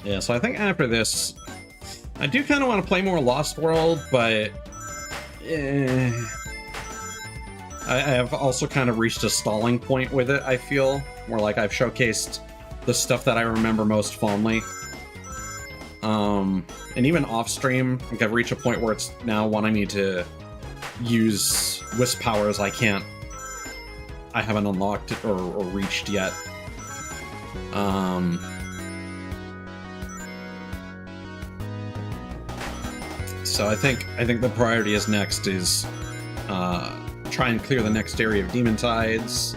Yeah, so I think after this, I do kind of want to play more Lost World, but I have also kind of reached a stalling point with it, I feel, where like I've showcased the stuff that I remember most fondly. And even off-stream, like I've reached a point where it's now wanting me to use Wisp powers I haven't unlocked or reached yet. So I think the priority is next is try and clear the next area of Demon Tides,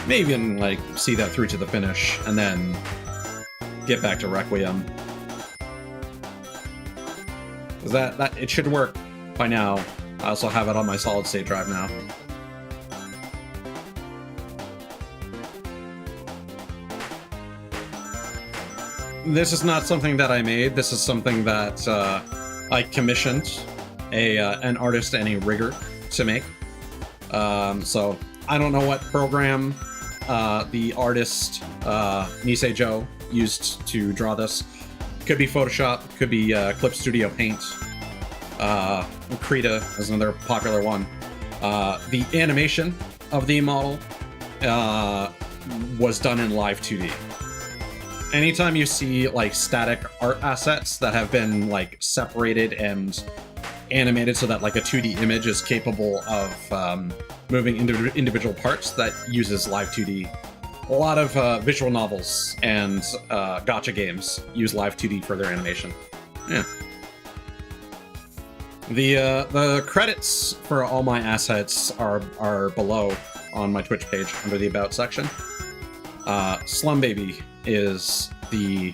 maybe even like see that through to the finish, and then get back to Requiem. That it should work by now. I also have it on my solid state drive now. This is not something that I made. This is something that I commissioned an artist and a rigger to make. So I don't know what program the artist Nisei Joe used to draw this. Could be Photoshop, could be Clip Studio Paint. Krita is another popular one. The animation of the model was done in Live 2D. Anytime you see like static art assets that have been like separated and animated so that like a 2D image is capable of moving individual parts, that uses Live 2D. A lot of visual novels and gacha games use Live 2D for their animation. Yeah. The credits for all my assets are below on my Twitch page under the About section. Slum Baby is the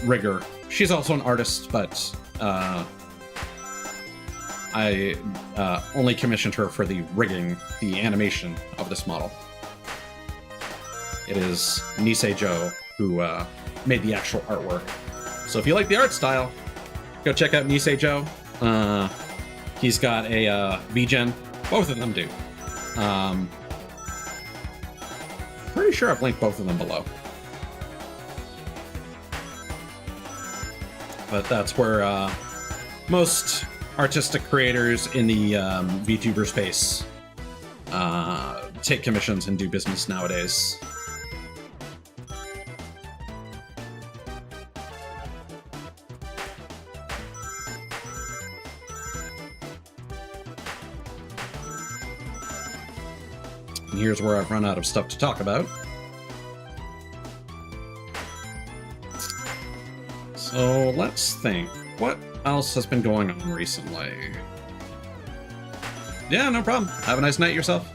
rigger. She's also an artist, but I only commissioned her for the rigging, the animation of this model. It is Nisei Joe who made the actual artwork. So if you like the art style, go check out Nisei Joe. He's got a VGen. Both of them do. Pretty sure I've linked both of them below. But that's where most artistic creators in the VTuber space take commissions and do business nowadays. And here's where I've run out of stuff to talk about. So let's think. What else has been going on recently? Yeah, no problem. Have a nice night yourself.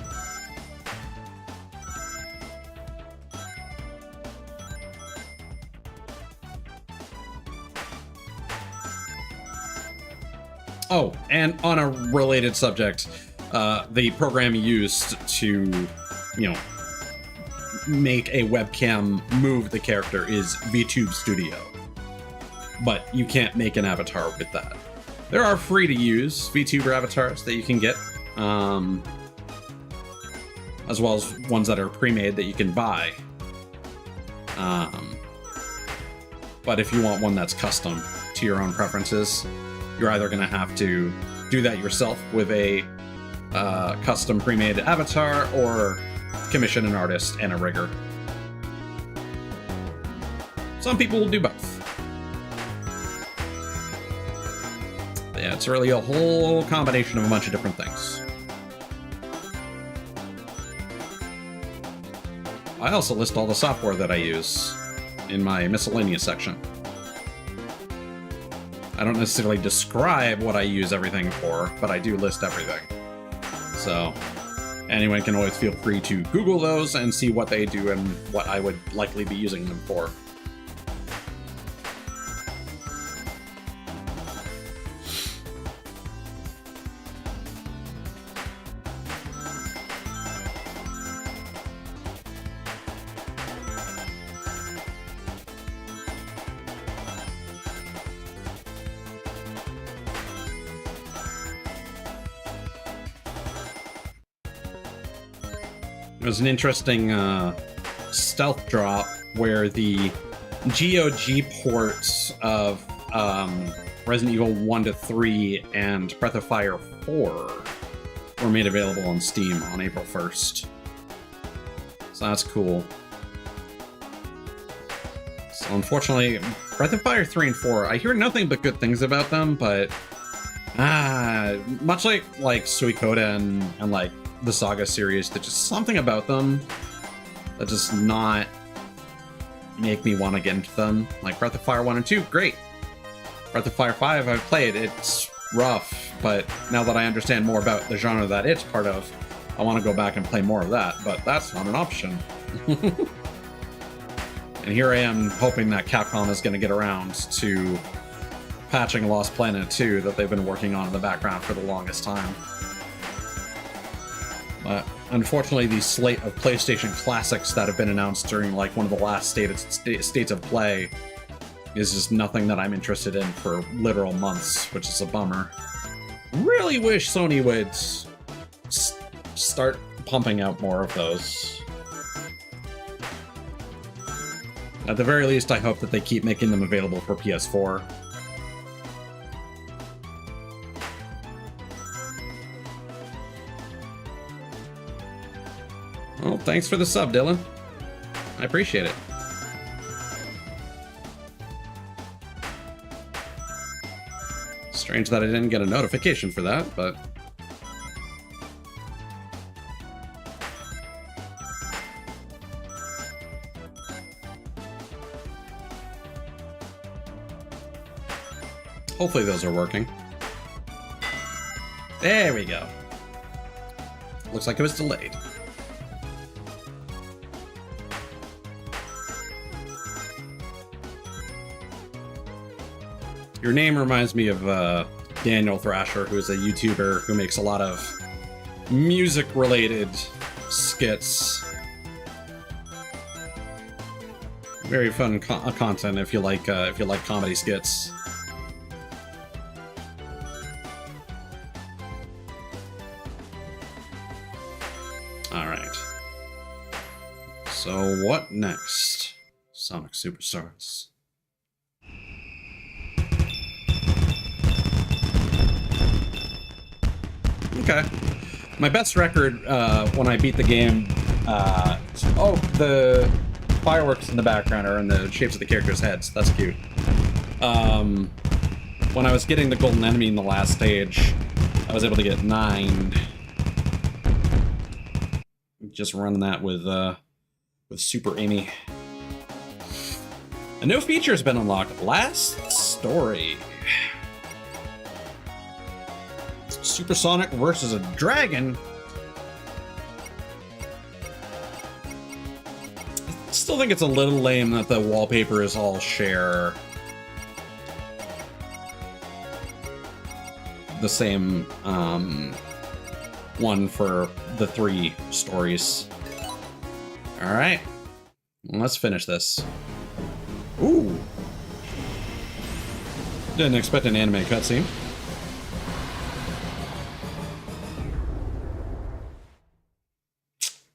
Oh, and on a related subject, the program used to, make a webcam move the character is VTuber Studio. But you can't make an avatar with that. There are free-to-use VTuber avatars that you can get, as well as ones that are pre-made that you can buy. But if you want one that's custom to your own preferences, you're either going to have to do that yourself with a custom pre-made avatar or commission an artist and a rigger. Some people will do both. But yeah, it's really a whole combination of a bunch of different things. I also list all the software that I use in my miscellaneous section. I don't necessarily describe what I use everything for, but I do list everything. So anyone can always feel free to Google those and see what they do and what I would likely be using them for. It was an interesting stealth drop where the GOG ports of Resident Evil 1 to 3 and Breath of Fire 4 were made available on Steam on April 1st. So that's cool. So unfortunately, Breath of Fire 3 and 4, I hear nothing but good things about them, but much like Suikoden and like the Saga series, there's just something about them that does not make me want to get into them. Like Breath of Fire 1 and 2, great. Breath of Fire 5 I've played, it's rough, but now that I understand more about the genre that it's part of, I want to go back and play more of that, but that's not an option. And here I am hoping that Capcom is going to get around to patching Lost Planet 2 that they've been working on in the background for the longest time. But unfortunately, the slate of PlayStation classics that have been announced during like one of the last states of play is just nothing that I'm interested in for literal months, which is a bummer. Really wish Sony would start pumping out more of those. At the very least, I hope that they keep making them available for PS4. Well, thanks for the sub, Dylan. I appreciate it. Strange that I didn't get a notification for that, but... hopefully those are working. There we go. Looks like it was delayed. Your name reminds me of Daniel Thrasher, who's a YouTuber who makes a lot of music-related skits. Very fun content if you like comedy skits. All right. So what next? Sonic Superstars. Okay. My best record when I beat the game, the fireworks in the background are in the shapes of the characters' heads. That's cute. When I was getting the golden enemy in the last stage, I was able to get 9 just run that with Super Amy. A new feature has been unlocked. Last story. Supersonic versus a dragon. I still think it's a little lame that the wallpaper is all share the same one for the 3 stories. All right, let's finish this. Ooh. Didn't expect an anime cutscene.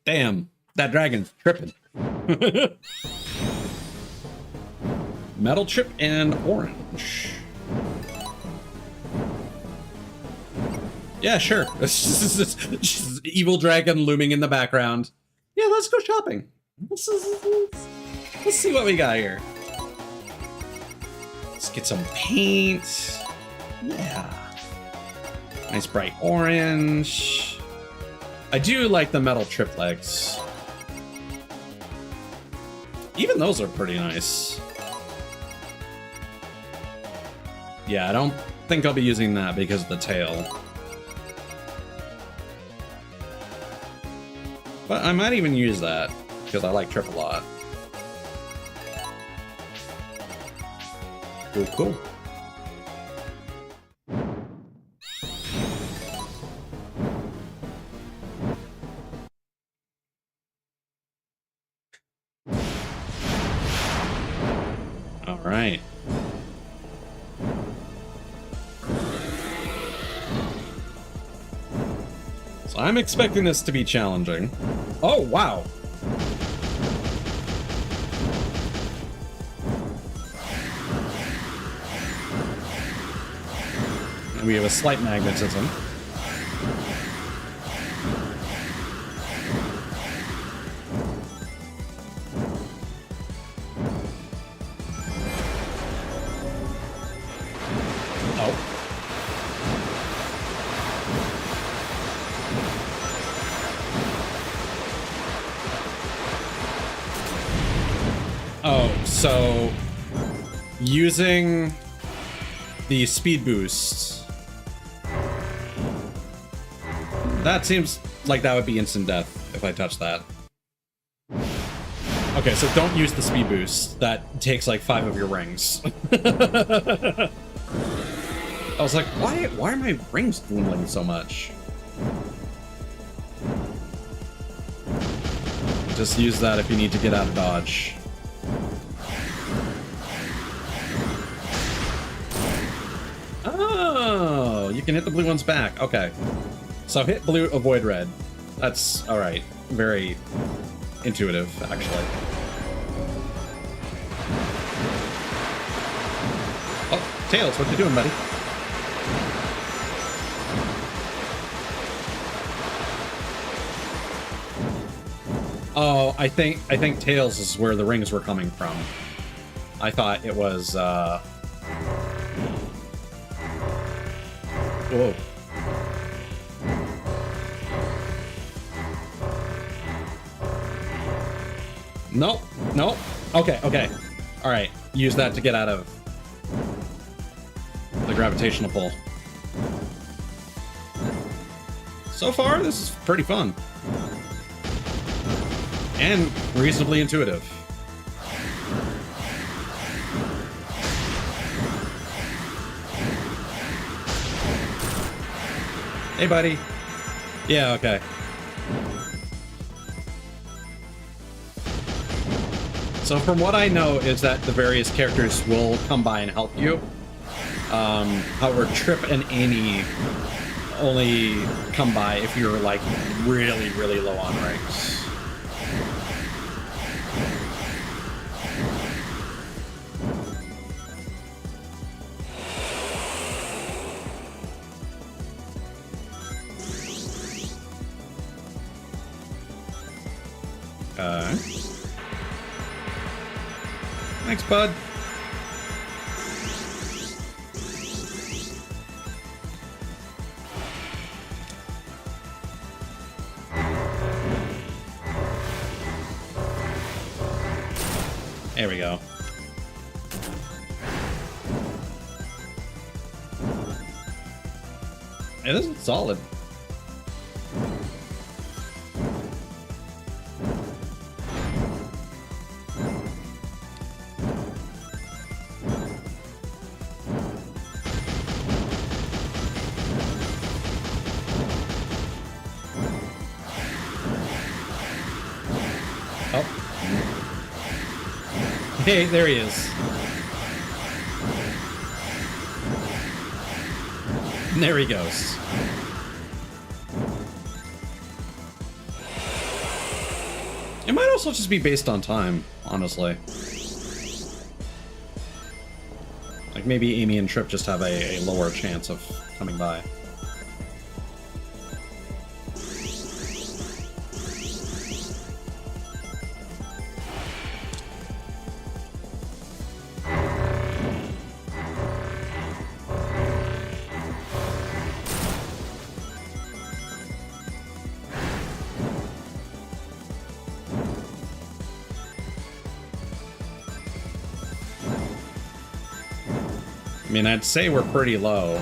Damn, that dragon's tripping. Metal chip and orange. Yeah, sure. Just evil dragon looming in the background. Yeah, let's go shopping. Let's see what we got here. Let's get some paint. Yeah. Nice bright orange. I do like the metal trip legs. Even those are pretty nice. Yeah, I don't think I'll be using that because of the tail. But I might even use that because I like trip a lot. Cool, cool. All right. So I'm expecting this to be challenging. Oh, wow. And we have a slight magnetism. So, using the speed boost, that seems like that would be instant death if I touch that. Okay, so don't use the speed boost. That takes like 5 of your rings. I was like, why are my rings dwindling so much? Just use that if you need to get out of dodge. Oh, you can hit the blue ones back. Okay. So hit blue, avoid red. That's all right. Very intuitive, actually. Oh, Tails, what you doing, buddy? Oh, I think Tails is where the rings were coming from. I thought it was whoa. Nope. Nope. Okay, okay. Alright. Use that to get out of the gravitational pull. So far, this is pretty fun. And reasonably intuitive. Hey, buddy. Yeah, okay. So from what I know is that the various characters will come by and help you. However, Trip and Amy only come by if you're like really, really low on ranks. Thanks, bud. There we go. Hey, this is solid. Oh. Hey, there he is. And there he goes. It might also just be based on time, honestly. Like maybe Amy and Trip just have a lower chance of coming by. I mean, I'd say we're pretty low.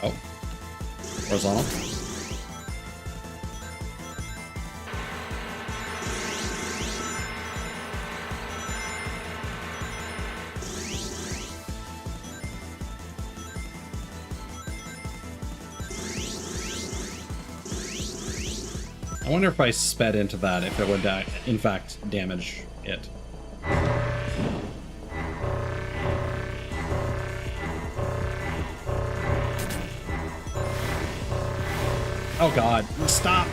Oh. Horizontal. I wonder if I sped into that, if it would, in fact, damage it. Oh god, stop!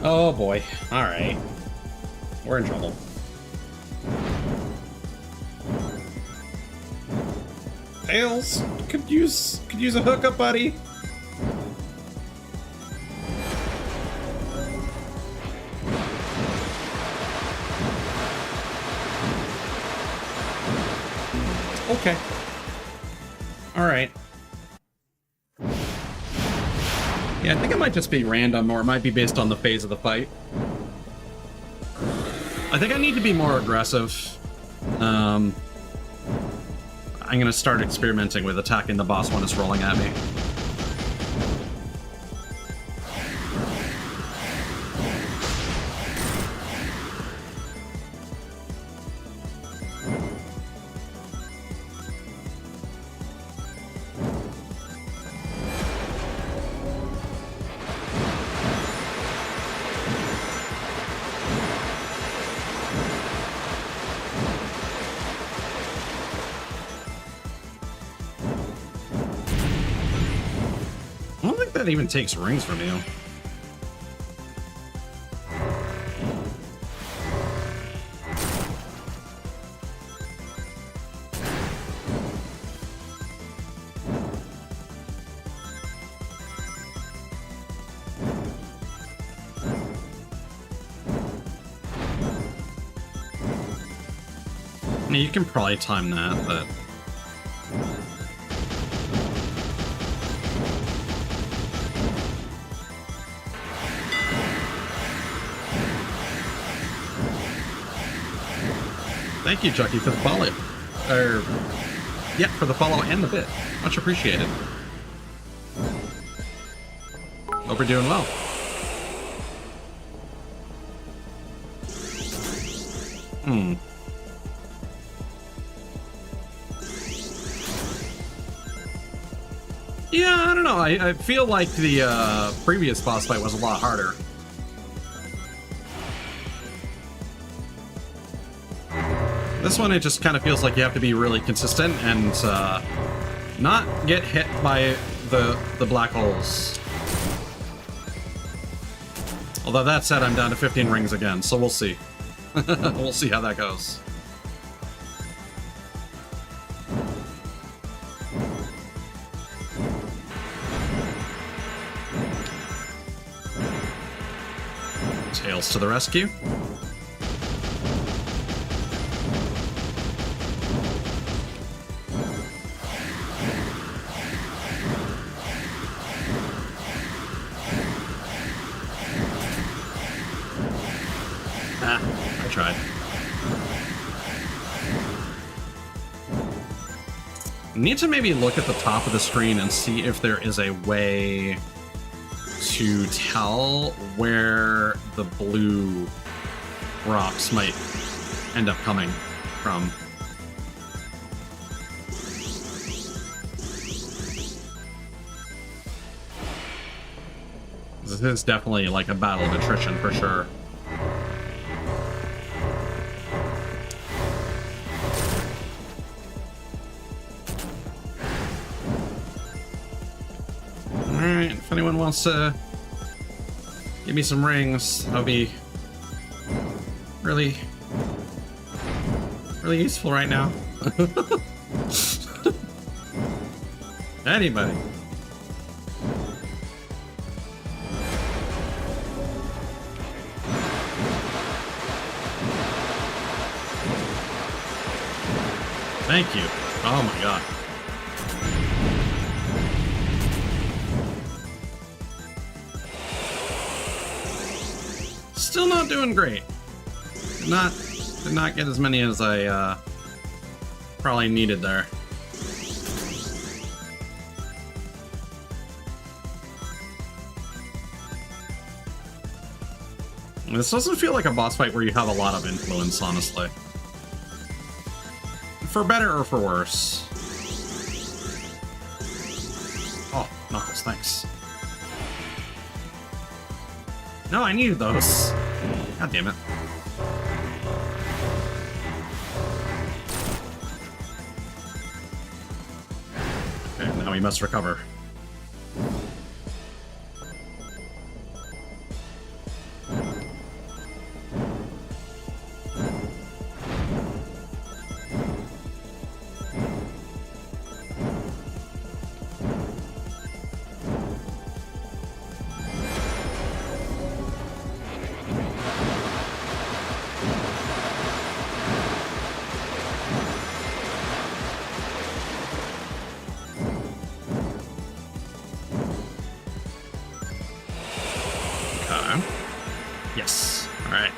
Oh boy, alright. We're in trouble. Tails, could use a hookup, buddy. Okay. Alright. Yeah, I think it might just be random, or it might be based on the phase of the fight. I think I need to be more aggressive. I'm gonna start experimenting with attacking the boss when it's rolling at me. I don't think that even takes rings from you. I mean, you can probably time that, but... Thank you, Chucky, for the follow. Yeah, for the follow and the bit. Much appreciated. Hope you're doing well. Yeah, I don't know. I feel like the previous boss fight was a lot harder. This one, it just kind of feels like you have to be really consistent and not get hit by the black holes. Although that said, I'm down to 15 rings again, so we'll see. We'll see how that goes. Tails to the rescue. I tried. Need to maybe look at the top of the screen and see if there is a way to tell where the blue rocks might end up coming from. This is definitely like a battle of attrition for sure. Alright, if anyone wants to give me some rings, that would be really useful right now. Anybody. Thank you. Oh my god. Still not doing great. Did not get as many as I probably needed there. This doesn't feel like a boss fight where you have a lot of influence, honestly. For better or for worse. Oh, Knuckles, thanks. No, I needed those. God damn it. Okay, now we must recover. Yes. All right.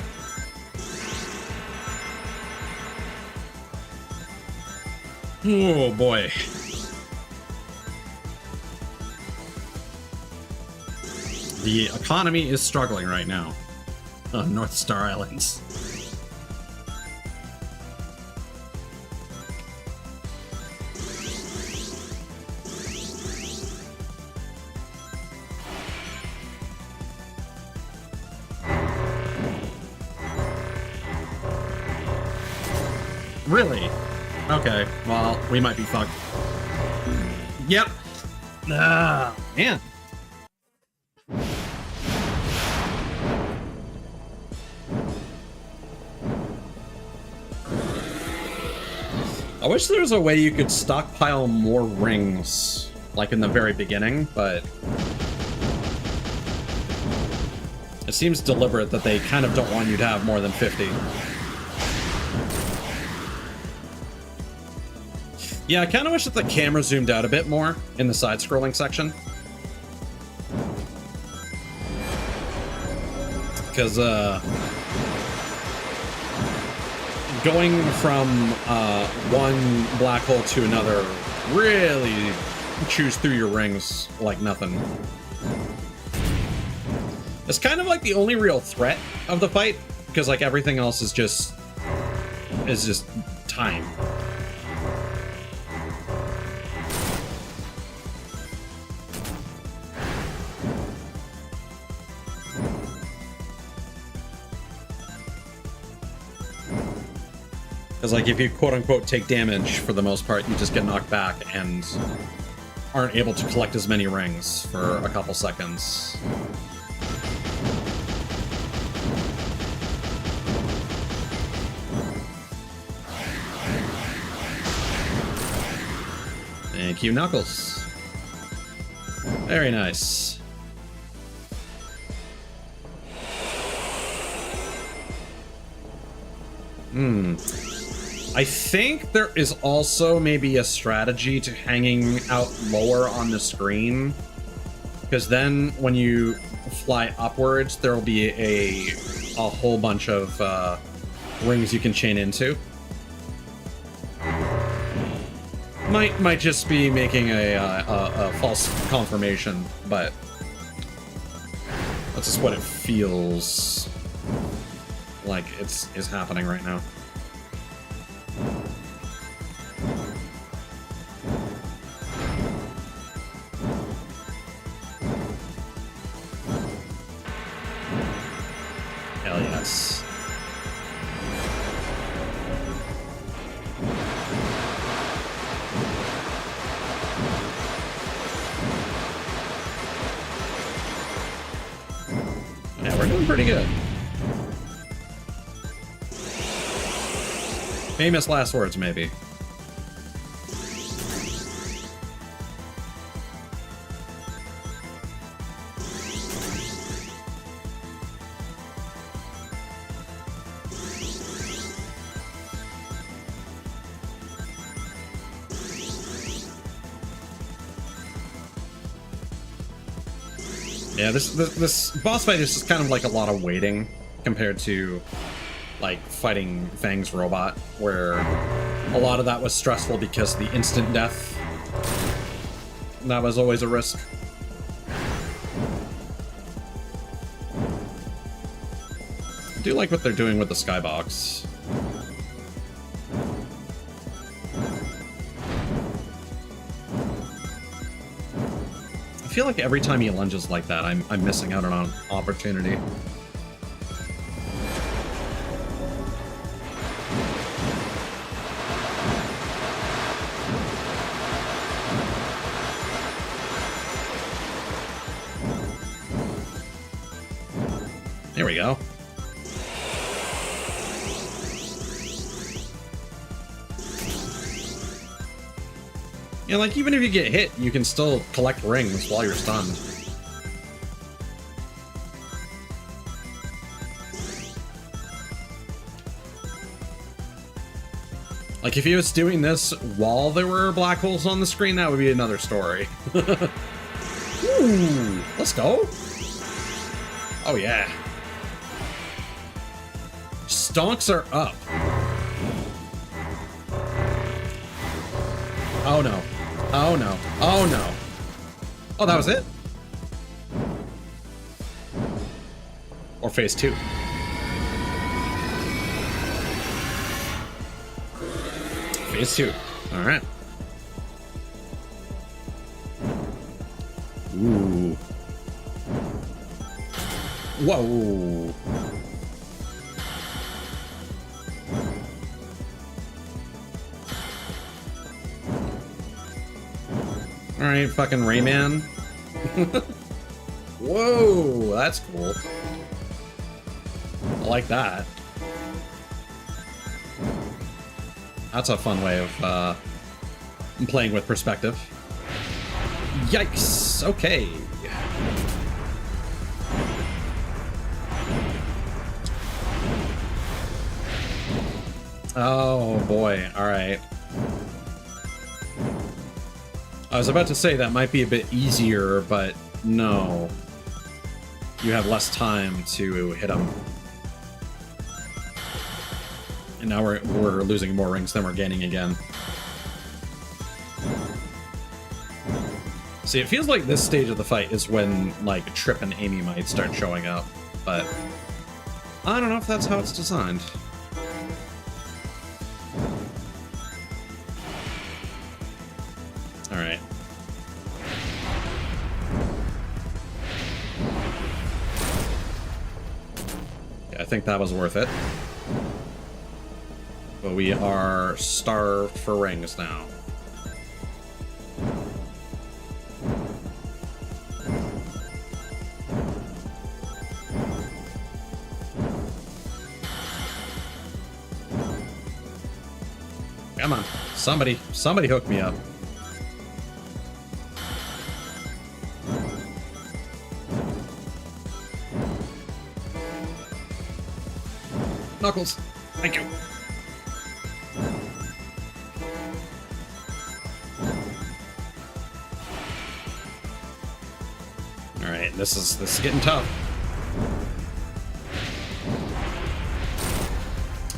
Oh boy. The economy is struggling right now on North Star Islands. Really? Okay, well, we might be fucked. Yep. Ah, man. I wish there was a way you could stockpile more rings, like in the very beginning, but it seems deliberate that they kind of don't want you to have more than 50. Yeah, I kind of wish that the camera zoomed out a bit more in the side-scrolling section. Because, going from one black hole to another really chews through your rings like nothing. It's kind of like the only real threat of the fight, because like everything else is just time. Because, like, if you quote-unquote take damage, for the most part, you just get knocked back and aren't able to collect as many rings for a couple seconds. Thank you, Knuckles. Very nice. I think there is also maybe a strategy to hanging out lower on the screen, because then when you fly upwards, there will be a whole bunch of rings you can chain into. Might just be making a false confirmation, but that's just what it feels like is happening right now. Hell yes. Yeah, we're doing pretty good. Famous last words, maybe. Yeah, this boss fight is just kind of like a lot of waiting compared to like fighting Fang's robot, where a lot of that was stressful because the instant death, that was always a risk. I do like what they're doing with the skybox. I feel like every time he lunges like that, I'm missing out on an opportunity. There we go. Yeah, like, even if you get hit, you can still collect rings while you're stunned. Like, if he was doing this while there were black holes on the screen, that would be another story. Ooh, let's go. Oh, yeah. Stonks are up. Oh no. Oh no. Oh no. Oh, that was it? Or phase 2. Phase 2. Alright. Ooh. Whoa. Alright, fucking Rayman. Whoa, that's cool. I like that. That's a fun way of playing with perspective. Yikes, okay. Oh boy, alright. I was about to say that might be a bit easier, but no. You have less time to hit them. And now we're losing more rings than we're gaining again. See, it feels like this stage of the fight is when, like, Trip and Amy might start showing up, but I don't know if that's how it's designed. Alright. Yeah, I think that was worth it. But we are starved for rings now. Come on, somebody hook me up. Knuckles. Thank you. All right, this is getting tough.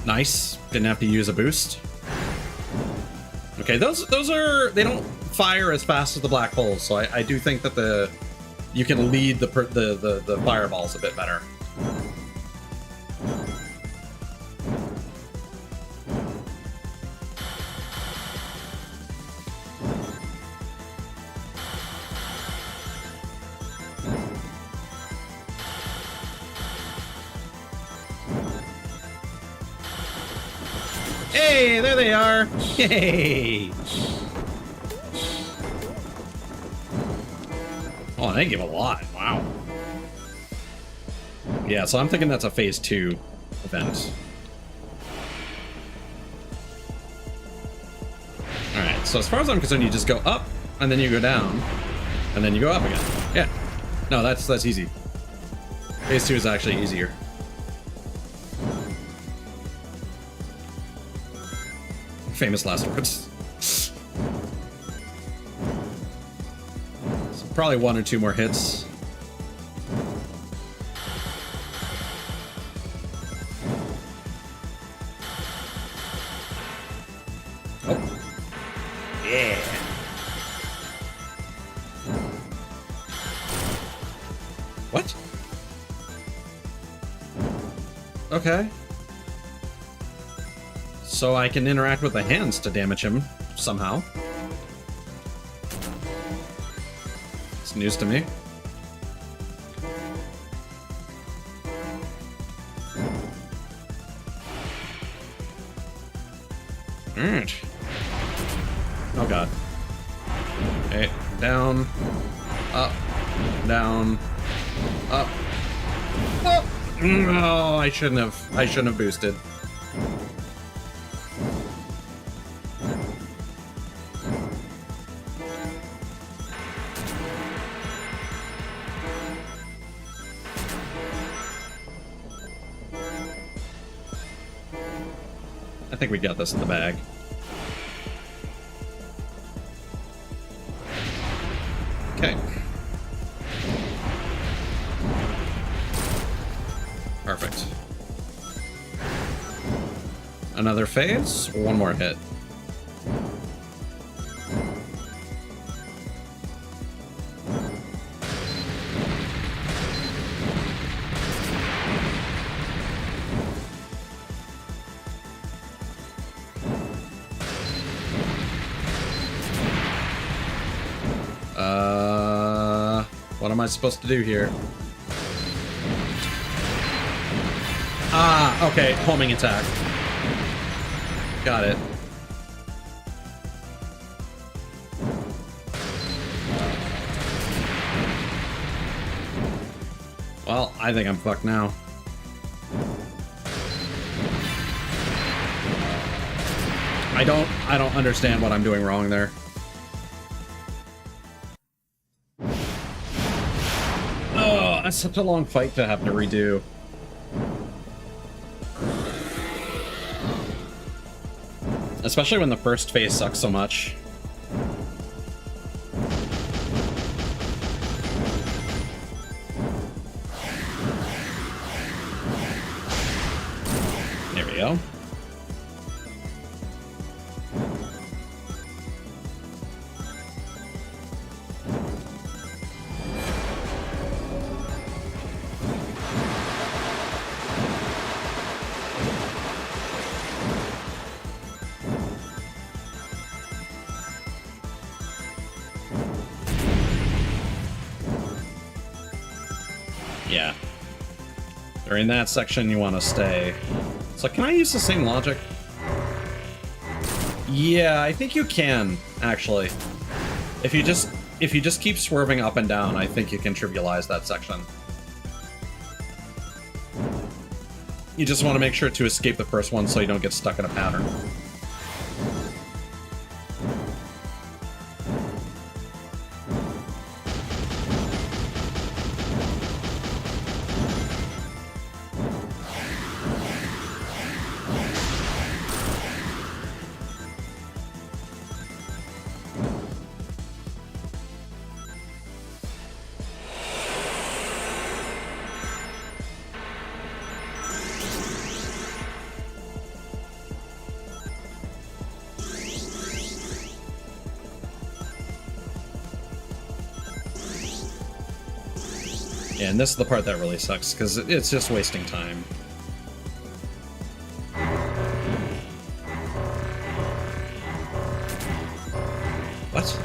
Nice. Didn't have to use a boost. Okay, those are, they don't fire as fast as the black holes, so I do think that you can lead the fireballs a bit better. Hey, there they are! Yay! Oh, they give a lot. Wow. Yeah, so I'm thinking that's a phase 2 event. Alright, so as far as I'm concerned, you just go up, and then you go down, and then you go up again. Yeah. No, that's easy. Phase 2 is actually easier. Famous last words. So probably 1 or 2 more hits. Oh. Yeah. What? Okay. So I can interact with the hands to damage him somehow. It's news to me. Alright. Oh god. Okay, down, up, down, up. Oh! No, I shouldn't have boosted. I think we got this in the bag. Okay. Perfect. Another phase, one more hit. What am I supposed to do here? Ah, okay, homing attack. Got it. Well, I think I'm fucked now. I don't understand what I'm doing wrong there. Oh, that's such a long fight to have to redo. Especially when the first phase sucks so much. There we go. Yeah. During that section, you want to stay. So can I use the same logic? Yeah, I think you can, actually. If you just keep swerving up and down, I think you can trivialize that section. You just want to make sure to escape the first one so you don't get stuck in a pattern. Yeah, and this is the part that really sucks, because it's just wasting time. What?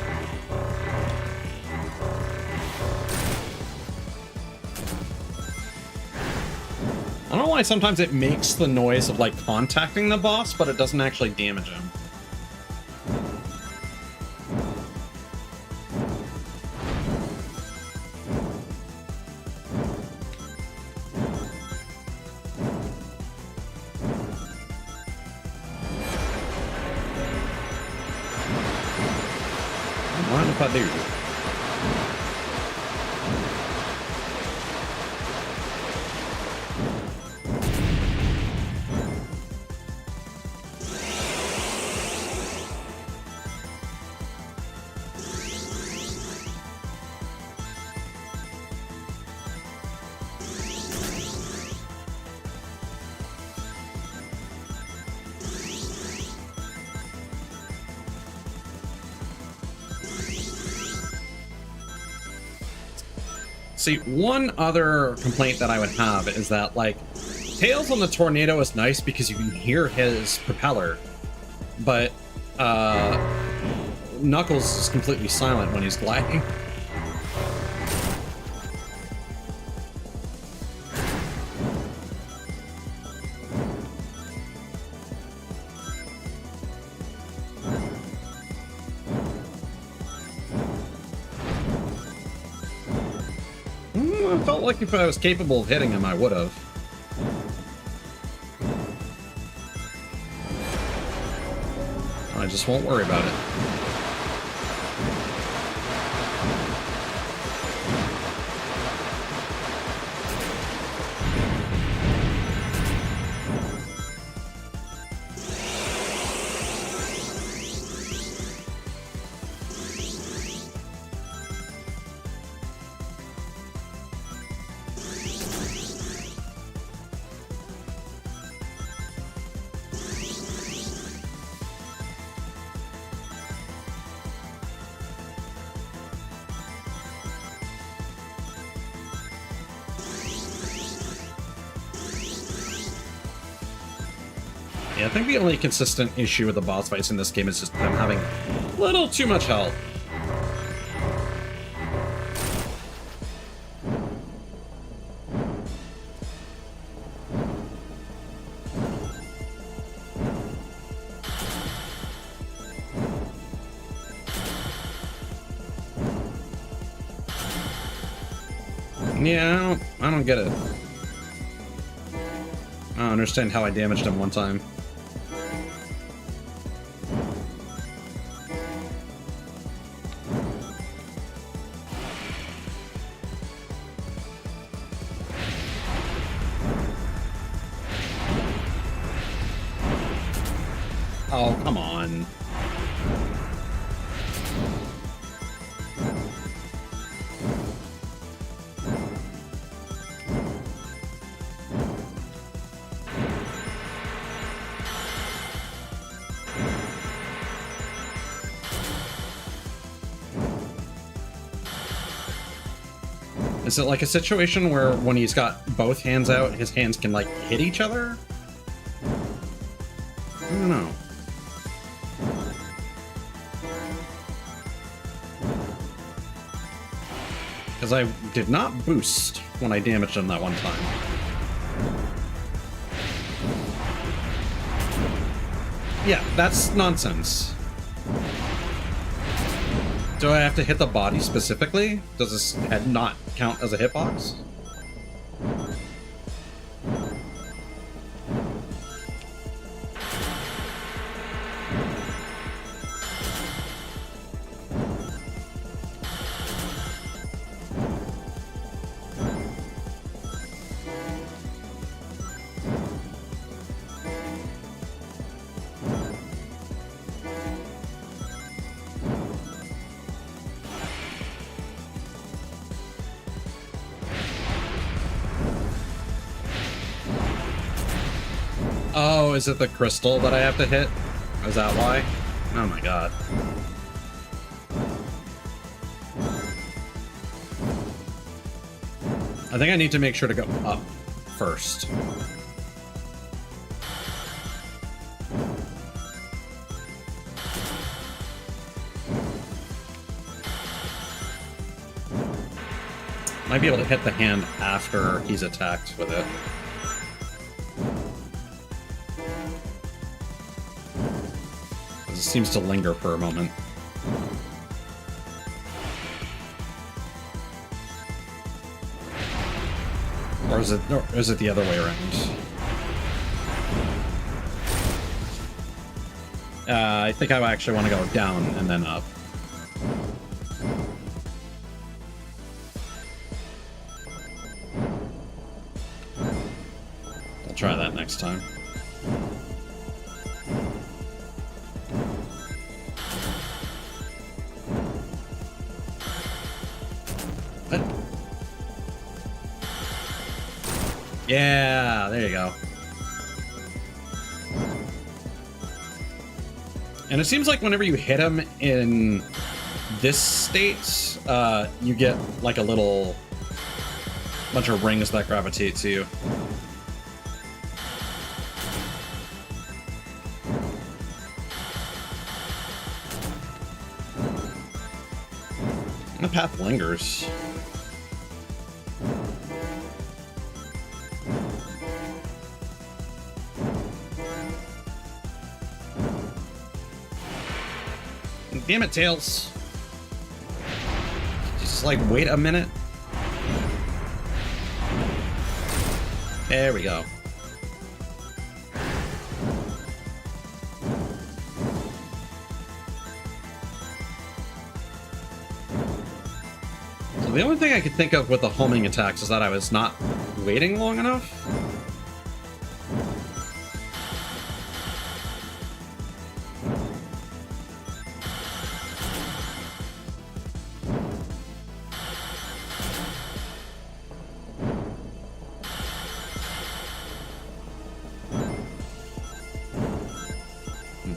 I don't know why sometimes it makes the noise of, like, contacting the boss, but it doesn't actually damage him. Mind if I do? See, one other complaint that I would have is that, like, Tails on the Tornado is nice because you can hear his propeller, but Knuckles is completely silent when he's gliding. I felt like if I was capable of hitting him, I would have. I just won't worry about it. Yeah, I think the only consistent issue with the boss fights in this game is just them having a little too much health. Yeah, I don't get it. I don't understand how I damaged him one time. Oh, come on. Is it like a situation where when he's got both hands out, his hands can, like, hit each other? I don't know. Because I did not boost when I damaged him that one time. Yeah, that's nonsense. Do I have to hit the body specifically? Does this head not count as a hitbox? Oh, is it the crystal that I have to hit? Is that why? Oh my god. I think I need to make sure to go up first. Might be able to hit the hand after he's attacked with it. It seems to linger for a moment. Or is it the other way around? I think I actually want to go down and then up. I'll try that next time. Yeah, there you go. And it seems like whenever you hit him in this state, you get like a little bunch of rings that gravitate to you. And the path lingers. Damn it, Tails. Just like wait a minute. There we go. So the only thing I could think of with the homing attacks is that I was not waiting long enough.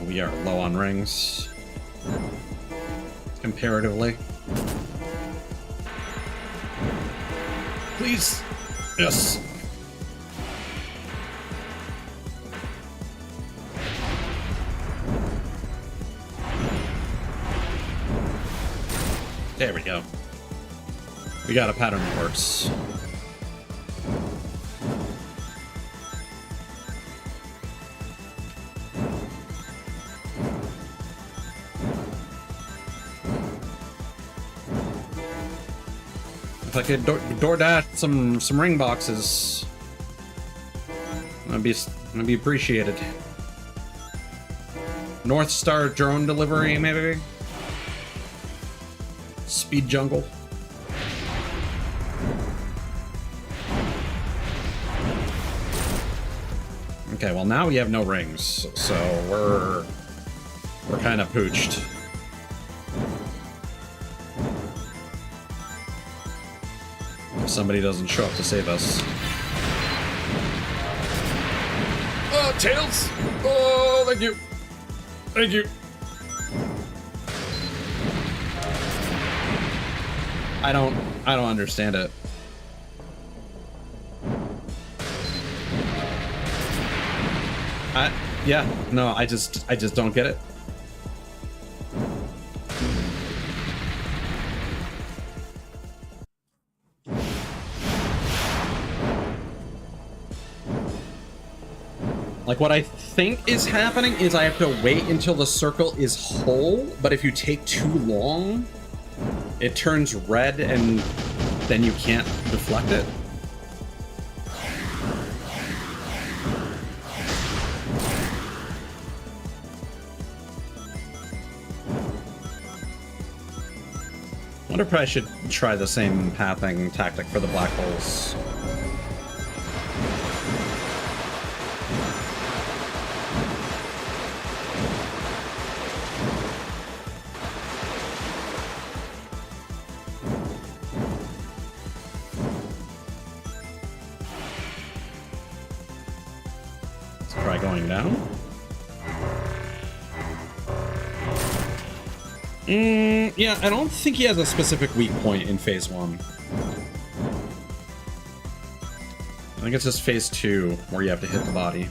We are low on rings, comparatively. Please. Yes. There we go. We got a pattern that works. If I could DoorDash some ring boxes, that'd be appreciated. North Star drone delivery, maybe. Speed jungle. Okay, well now we have no rings, so we're kind of pooched. If somebody doesn't show up to save us. Oh, Tails! Oh, thank you. Thank you. I don't understand it. Yeah, no, I just don't get it. Like, what I think is happening is I have to wait until the circle is whole, but if you take too long, it turns red and then you can't deflect it. I wonder if I should try the same pathing tactic for the black holes. Let's try going down. Yeah, I don't think he has a specific weak point in phase 1. think it's just phase 2 where you have to hit the body.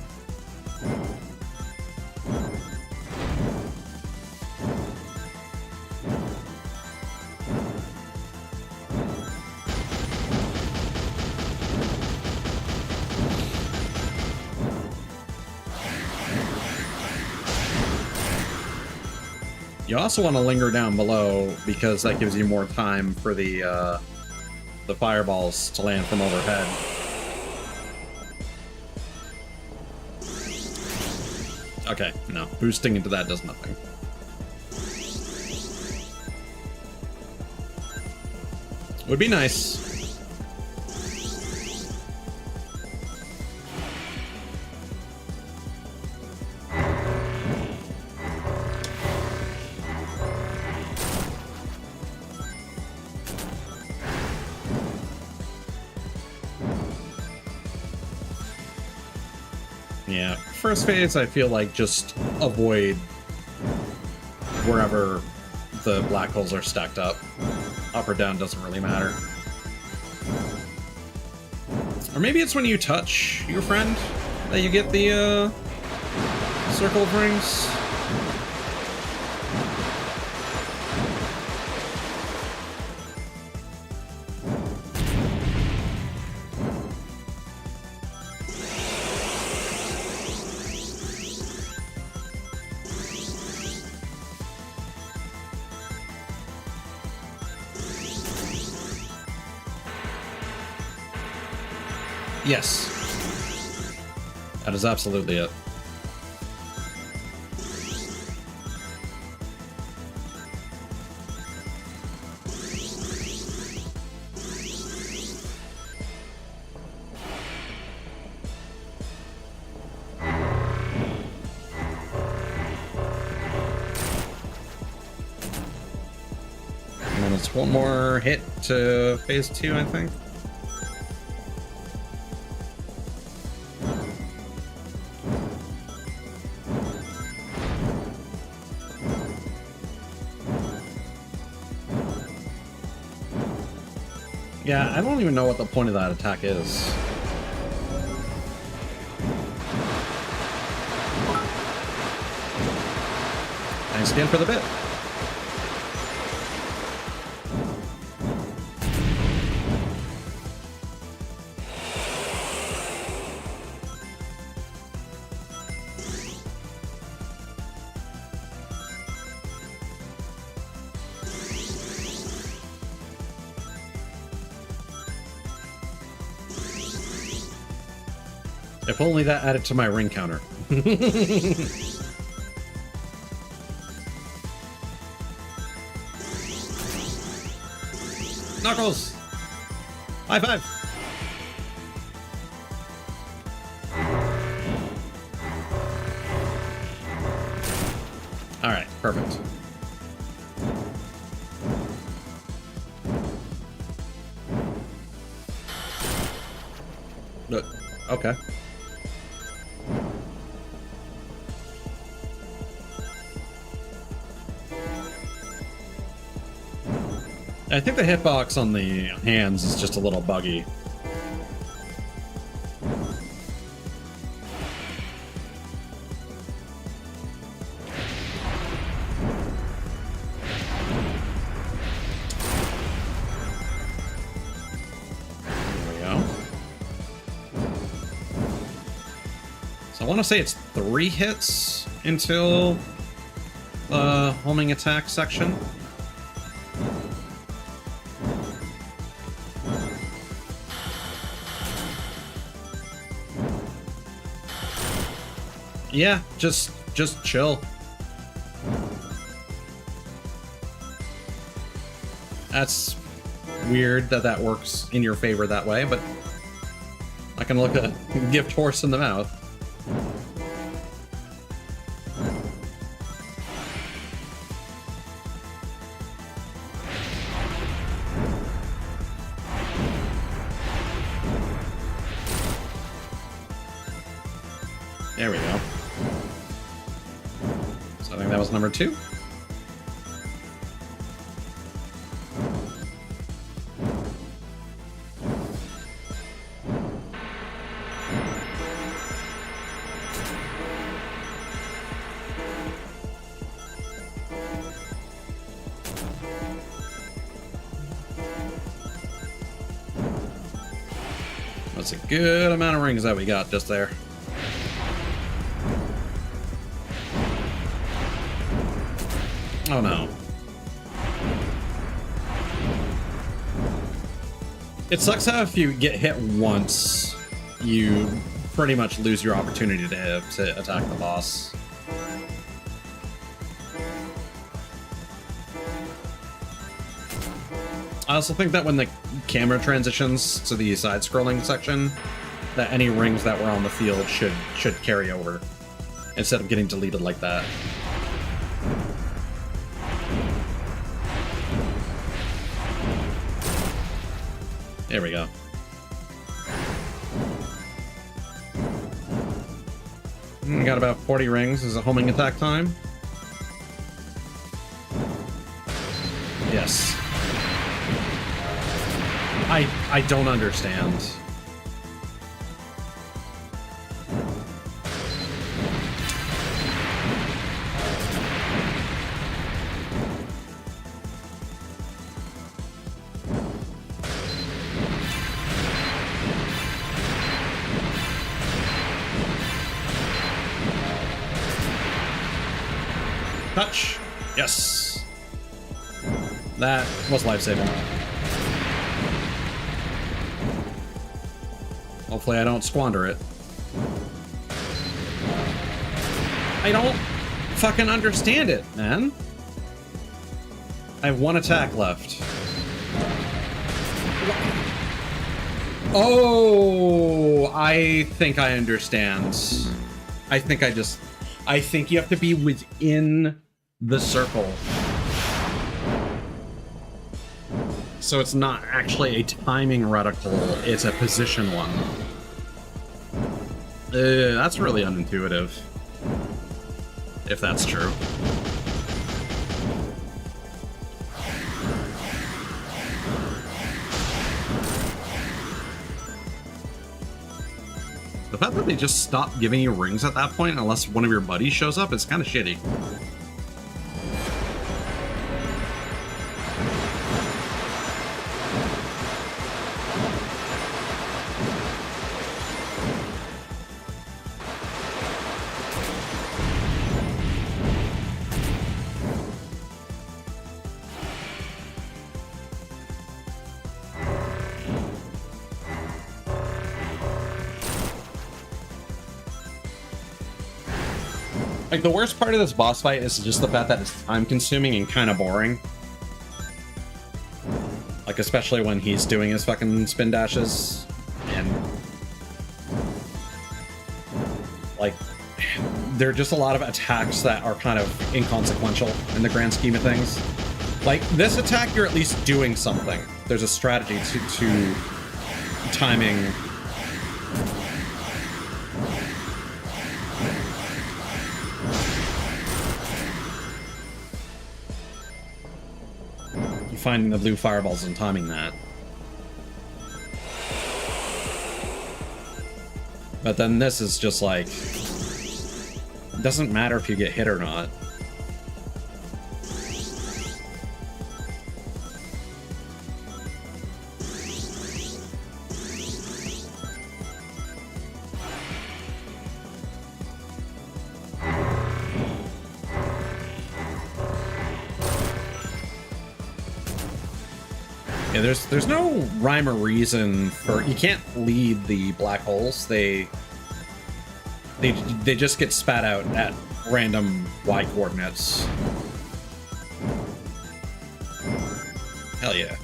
You also want to linger down below because that gives you more time for the fireballs to land from overhead. Okay, no. Boosting into that does nothing. Would be nice. Yeah, first phase I feel like just avoid wherever the black holes are stacked up. Up or down doesn't really matter. Or maybe it's when you touch your friend that you get the circle of rings. Yes. That is absolutely it. And then it's one more hit to phase 2, I think. Yeah, I don't even know what the point of that attack is. Thanks again for the bit. If only that added to my ring counter. Knuckles! High five! Alright, perfect. Okay. I think the hitbox on the hands is just a little buggy. There we go. So I want to say it's 3 hits until the homing attack section. Yeah, just chill. That's weird that that works in your favor that way, but I can look a gift horse in the mouth. There we go. So I think that was number 2. That's a good amount of rings that we got just there. Oh no. It sucks how if you get hit once, you pretty much lose your opportunity to attack the boss. I also think that when the camera transitions to the side-scrolling section, that any rings that were on the field should carry over, instead of getting deleted like that. There we go. We got about 40 rings. Is it homing attack time? Yes. I don't understand. Touch. Yes. That was life-saving. Hopefully I don't squander it. I don't fucking understand it, man. I have one attack left. Oh, I think I understand. I think you have to be within the circle. So it's not actually a timing reticle, it's a position one. That's really unintuitive. If that's true. The fact that they just stop giving you rings at that point unless one of your buddies shows up is kind of shitty. Like, the worst part of this boss fight is just the fact that it's time-consuming and kind of boring. Like, especially when he's doing his fucking spin dashes. And... like, there are just a lot of attacks that are kind of inconsequential in the grand scheme of things. Like, this attack, you're at least doing something. There's a strategy to timing... finding the blue fireballs and timing that. But then this is just like, it doesn't matter if you get hit or not. Yeah, there's no rhyme or reason for, you can't lead the black holes. They just get spat out at random Y coordinates. Hell yeah.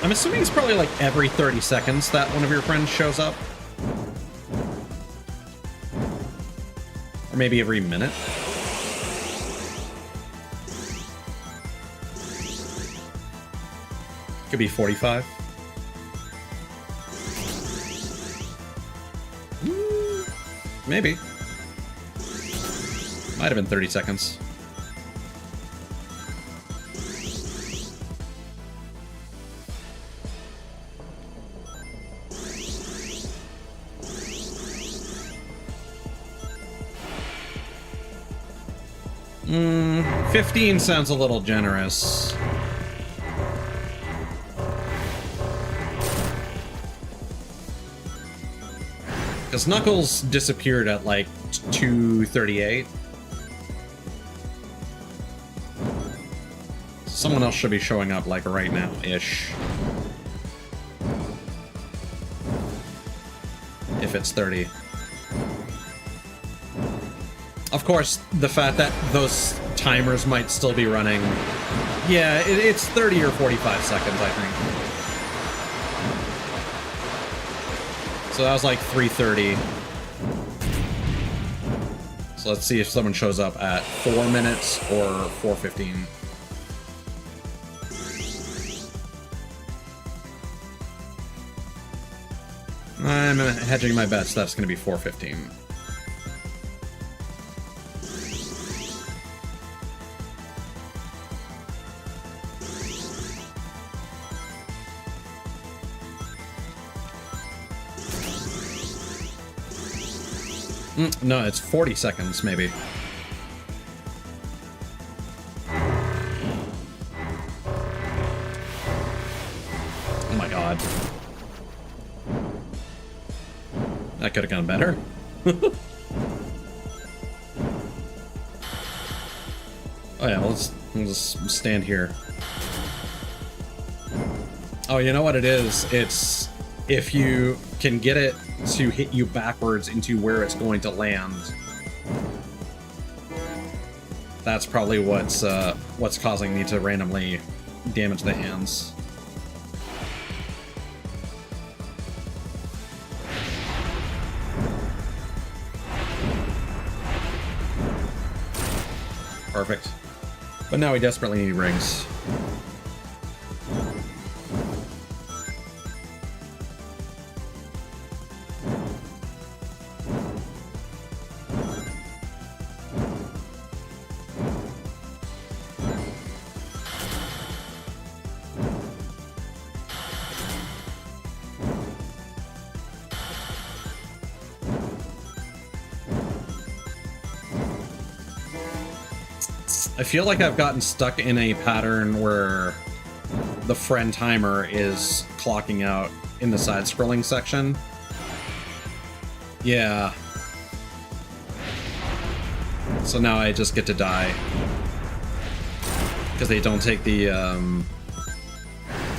I'm assuming it's probably like every 30 seconds that one of your friends shows up. Or maybe every minute. Could be 45. Maybe. Might have been 30 seconds. 15 sounds a little generous. Because Knuckles disappeared at like 2:38. Someone else should be showing up like right now-ish. If it's 30. Of course, the fact that those timers might still be running. Yeah, it's 30 or 45 seconds, I think. So that was like 3:30. So let's see if someone shows up at 4 minutes or 4:15. I'm hedging my bets. That's going to be 4:15. No, it's 40 seconds, maybe. Oh my god. That could have gone better. Oh yeah, we'll just stand here. Oh, you know what it is? It's if you can get it to hit you backwards into where it's going to land. That's probably what's causing me to randomly damage the hands. Perfect. But now we desperately need rings. I feel like I've gotten stuck in a pattern where the friend timer is clocking out in the side-scrolling section. Yeah. So now I just get to die. Because they don't take the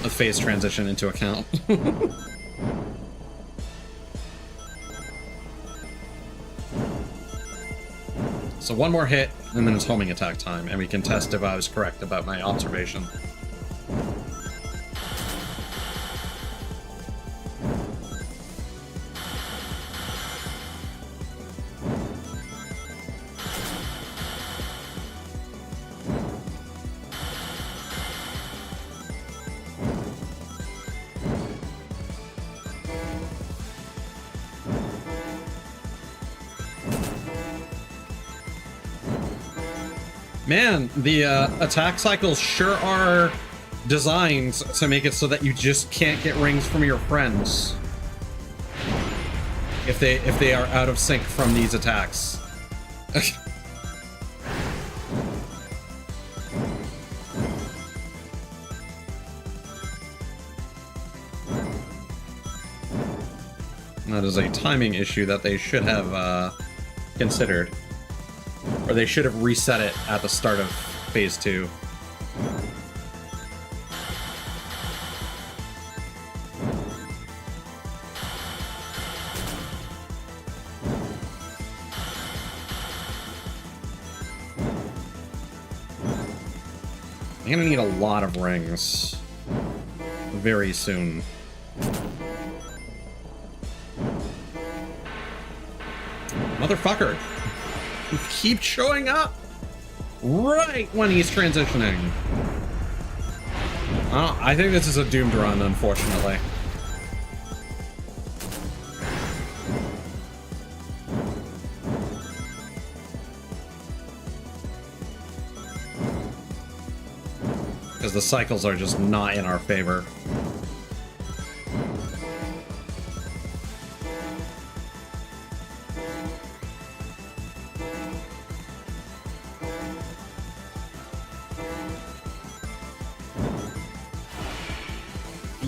phase transition into account. So one more hit, and then it's homing attack time, and we can test if I was correct about my observation. Man, the attack cycles sure are designed to make it so that you just can't get rings from your friends if they are out of sync from these attacks. That is a timing issue that they should have considered. Or they should have reset it at the start of Phase 2. I'm gonna need a lot of rings very soon. Motherfucker! You keep showing up right when he's transitioning. Oh, I think this is a doomed run, unfortunately. Because the cycles are just not in our favor.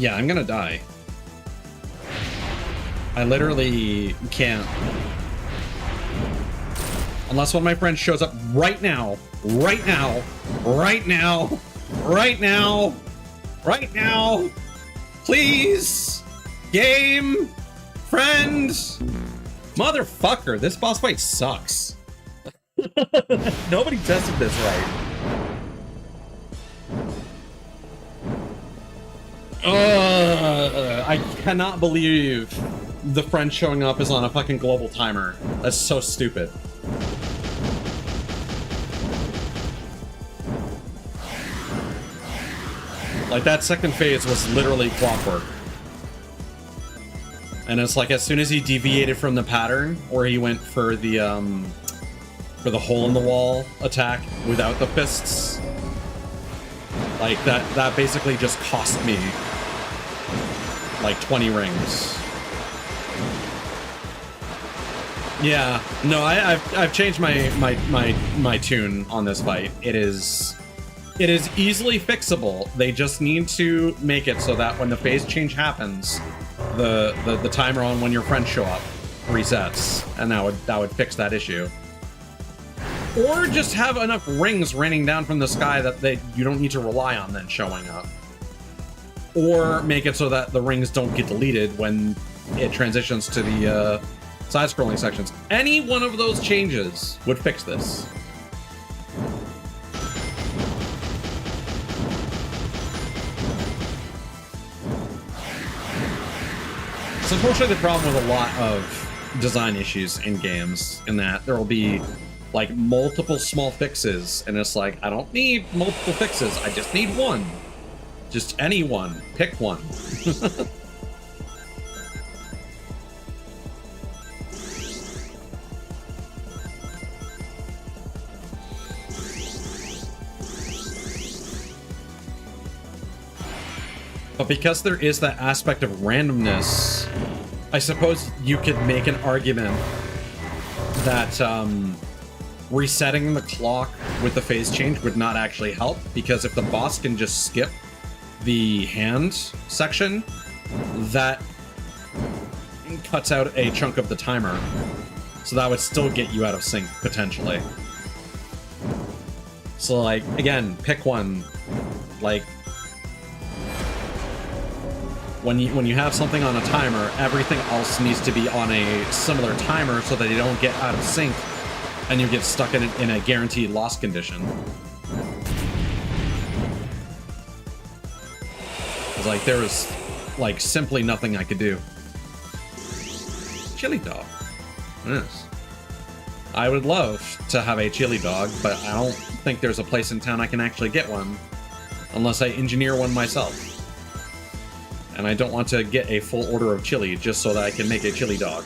Yeah, I'm gonna die. I literally can't. Unless one of my friends shows up right now. Right now. Right now. Right now. Right now. Please. Game. Friend. Motherfucker, this boss fight sucks. Nobody tested this right. I cannot believe the friend showing up is on a fucking global timer. That's so stupid. Like, that second phase was literally clockwork. And it's like, as soon as he deviated from the pattern, or he went for the hole in the wall attack without the fists, like, that basically just cost me like 20 rings. Yeah, no, I've changed my tune on this fight. It is easily fixable. They just need to make it so that when the phase change happens, the timer on when your friends show up resets, and that would fix that issue. Or just have enough rings raining down from the sky that you don't need to rely on then showing up. Or make it so that the rings don't get deleted when it transitions to the side-scrolling sections. Any one of those changes would fix this. It's unfortunately the problem with a lot of design issues in games, in that there will be like multiple small fixes, and it's like, I don't need multiple fixes, I just need one. Just any one. Pick one. But because there is that aspect of randomness, I suppose you could make an argument that resetting the clock with the phase change would not actually help, because if the boss can just skip the hand section, that cuts out a chunk of the timer. So that would still get you out of sync, potentially. So, like, again, pick one. Like, when you have something on a timer, everything else needs to be on a similar timer so that you don't get out of sync and you get stuck in a guaranteed loss condition. It's like, there was, like, simply nothing I could do. Chili dog. Yes. I would love to have a chili dog, but I don't think there's a place in town I can actually get one unless I engineer one myself. And I don't want to get a full order of chili just so that I can make a chili dog.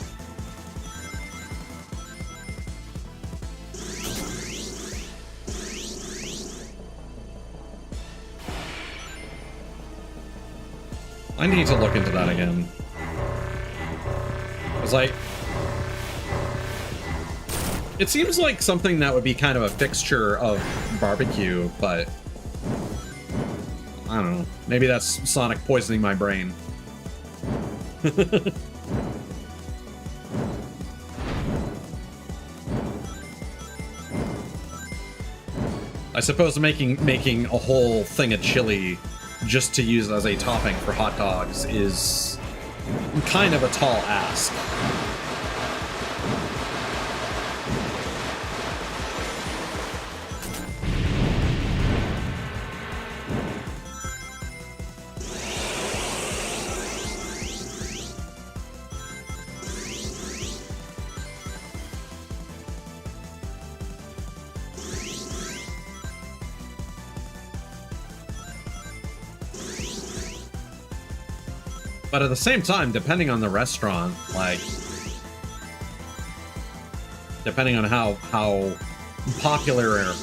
I need to look into that again. It's like, it seems like something that would be kind of a fixture of barbecue, but I don't know. Maybe that's Sonic poisoning my brain. I suppose making a whole thing of chili just to use as a topping for hot dogs is kind of a tall ask. But at the same time, depending on the restaurant, like, depending on how popular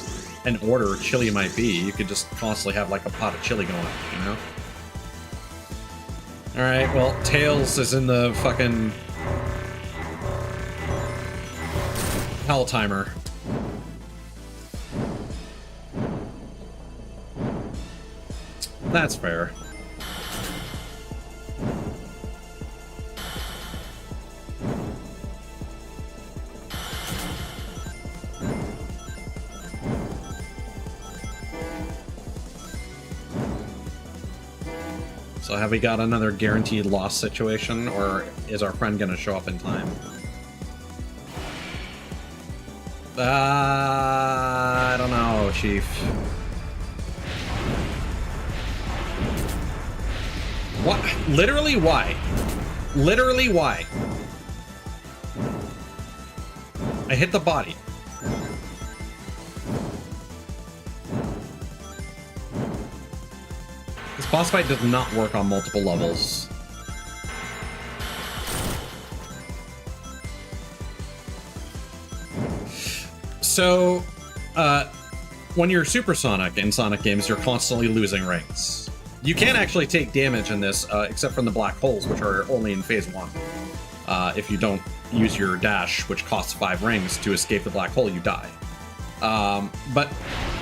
an order chili might be, you could just constantly have like a pot of chili going, you know? Alright, well, Tails is in the fucking hell timer. That's fair. So have we got another guaranteed loss situation, or is our friend gonna show up in time? I don't know, Chief. What? Literally, why? Literally, why? I hit the body. This boss fight does not work on multiple levels. So, when you're supersonic in Sonic games, you're constantly losing rings. You can't actually take damage in this, except from the black holes, which are only in phase 1. If you don't use your dash, which costs 5 rings to escape the black hole, you die. But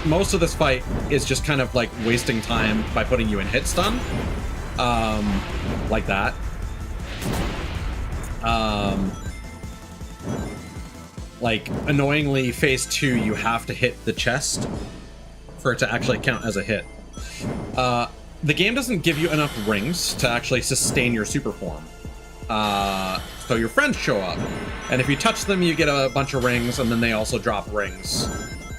most of this fight is just kind of like wasting time by putting you in hit stun. Like that. Like, annoyingly, phase 2, you have to hit the chest for it to actually count as a hit. The game doesn't give you enough rings to actually sustain your super form. So your friends show up, and if you touch them, you get a bunch of rings, and then they also drop rings.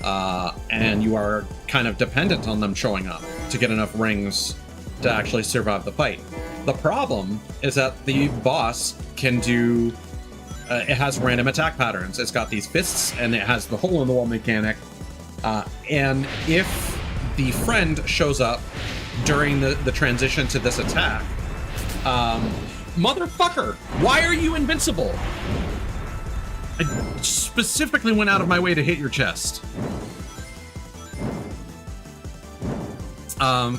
And you are kind of dependent on them showing up to get enough rings to actually survive the fight. The problem is that the boss can do... it has random attack patterns. It's got these fists, and it has the hole-in-the-wall mechanic. And if the friend shows up during the transition to this attack, motherfucker, why are you invincible? I specifically went out of my way to hit your chest.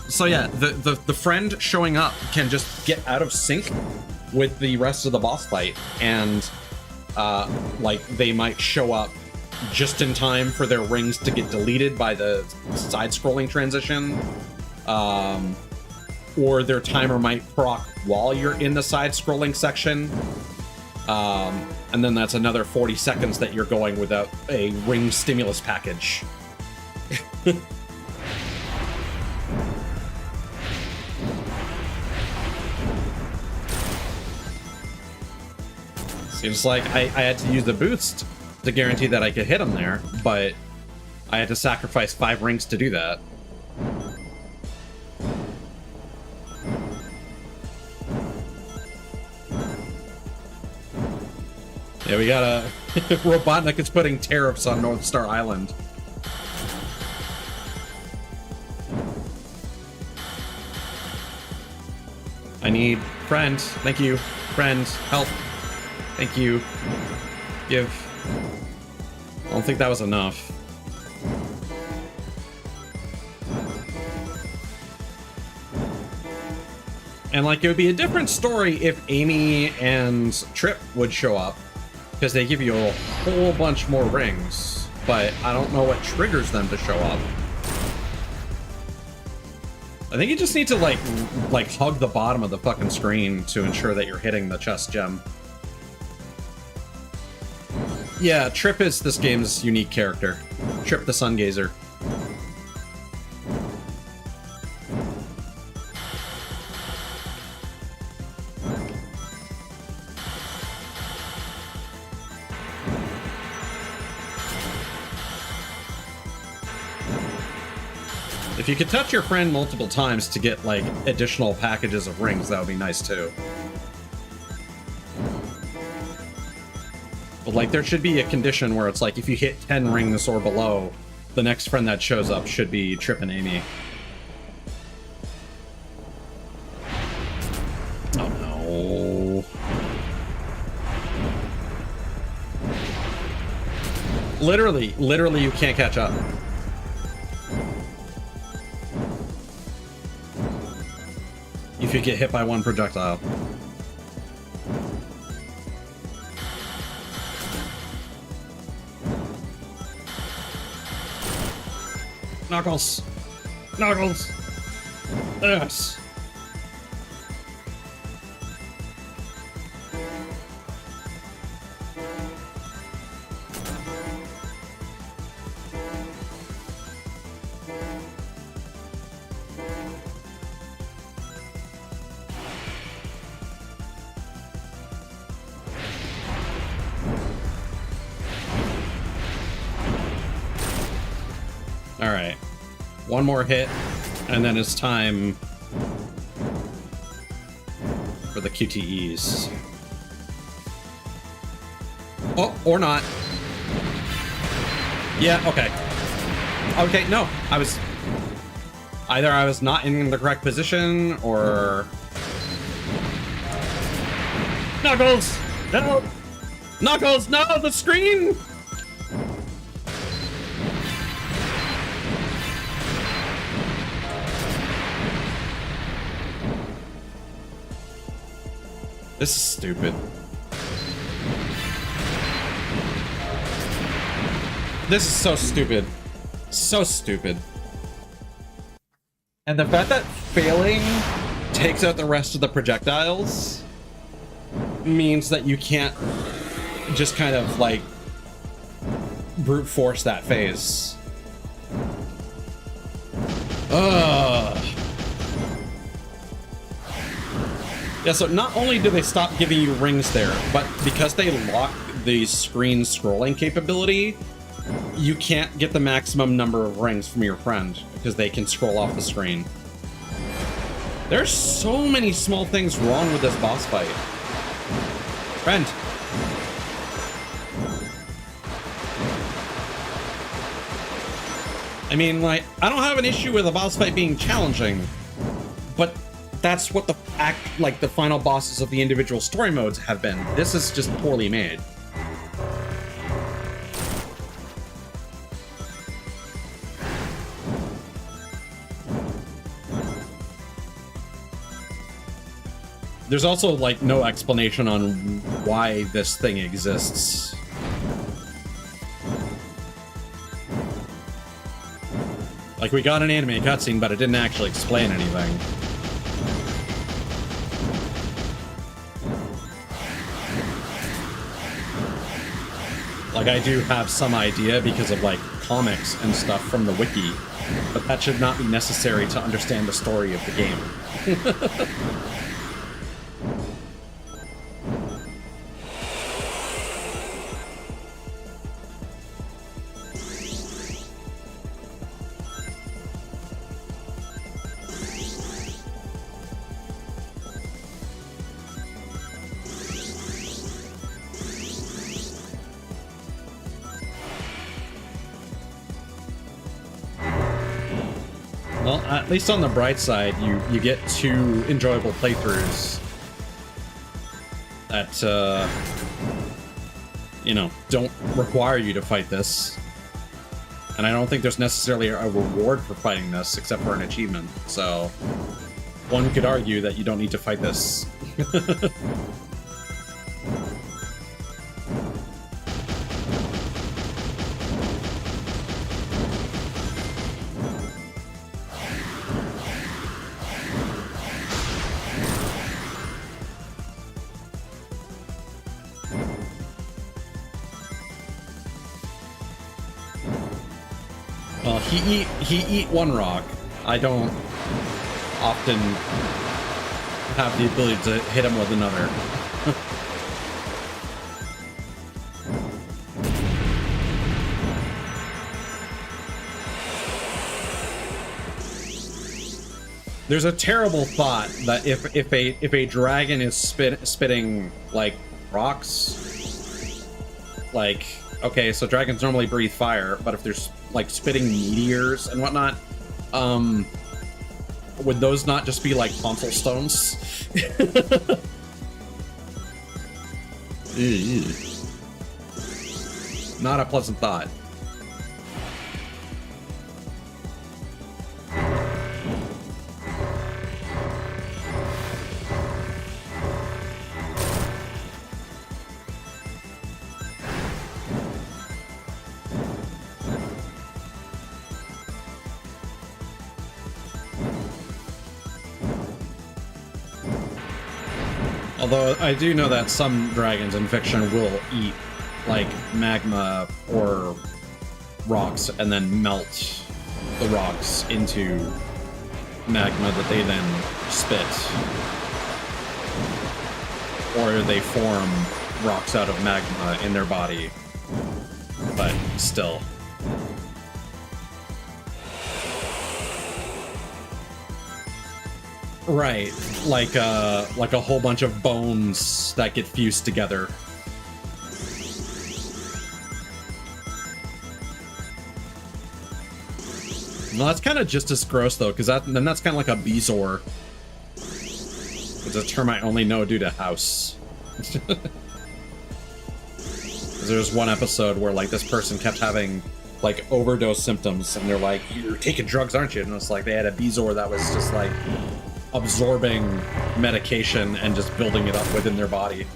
So yeah, the friend showing up can just get out of sync with the rest of the boss fight, and like, they might show up just in time for their rings to get deleted by the side-scrolling transition, or their timer might proc while you're in the side-scrolling section, and then that's another 40 seconds that you're going without a ring stimulus package. Seems like I had to use the boost to guarantee that I could hit him there, but I had to sacrifice 5 rings to do that. Yeah, we got a... Robotnik is putting tariffs on North Star Island. I need... Friend. Thank you. Friend. Help. Thank you. Give. I don't think that was enough. And, like, it would be a different story if Amy and Trip would show up, because they give you a whole bunch more rings, but I don't know what triggers them to show up. I think you just need to, like hug the bottom of the fucking screen to ensure that you're hitting the chest gem. Yeah, Trip is this game's unique character. Trip the Sungazer. If you could touch your friend multiple times to get, like, additional packages of rings, that would be nice, too. But, like, there should be a condition where it's like, if you hit 10 rings or below, the next friend that shows up should be Trip and Amy. Oh, no. Literally, you can't catch up. If you get hit by one projectile. Knuckles! Knuckles! Yes! One more hit, and then it's time for the QTEs. Oh, or not. Yeah, okay. Okay, no, I was not in the correct position, or... Knuckles! No! Knuckles, no, the screen! This is stupid. This is so stupid. So stupid. And the fact that failing takes out the rest of the projectiles means that you can't just kind of like brute force that phase. Ugh. Yeah, so not only do they stop giving you rings there, but because they lock the screen scrolling capability, you can't get the maximum number of rings from your friend because they can scroll off the screen. There's so many small things wrong with this boss fight. Friend. I mean, like, I don't have an issue with a boss fight being challenging, but that's what the the final bosses of the individual story modes have been. This is just poorly made. There's also, like, no explanation on why this thing exists. Like, we got an anime cutscene, but it didn't actually explain anything. Like, I do have some idea because of, like, comics and stuff from the wiki, but that should not be necessary to understand the story of the game. Well, at least on the bright side, you get 2 enjoyable playthroughs that, you know, don't require you to fight this. And I don't think there's necessarily a reward for fighting this, except for an achievement. So, one could argue that you don't need to fight this. Well, he eat one rock. I don't often have the ability to hit him with another. There's a terrible thought that if a dragon is spitting like rocks, like, okay, so dragons normally breathe fire, but if there's like spitting meteors and whatnot, would those not just be like tonsil stones? Not a pleasant thought. Although I do know that some dragons in fiction will eat like magma or rocks and then melt the rocks into magma that they then spit. Or they form rocks out of magma in their body. But still. Right, like a whole bunch of bones that get fused together. Well, that's kind of just as gross though, because then that's kind of like a bezoar. It's a term I only know due to House. There's one episode where like this person kept having like overdose symptoms, and they're like, "You're taking drugs, aren't you?" And it's like they had a bezoar that was just like absorbing medication and just building it up within their body.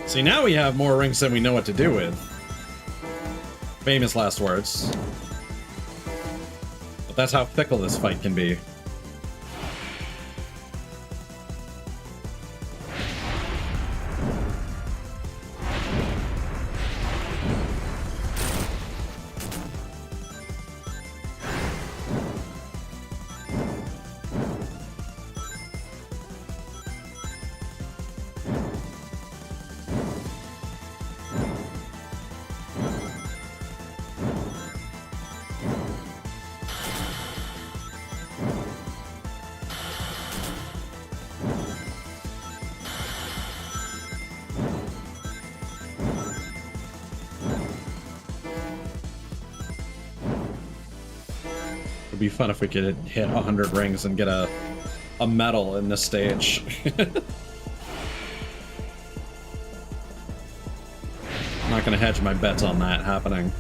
See, now we have more rings than we know what to do with. Famous last words. But that's how fickle this fight can be. It'd be fun if we could hit 100 rings and get a medal in this stage. I'm not gonna hedge my bets on that happening.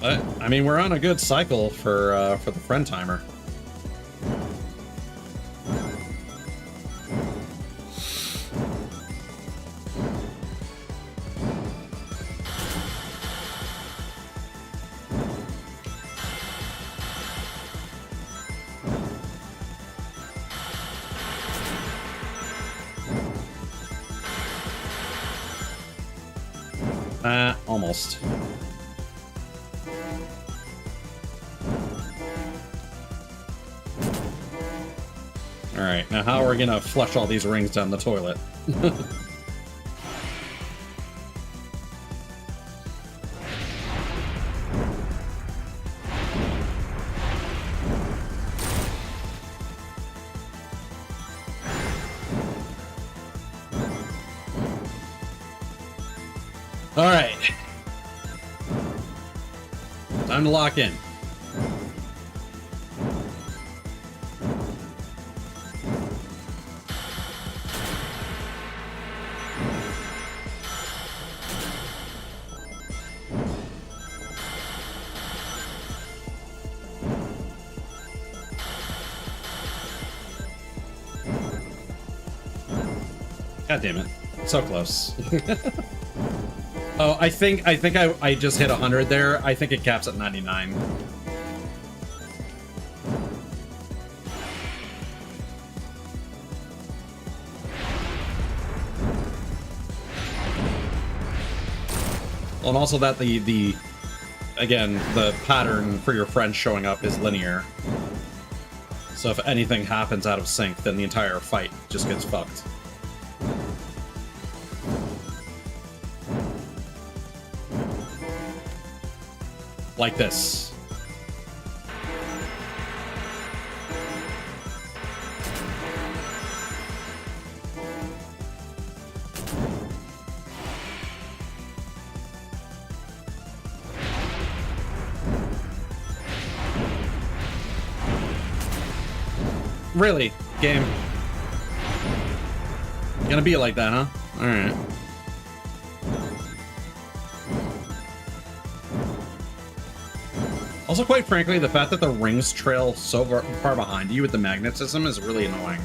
But I mean, we're on a good cycle for the friend timer. Almost. Alright, now how are we gonna flush all these rings down the toilet? Alright. Time to lock in. God damn it. So close. Oh, I think I just hit 100 there. I think it caps at 99. Well, and also that again, the pattern for your friend showing up is linear. So if anything happens out of sync, then the entire fight just gets fucked. Like this. Really? Game? Gonna be like that, huh? Alright. Also, quite frankly, the fact that the rings trail so far behind you with the magnetism is really annoying.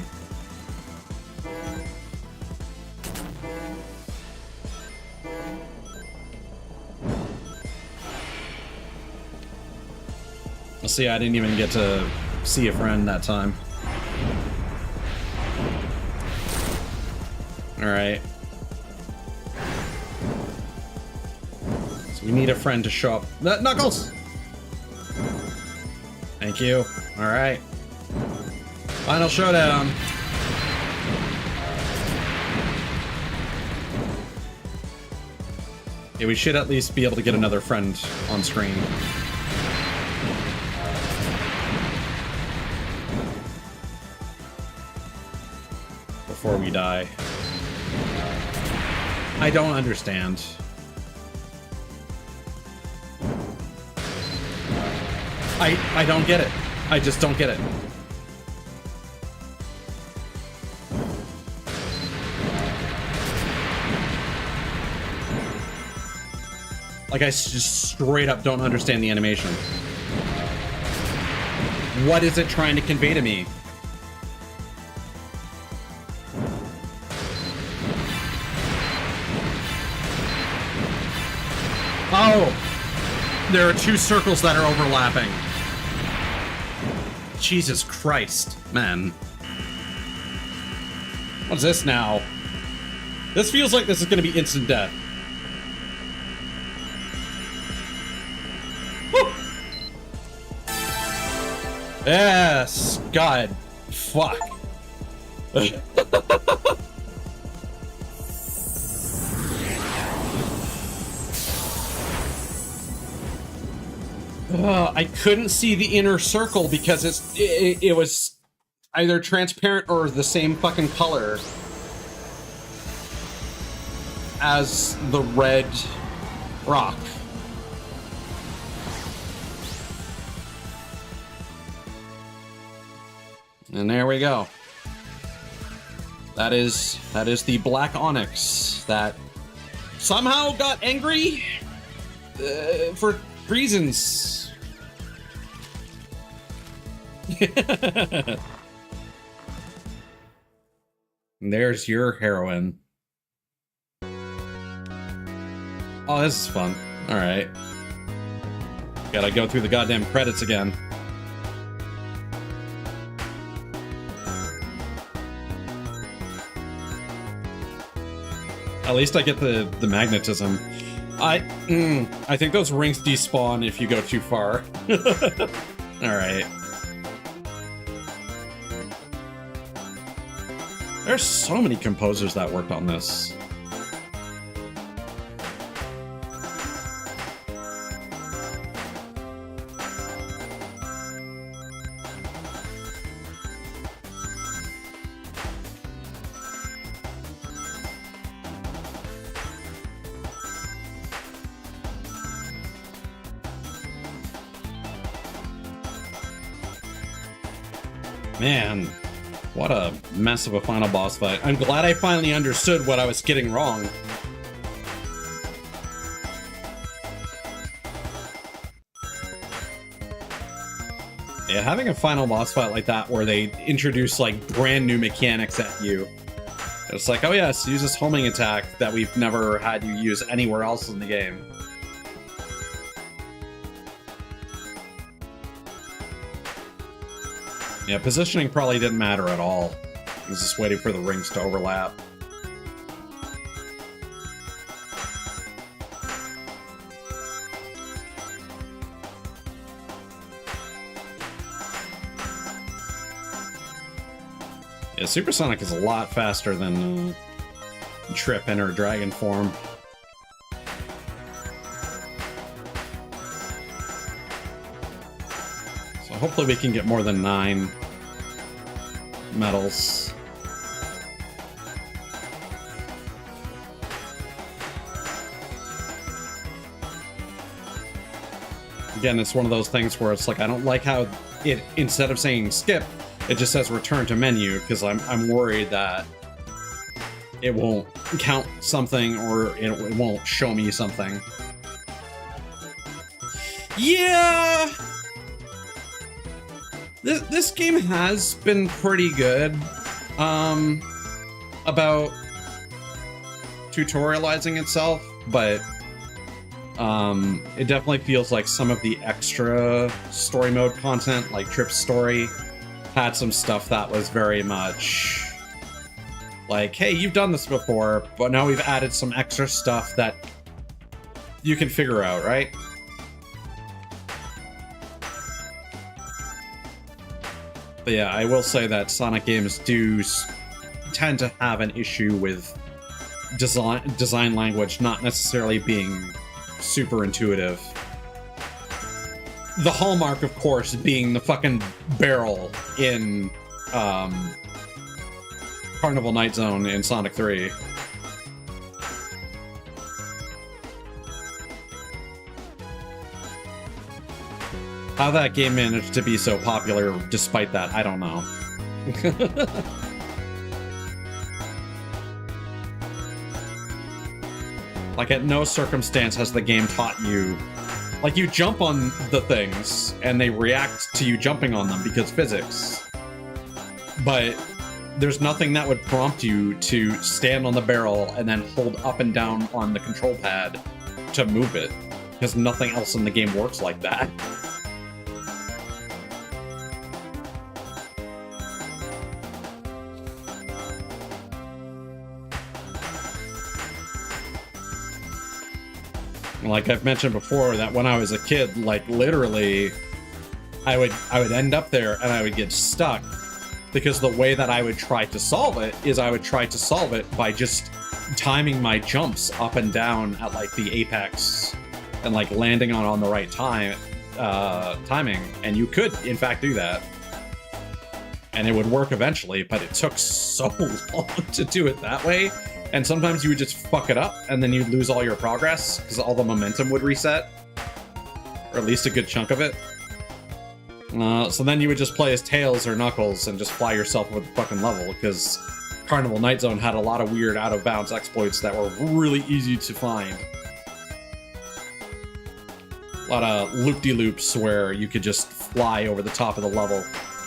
Well, see, I didn't even get to see a friend that time. Alright. So we need a friend to show up. Knuckles! Thank you. Alright. Final showdown. Yeah, we should at least be able to get another friend on screen. Before we die. I don't understand. I don't get it. I just don't get it. Like, I just straight up don't understand the animation. What is it trying to convey to me? Oh! There are two circles that are overlapping. Jesus Christ, man. What's this now? This feels like this is gonna be instant death. Woo! Yes! God. Fuck. I couldn't see the inner circle because it was either transparent or the same fucking color as the red rock. And there we go. That is the black onyx that somehow got angry for reasons. There's your heroine. Oh, this is fun. Alright. Gotta go through the goddamn credits again. At least I get the magnetism. I think those rings despawn if you go too far. Alright. There's so many composers that worked on this. Man, what a mess of a final boss fight. I'm glad I finally understood what I was getting wrong. Yeah, having a final boss fight like that where they introduce like brand new mechanics at you. It's like, oh yes, use this homing attack that we've never had you use anywhere else in the game. Yeah, positioning probably didn't matter at all. I was just waiting for the rings to overlap. Yeah, Supersonic is a lot faster than Trip in her dragon form. So hopefully we can get more than 9 medals. Again, it's one of those things where it's like, I don't like how it, instead of saying skip, it just says return to menu, because I'm worried that it won't count something or it won't show me something. Yeah! This game has been pretty good about tutorializing itself, but it definitely feels like some of the extra story mode content, like Trip's story, had some stuff that was very much like, hey, you've done this before, but now we've added some extra stuff that you can figure out, right? But yeah, I will say that Sonic games do tend to have an issue with design language not necessarily being super intuitive. The hallmark, of course, being the fucking barrel in Carnival Night Zone in Sonic 3. How that game managed to be so popular despite that, I don't know. Like, at no circumstance has the game taught you... Like, you jump on the things, and they react to you jumping on them because physics. But there's nothing that would prompt you to stand on the barrel and then hold up and down on the control pad to move it. Because nothing else in the game works like that. Like I've mentioned before, that when I was a kid, like literally, I would end up there and I would get stuck because the way that I would try to solve it is I would try to solve it by just timing my jumps up and down at like the apex and like landing on the right timing, and you could in fact do that, and it would work eventually, but it took so long to do it that way. And sometimes you would just fuck it up, and then you'd lose all your progress, because all the momentum would reset. Or at least a good chunk of it. So then you would just play as Tails or Knuckles, and just fly yourself over the fucking level, because Carnival Night Zone had a lot of weird out-of-bounds exploits that were really easy to find. A lot of loop-de-loops where you could just fly over the top of the level,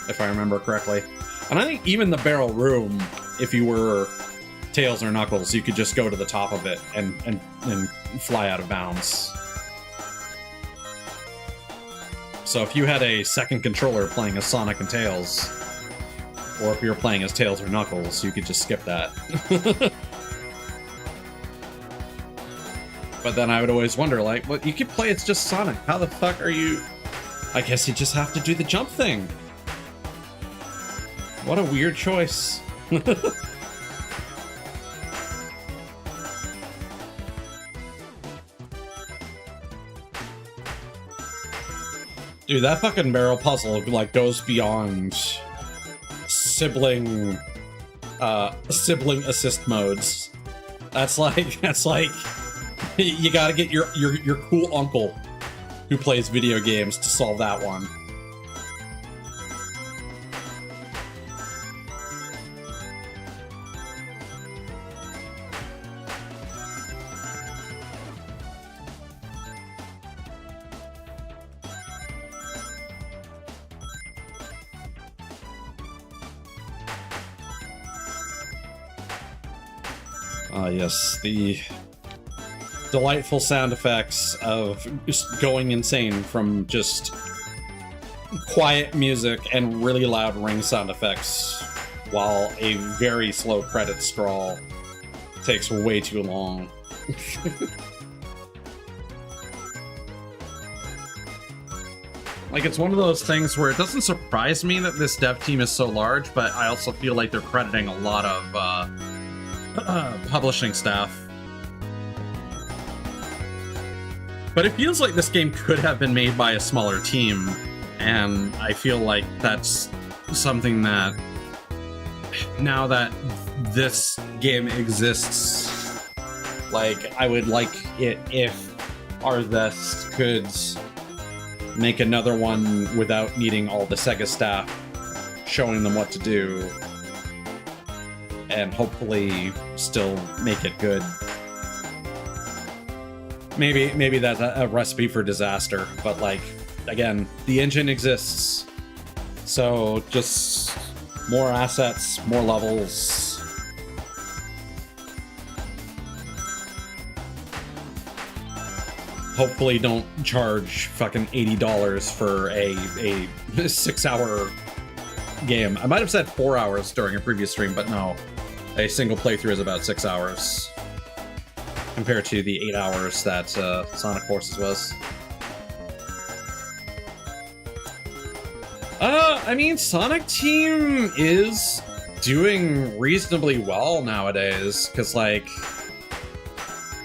if I remember correctly. And I think even the barrel room, if you were Tails or Knuckles, you could just go to the top of it and fly out of bounds. So if you had a second controller playing as Sonic and Tails, or if you were playing as Tails or Knuckles, you could just skip that. But then I would always wonder, like, well, you could play as just Sonic. How the fuck are you... I guess you just have to do the jump thing. What a weird choice. Dude, that fucking barrel puzzle, like, goes beyond sibling assist modes. That's like, you gotta get your cool uncle who plays video games to solve that one. Yes, the delightful sound effects of just going insane from just quiet music and really loud ring sound effects while a very slow credit scroll takes way too long. Like, it's one of those things where it doesn't surprise me that this dev team is so large, but I also feel like they're crediting a lot of publishing staff. But it feels like this game could have been made by a smaller team, and I feel like that's something that, now that this game exists, like, I would like it if Arthest could make another one without needing all the Sega staff showing them what to do, and hopefully still make it good. Maybe that's a recipe for disaster, but like, again, the engine exists, so just more assets, more levels. Hopefully don't charge fucking $80 for a 6-hour game. I might have said 4 hours during a previous stream, but no. A single playthrough is about 6 hours. compared to the 8 hours that Sonic Forces was. I mean, Sonic Team is doing reasonably well nowadays, because, like,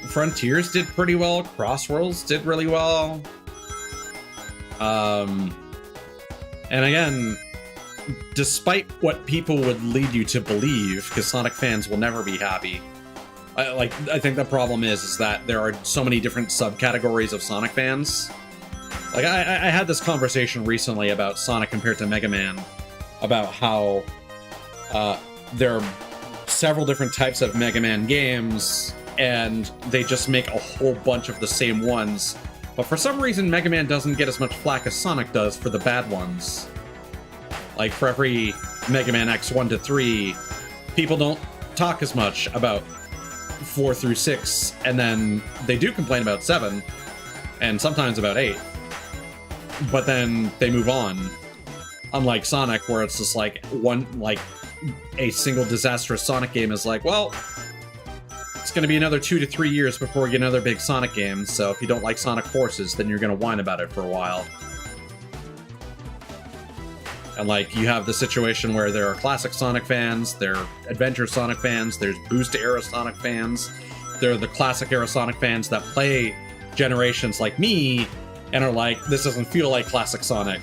Frontiers did pretty well, Crossworlds did really well. And again, despite what people would lead you to believe, because Sonic fans will never be happy, I think the problem is that there are so many different subcategories of Sonic fans. Like, I had this conversation recently about Sonic compared to Mega Man, about how there are several different types of Mega Man games, and they just make a whole bunch of the same ones. But for some reason, Mega Man doesn't get as much flack as Sonic does for the bad ones. Like, for every Mega Man X 1 to 3, people don't talk as much about 4 through 6, and then they do complain about 7, and sometimes about 8. But then they move on. Unlike Sonic, where it's just like a single disastrous Sonic game is like, well, it's going to be another 2 to 3 years before we get another big Sonic game, so if you don't like Sonic Forces, then you're going to whine about it for a while. And, like, you have the situation where there are classic Sonic fans, there are adventure Sonic fans, there's boost-era Sonic fans, there are the classic-era Sonic fans that play generations like me, and are like, this doesn't feel like classic Sonic.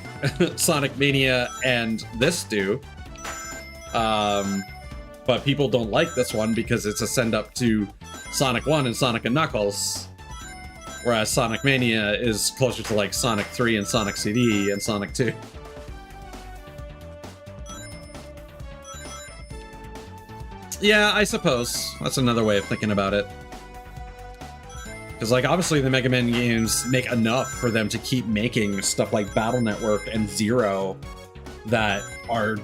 Sonic Mania and this do. But people don't like this one because it's a send-up to Sonic 1 and Sonic and Knuckles. Whereas Sonic Mania is closer to, like, Sonic 3 and Sonic CD and Sonic 2. Yeah, I suppose. That's another way of thinking about it. Because, like, obviously the Mega Man games make enough for them to keep making stuff like Battle Network and Zero that are...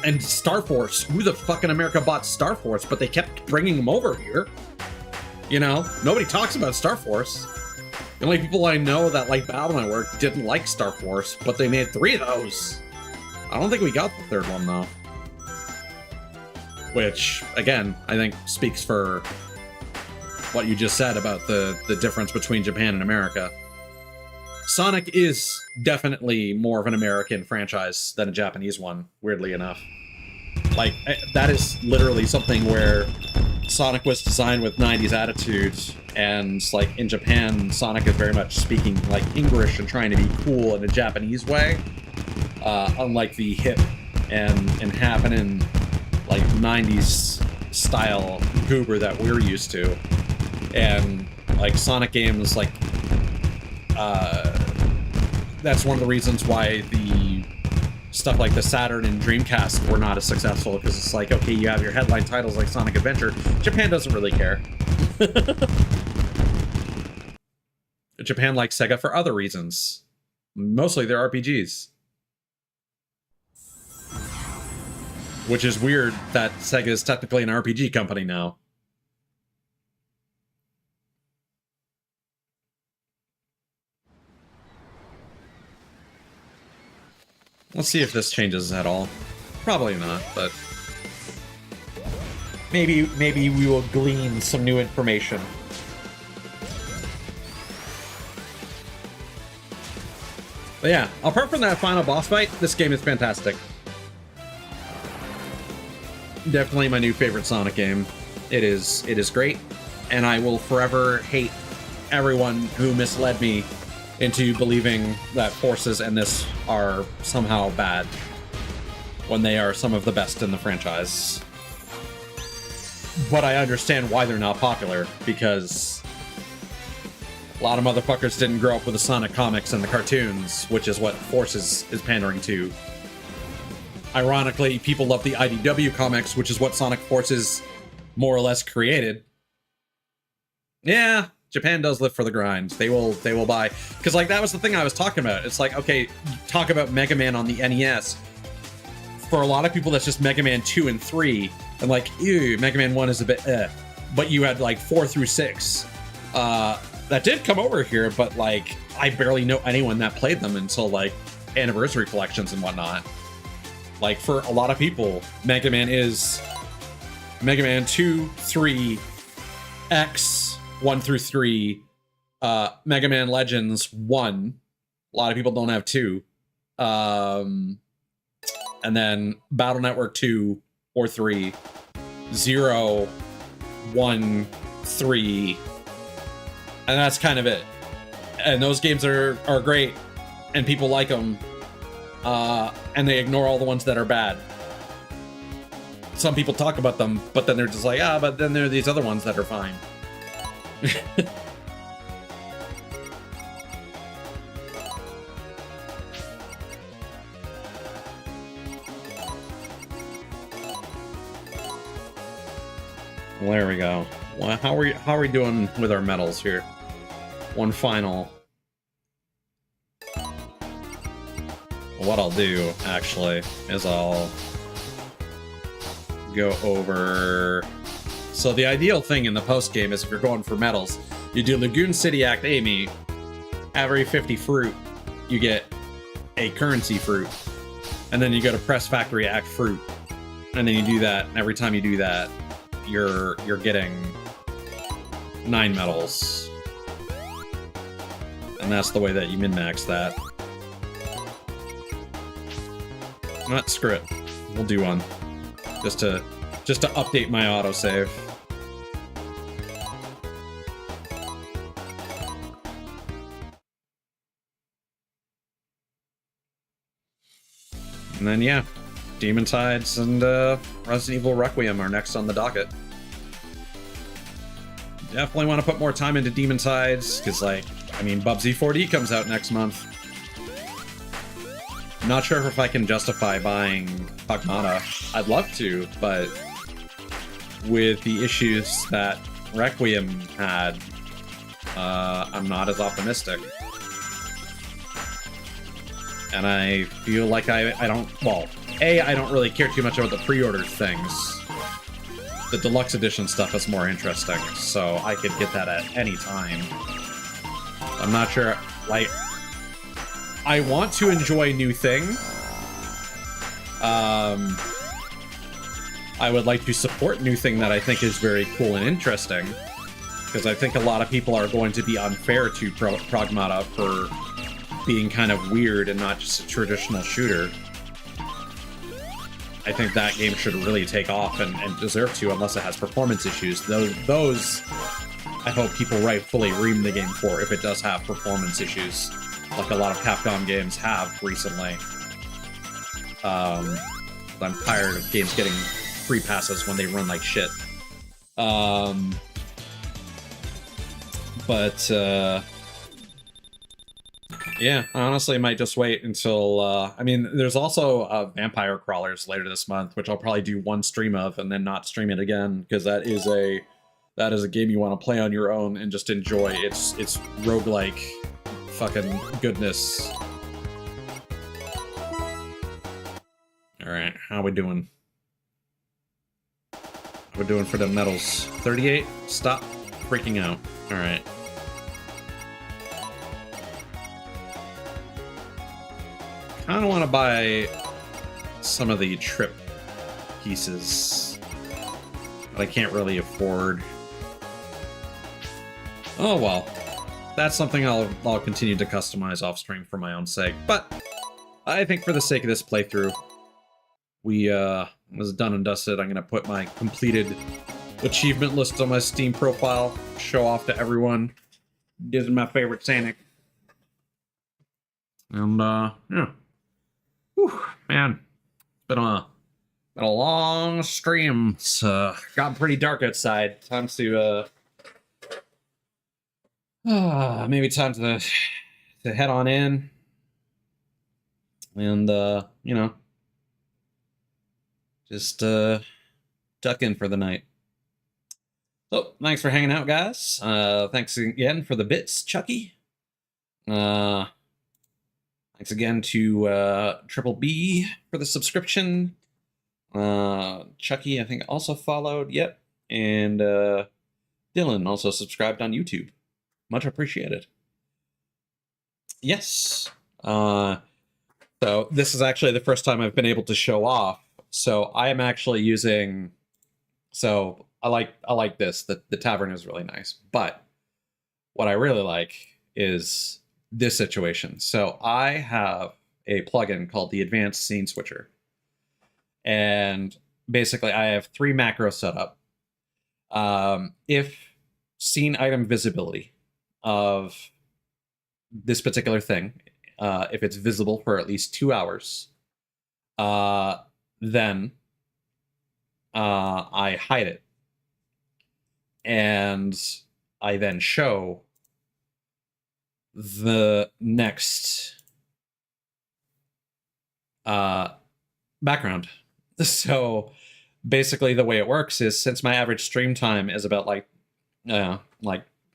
And Star Force. Who the fuck in America bought Star Force? But they kept bringing them over here. You know? Nobody talks about Star Force. The only people I know that like Battle Network didn't like Star Force, but they made 3 of those. I don't think we got the 3rd one, though. Which, again, I think speaks for what you just said about the difference between Japan and America. Sonic is definitely more of an American franchise than a Japanese one, weirdly enough. Like, that is literally something where Sonic was designed with 90s attitude, and, like, in Japan, Sonic is very much speaking, like, English and trying to be cool in a Japanese way, unlike the hip and happening, like, 90s style goober that we're used to. And, like, Sonic games, like, that's one of the reasons why the stuff like the Saturn and Dreamcast were not as successful, because it's like, okay, you have your headline titles like Sonic Adventure. Japan doesn't really care. Japan likes Sega for other reasons. Mostly their RPGs. Which is weird that Sega is technically an RPG company now. Let's see if this changes at all. Probably not, but maybe we will glean some new information. But yeah, apart from that final boss fight, this game is fantastic. Definitely my new favorite Sonic game. It is great, and I will forever hate everyone who misled me into believing that Forces and this are somehow bad when they are some of the best in the franchise. But I understand why they're not popular, because a lot of motherfuckers didn't grow up with the Sonic comics and the cartoons, which is what Forces is pandering to. Ironically, people love the IDW comics, which is what Sonic Forces more or less created. Yeah, Japan does live for the grind. They will buy, because, like, that was the thing I was talking about. It's like, okay, talk about Mega Man on the NES. For a lot of people, that's just Mega Man 2 and 3, and like, ew, Mega Man 1 is a bit but you had like 4 through 6 that did come over here, but like, I barely know anyone that played them until like anniversary collections and whatnot. Like, for a lot of people, Mega Man is Mega Man 2, 3, X 1 through 3, Mega Man Legends 1. A lot of people don't have 2. And then Battle Network 2 or 3, 0, 1, 3, and that's kind of it. And those games are great, and people like them, and they ignore all the ones that are bad. Some people talk about them, but then they're just like, but then there are these other ones that are fine. Well, there we go. Well, how are we doing with our medals here? One final. What I'll do, actually, is I'll go over... So the ideal thing in the post-game is if you're going for medals, you do Lagoon City Act Amy. Every 50 fruit, you get a currency fruit. And then you go to Press Factory Act Fruit. And then you do that, and every time you do that, you're getting 9 medals. And that's the way that you min-max that. Screw it. We'll do one. Just to update my autosave. And then yeah, Demon Tides and Resident Evil Requiem are next on the docket. Definitely want to put more time into Demon Tides, because Bubsy 4D comes out next month. I'm not sure if I can justify buying Pragmata. I'd love to, but with the issues that Requiem had, I'm not as optimistic. And I feel like I don't really care too much about the pre-order things. The deluxe edition stuff is more interesting, so I could get that at any time. I'm not sure, I want to enjoy New Thing. I would like to support New Thing that I think is very cool and interesting, because I think a lot of people are going to be unfair to Pragmata for being kind of weird and not just a traditional shooter. I think that game should really take off and deserve to, unless it has performance issues. Those I hope people rightfully ream the game for if it does have performance issues, like a lot of Capcom games have recently. I'm tired of games getting free passes when they run like shit. Yeah, honestly, I might just wait until, there's also Vampire Crawlers later this month, which I'll probably do one stream of and then not stream it again, because that is a game you want to play on your own and just enjoy. It's roguelike fucking goodness. Alright, how we doing? How we doing for the medals? 38? Stop freaking out. Alright. I kind of want to buy some of the trip pieces that I can't really afford. Oh well, that's something I'll continue to customize off stream for my own sake. But I think for the sake of this playthrough, we was done and dusted. I'm gonna put my completed achievement list on my Steam profile, show off to everyone. This is my favorite Sonic. And yeah. Whew, man, it's been a long stream. It's gotten pretty dark outside. Time to maybe time to head on in, and just duck in for the night. So thanks for hanging out, guys. Thanks again for the bits, Chucky. Thanks again to Triple B for the subscription. Chucky, I think, also followed. Yep. And Dylan also subscribed on YouTube. Much appreciated. Yes. So this is actually the first time I've been able to show off. So I am actually using... So I like this. The tavern is really nice, but what I really like is this situation. So I have a plugin called the Advanced Scene Switcher, and basically I have 3 macros set up. If scene item visibility of this particular thing, if it's visible for at least 2 hours, then I hide it, and I then show the next background. So basically, the way it works is, since my average stream time is about like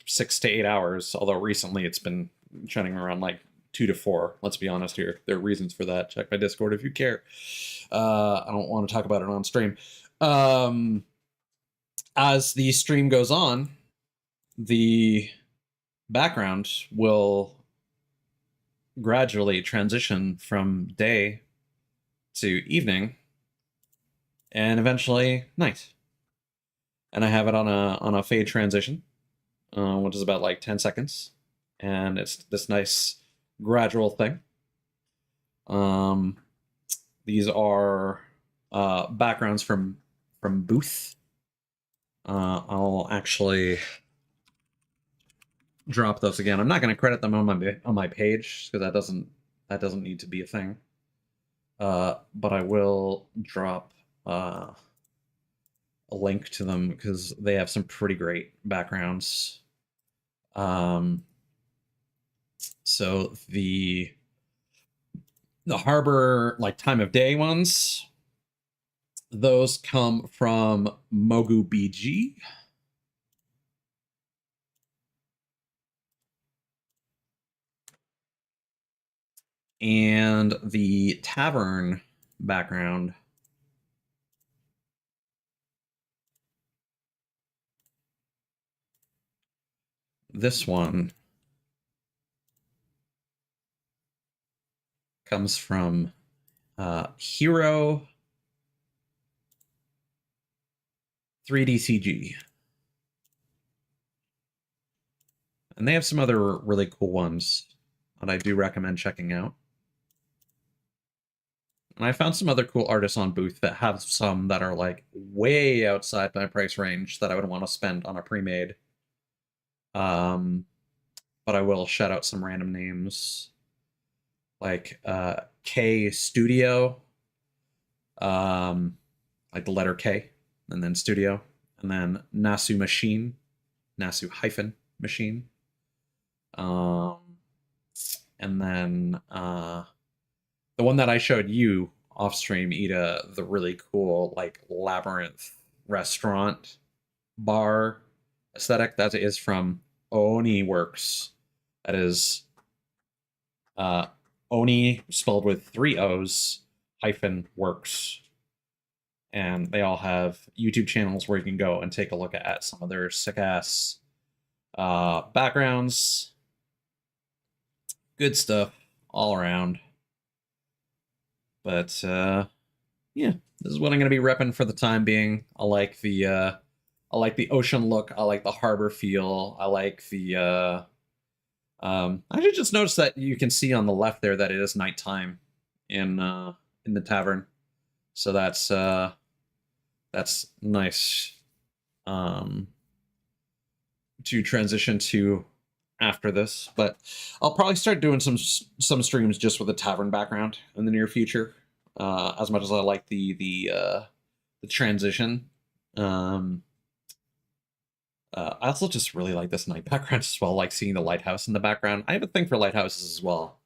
6 to 8 hours, although recently it's been trending around like 2 to 4. Let's be honest here. There are reasons for that. Check my Discord if you care. I don't want to talk about it on stream. As the stream goes on, the background will gradually transition from day to evening and eventually night. And I have it on a fade transition, which is about like 10 seconds, and it's this nice gradual thing. These are backgrounds from Booth. I'll actually drop those again. I'm not going to credit them on my page because that doesn't need to be a thing. But I will drop a link to them because they have some pretty great backgrounds. So the harbor, like, time of day ones, those come from Mogu BG. And the tavern background, this one comes from Hero 3DCG. And they have some other really cool ones that I do recommend checking out. And I found some other cool artists on Booth that have some that are like way outside my price range that I would want to spend on a pre-made. But I will shout out some random names like K Studio, like the letter K, and then Studio, and then Nasu Machine, Nasu hyphen Machine, and then the one that I showed you off stream, Ida, the really cool like labyrinth restaurant bar aesthetic, that is from Oni Works. That is Oni spelled with 3 O's hyphen works. And they all have YouTube channels where you can go and take a look at some of their sick ass backgrounds. Good stuff all around. But yeah, this is what I'm gonna be repping for the time being. I like the ocean look. I like the harbor feel. I like the I did just notice that you can see on the left there that it is nighttime in the tavern. So that's nice to transition to after this. But I'll probably start doing some streams just with a tavern background in the near future. As much as I like the transition. I also just really like this night background as well, like seeing the lighthouse in the background. I have a thing for lighthouses as well.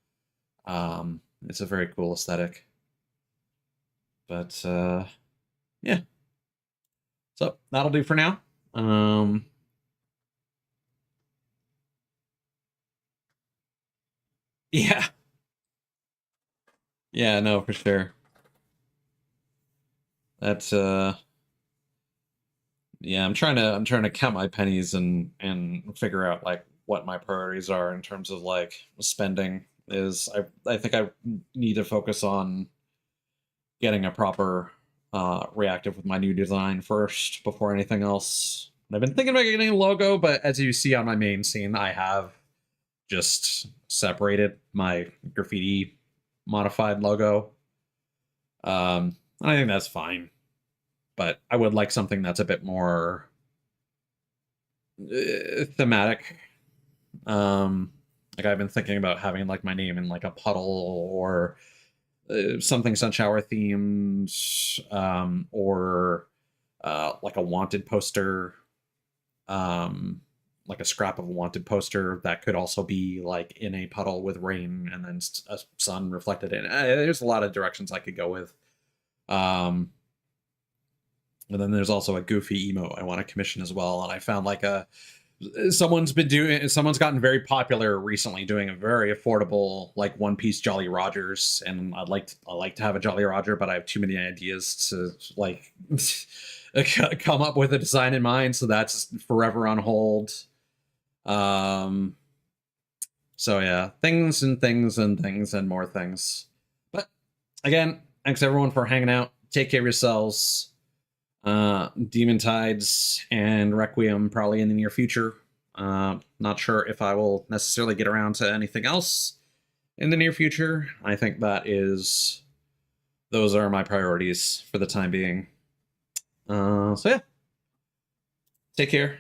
It's a very cool aesthetic. But yeah. So that'll do for now. Yeah. Yeah, no, for sure. That's yeah, I'm trying to count my pennies and figure out like what my priorities are in terms of like spending. I think I need to focus on getting a proper reactive with my new design first before anything else. I've been thinking about getting a logo, but as you see on my main scene, I have just separated my graffiti modified logo. I think that's fine, but I would like something that's a bit more thematic. Like I've been thinking about having like my name in like a puddle or something Sunshine themes, or like a wanted poster, like a scrap of a wanted poster that could also be like in a puddle with rain and then a sun reflected in it. There's a lot of directions I could go with. And then there's also a goofy emote I want to commission as well. And I found like someone's gotten very popular recently doing a very affordable like one piece Jolly Rogers, and I like to have a Jolly Roger, but I have too many ideas to like come up with a design in mind, so that's forever on hold. So yeah, things and things and things and more things. But again, thanks everyone for hanging out. Take care of yourselves. Demon Tides and Requiem probably in the near future. Not sure if I will necessarily get around to anything else in the near future. I think those are my priorities for the time being. So yeah, take care.